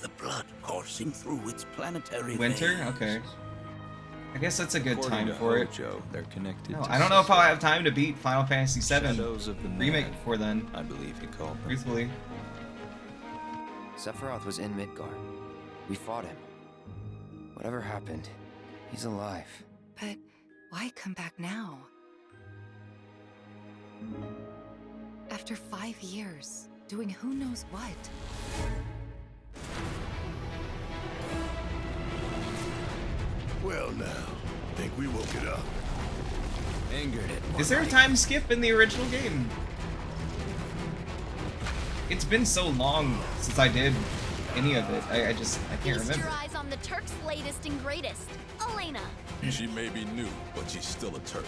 Speaker 23: The blood coursing through its planetary
Speaker 2: Winter?
Speaker 23: veins.
Speaker 2: Okay. I guess that's a good
Speaker 22: According
Speaker 2: time
Speaker 22: to
Speaker 2: for it.
Speaker 22: Hojo, they're connected.
Speaker 2: No,
Speaker 22: to
Speaker 2: I don't know if I'll
Speaker 22: Sephiroth.
Speaker 2: have time to beat Final Fantasy VII
Speaker 22: Shadows of the
Speaker 2: remake
Speaker 22: Mad,
Speaker 2: before then.
Speaker 22: I believe he called them.
Speaker 2: Truthfully.
Speaker 24: Sephiroth was in Midgard. We fought him. Whatever happened, he's alive.
Speaker 21: But why come back now? After 5 years, doing who knows what?
Speaker 6: Well now, think we woke it up.
Speaker 20: Angered it.
Speaker 2: Is there a time skip in the original game? It's been so long since I did any of it. I can't
Speaker 12: Feast
Speaker 2: remember.
Speaker 12: your eyes on the Turk's latest and greatest, Elena.
Speaker 27: She may be new, but she's still a Turk.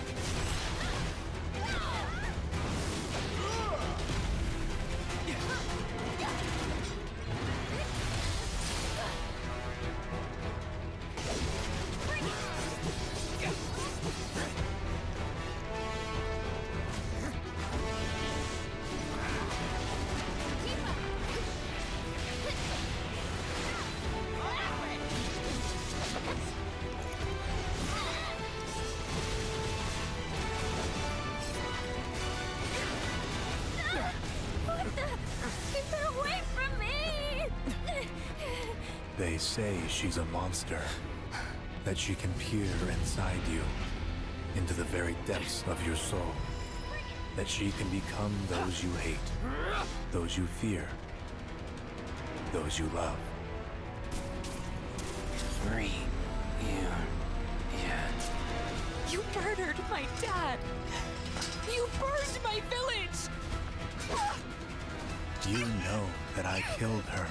Speaker 4: say she's a monster, that she can peer inside you, into the very depths of your soul, that she can become those you hate, those you fear, those you love.
Speaker 24: Reunion.
Speaker 5: You murdered my dad! You burned my village!
Speaker 4: You know that I killed her.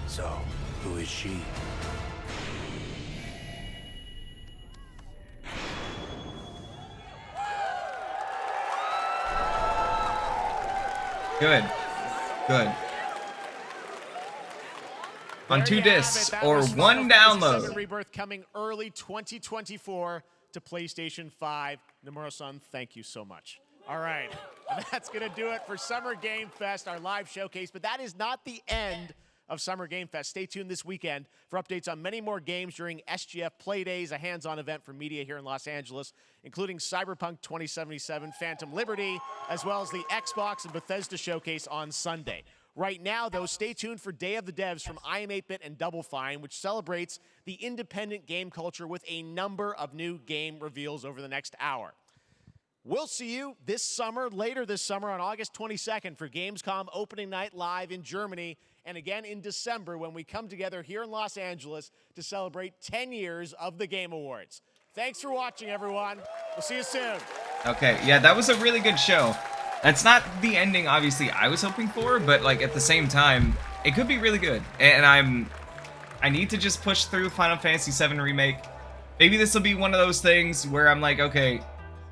Speaker 4: So, who is she?
Speaker 2: Good. Good. On
Speaker 3: There
Speaker 2: 2
Speaker 3: you have
Speaker 2: discs
Speaker 3: it. That
Speaker 2: or
Speaker 3: was
Speaker 2: 1
Speaker 3: Final Fantasy VII
Speaker 2: download.
Speaker 3: Rebirth coming early 2024 to PlayStation 5. Nomura-san, thank you so much. All right, that's going to do it for Summer Game Fest, our live showcase. But that is not the end of Summer Game Fest. Stay tuned this weekend for updates on many more games during SGF Play Days, a hands-on event for media here in Los Angeles, including Cyberpunk 2077, Phantom Liberty, as well as the Xbox and Bethesda showcase on Sunday. Right now, though, stay tuned for Day of the Devs from iam8bit and Double Fine, which celebrates the independent game culture with a number of new game reveals over the next hour. We'll see you this summer, later this summer on August 22nd for Gamescom opening night live in Germany, and again in December when we come together here in Los Angeles to celebrate 10 years of the Game Awards. Thanks for watching, everyone. We'll see you soon.
Speaker 2: Okay, yeah, that was a really good show. That's not the ending, obviously, I was hoping for, but like at the same time, it could be really good. And I need to just push through Final Fantasy VII Remake. Maybe this will be one of those things where I'm like, okay,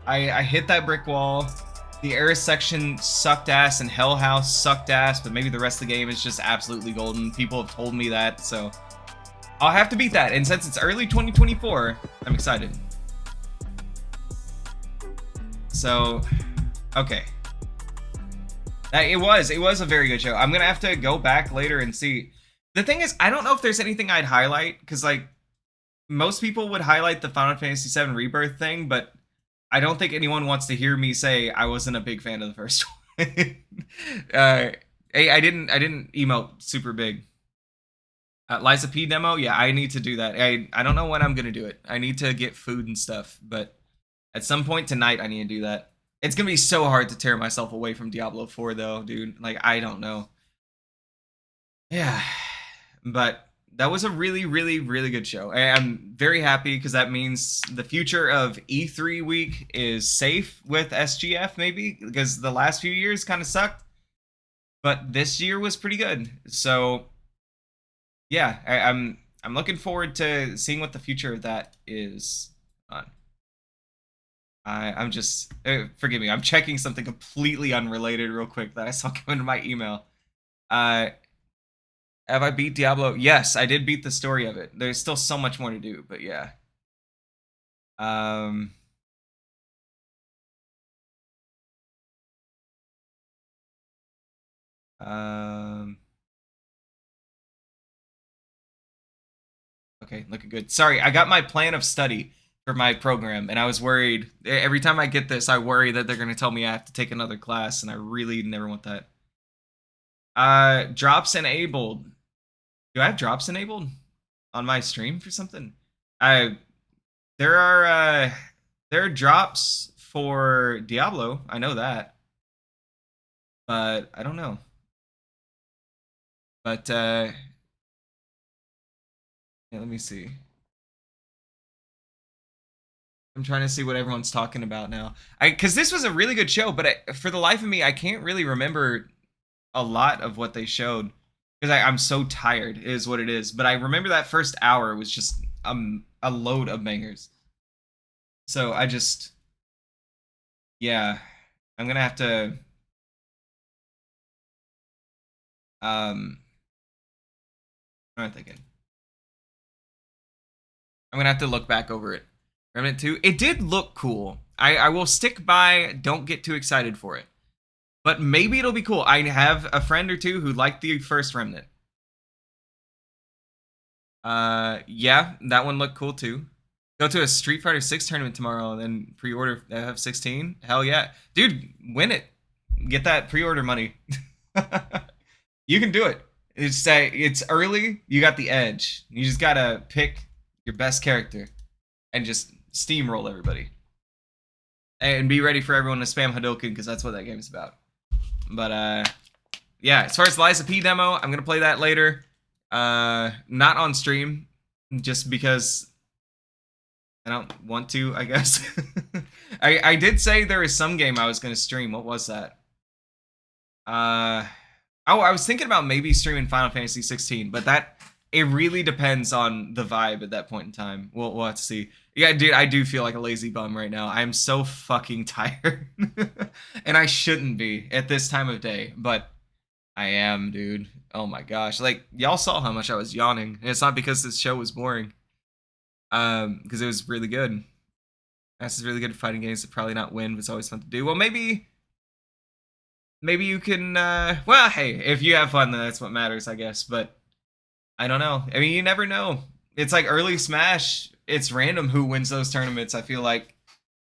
Speaker 2: I hit that brick wall. The Eris section sucked ass and Hell House sucked ass, but maybe the rest of the game is just absolutely golden. People have told me that, so I'll have to beat that. And since it's early 2024, I'm excited. So, okay. It was a very good show. I'm gonna have to go back later and see. The thing is, I don't know if there's anything I'd highlight, because like most people would highlight the Final Fantasy VII Rebirth thing, but I don't think anyone wants to hear me say I wasn't a big fan of the first one. I didn't emote super big. Liza P demo, yeah, I need to do that. I don't know when I'm gonna do it. I need to get food and stuff, but at some point tonight I need to do that. It's gonna be so hard to tear myself away from Diablo 4 though, dude. Like, I don't know. Yeah, but that was a really, really, really good show. I'm very happy because that means the future of E3 week is safe with SGF, maybe, because the last few years kind of sucked. But this year was pretty good. So, yeah, I'm looking forward to seeing what the future of that is on. I'm just, forgive me, I'm checking something completely unrelated real quick that I saw come into my email. Have I beat Diablo? Yes, I did beat the story of it. There's still so much more to do, but yeah. Okay, looking good. Sorry, I got my plan of study for my program, and I was worried. Every time I get this, I worry that they're going to tell me I have to take another class, and I really never want that. Drops enabled. Do I have drops enabled on my stream for something? There are drops for Diablo. I know that, but I don't know. But yeah, let me see. I'm trying to see what everyone's talking about now. Because this was a really good show, but for the life of me, I can't really remember a lot of what they showed. Because I'm so tired, is what it is. But I remember that first hour was just a load of bangers. So I just... Yeah. I'm going to have to... I'm thinking. I'm going to have to look back over it. Remnant 2, it did look cool. I will stick by, don't get too excited for it. But maybe it'll be cool. I have a friend or two who liked the first Remnant. Yeah, that one looked cool too. Go to a Street Fighter 6 tournament tomorrow and then pre-order FF16. Hell yeah. Dude, win it. Get that pre-order money. You can do it. It's early. You got the edge. You just gotta pick your best character and just steamroll everybody. And be ready for everyone to spam Hadouken, because that's what that game is about. But yeah, as far as the Lies of P demo, I'm gonna play that later. Not on stream, just because I don't want to, I guess. I did say there is some game I was gonna stream. What was that? Oh, I was thinking about maybe streaming Final Fantasy 16, but it really depends on the vibe at that point in time. We'll have to see. Yeah, dude, I do feel like a lazy bum right now. I'm so fucking tired. And I shouldn't be at this time of day, but I am, dude. Oh my gosh. Like, y'all saw how much I was yawning. And it's not because this show was boring. Because it was really good. This is really good at fighting games that probably not win, but it's always fun to do. Well, maybe you can, well, hey, if you have fun, then that's what matters, I guess. But I don't know. I mean, you never know. It's like early Smash. It's random who wins those tournaments, I feel like.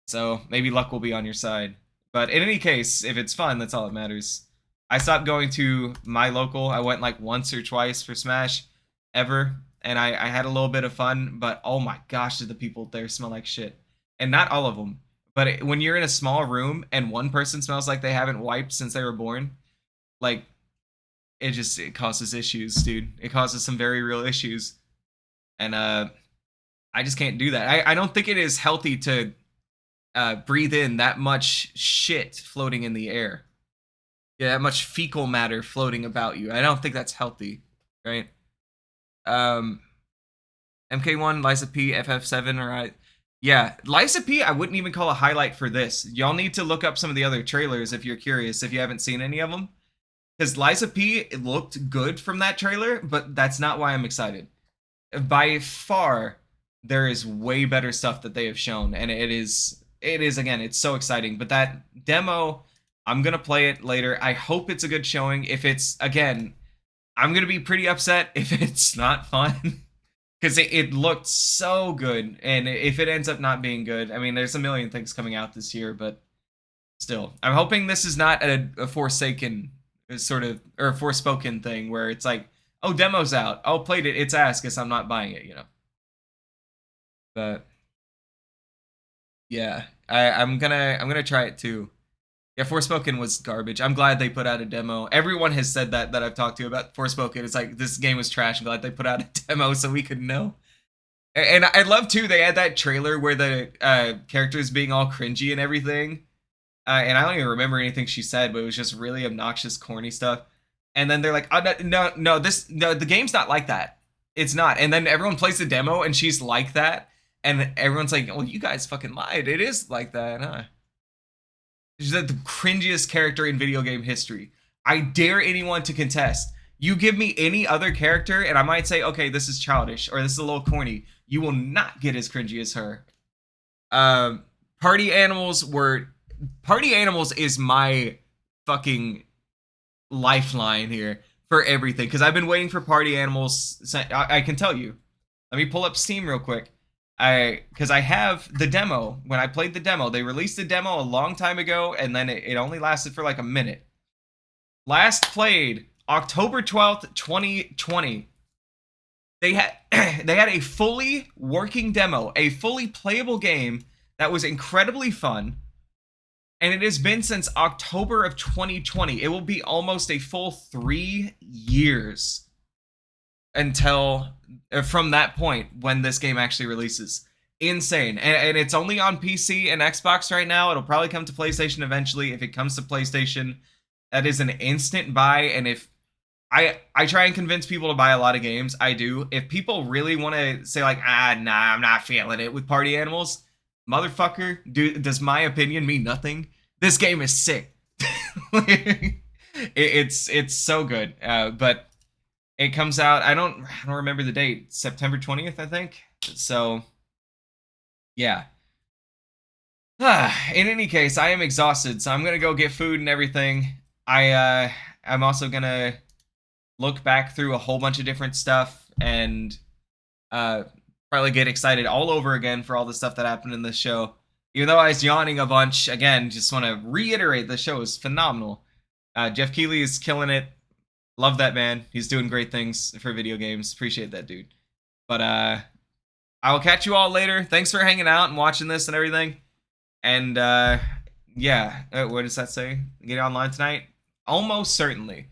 Speaker 2: So maybe luck will be on your side. But in any case, if it's fun, that's all that matters. I stopped going to my local. I went like once or twice for Smash ever. And I had a little bit of fun. But oh my gosh, did the people there smell like shit. And not all of them. But when you're in a small room and one person smells like they haven't wiped since they were born, like, it causes issues, dude. It causes some very real issues. And I just can't do that. I don't think it is healthy to breathe in that much shit floating in the air. Yeah, that much fecal matter floating about you. I don't think that's healthy, right? MK1, Lies of P, FF7, or yeah, Lies of P, I wouldn't even call a highlight for this. Y'all need to look up some of the other trailers if you're curious, if you haven't seen any of them. Because Lies of P, it looked good from that trailer, but that's not why I'm excited. By far, there is way better stuff that they have shown, and it is again, it's so exciting. But that demo, I'm gonna play it later. I hope it's a good showing. If it's, again, I'm gonna be pretty upset if it's not fun. Because it looked so good, and if it ends up not being good, I mean, there's a million things coming out this year, but still. I'm hoping this is not a Forsaken sort of, or a Forspoken thing, where it's like, oh, demo's out, oh, played it, it's ass, guess I'm not buying it, you know? But yeah, I'm gonna try it too. Yeah, Forspoken was garbage. I'm glad they put out a demo. Everyone has said that I've talked to about Forspoken. It's like, this game was trash. I'm glad they put out a demo so we could know. And I love too, they had that trailer where the characters being all cringy and everything. And I don't even remember anything she said, but it was just really obnoxious, corny stuff. And then they're like, oh, no, the game's not like that. It's not. And then everyone plays the demo and she's like that. And everyone's like, well, you guys fucking lied. It is like that, huh? She's the cringiest character in video game history. I dare anyone to contest. You give me any other character, and I might say, okay, this is childish, or this is a little corny. You will not get as cringy as her. Party Animals is my fucking lifeline here for everything, because I've been waiting for Party Animals. I can tell you. Let me pull up Steam real quick. Because I have the demo. When I played the demo, they released the demo a long time ago, and then it only lasted for like a minute. Last played October 12th, 2020. They had a fully working demo, a fully playable game that was incredibly fun, and it has been since October of 2020. It will be almost a full 3 years until from that point when this game actually releases. Insane. And it's only on PC and Xbox right now. It'll probably come to PlayStation eventually. If it comes to PlayStation, that is an instant buy. And if I try and convince people to buy a lot of games, I do. If people really want to say like, nah, I'm not feeling it with Party Animals, motherfucker, does my opinion mean nothing? This game is sick. It's so good. But it comes out, I don't remember the date, September 20th, I think. So, yeah. In any case, I am exhausted, so I'm gonna go get food and everything. I'm also gonna look back through a whole bunch of different stuff and probably get excited all over again for all the stuff that happened in this show. Even though I was yawning a bunch, again, just want to reiterate the show is phenomenal. Jeff Keighley is killing it. Love that man. He's doing great things for video games. Appreciate that dude. But I will catch you all later. Thanks for hanging out and watching this and everything. And yeah, what does that say? Get online tonight? Almost certainly.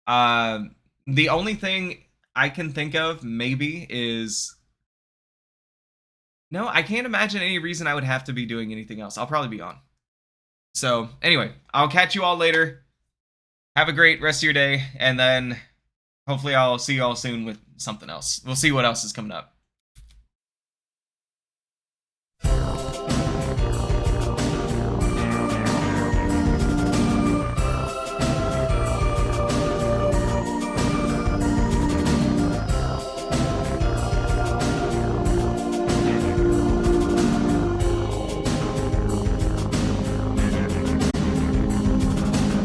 Speaker 2: The only thing I can think of maybe is, no, I can't imagine any reason I would have to be doing anything else. I'll probably be on. So anyway, I'll catch you all later. Have a great rest of your day, and then hopefully I'll see you all soon with something else. We'll see what else is coming up.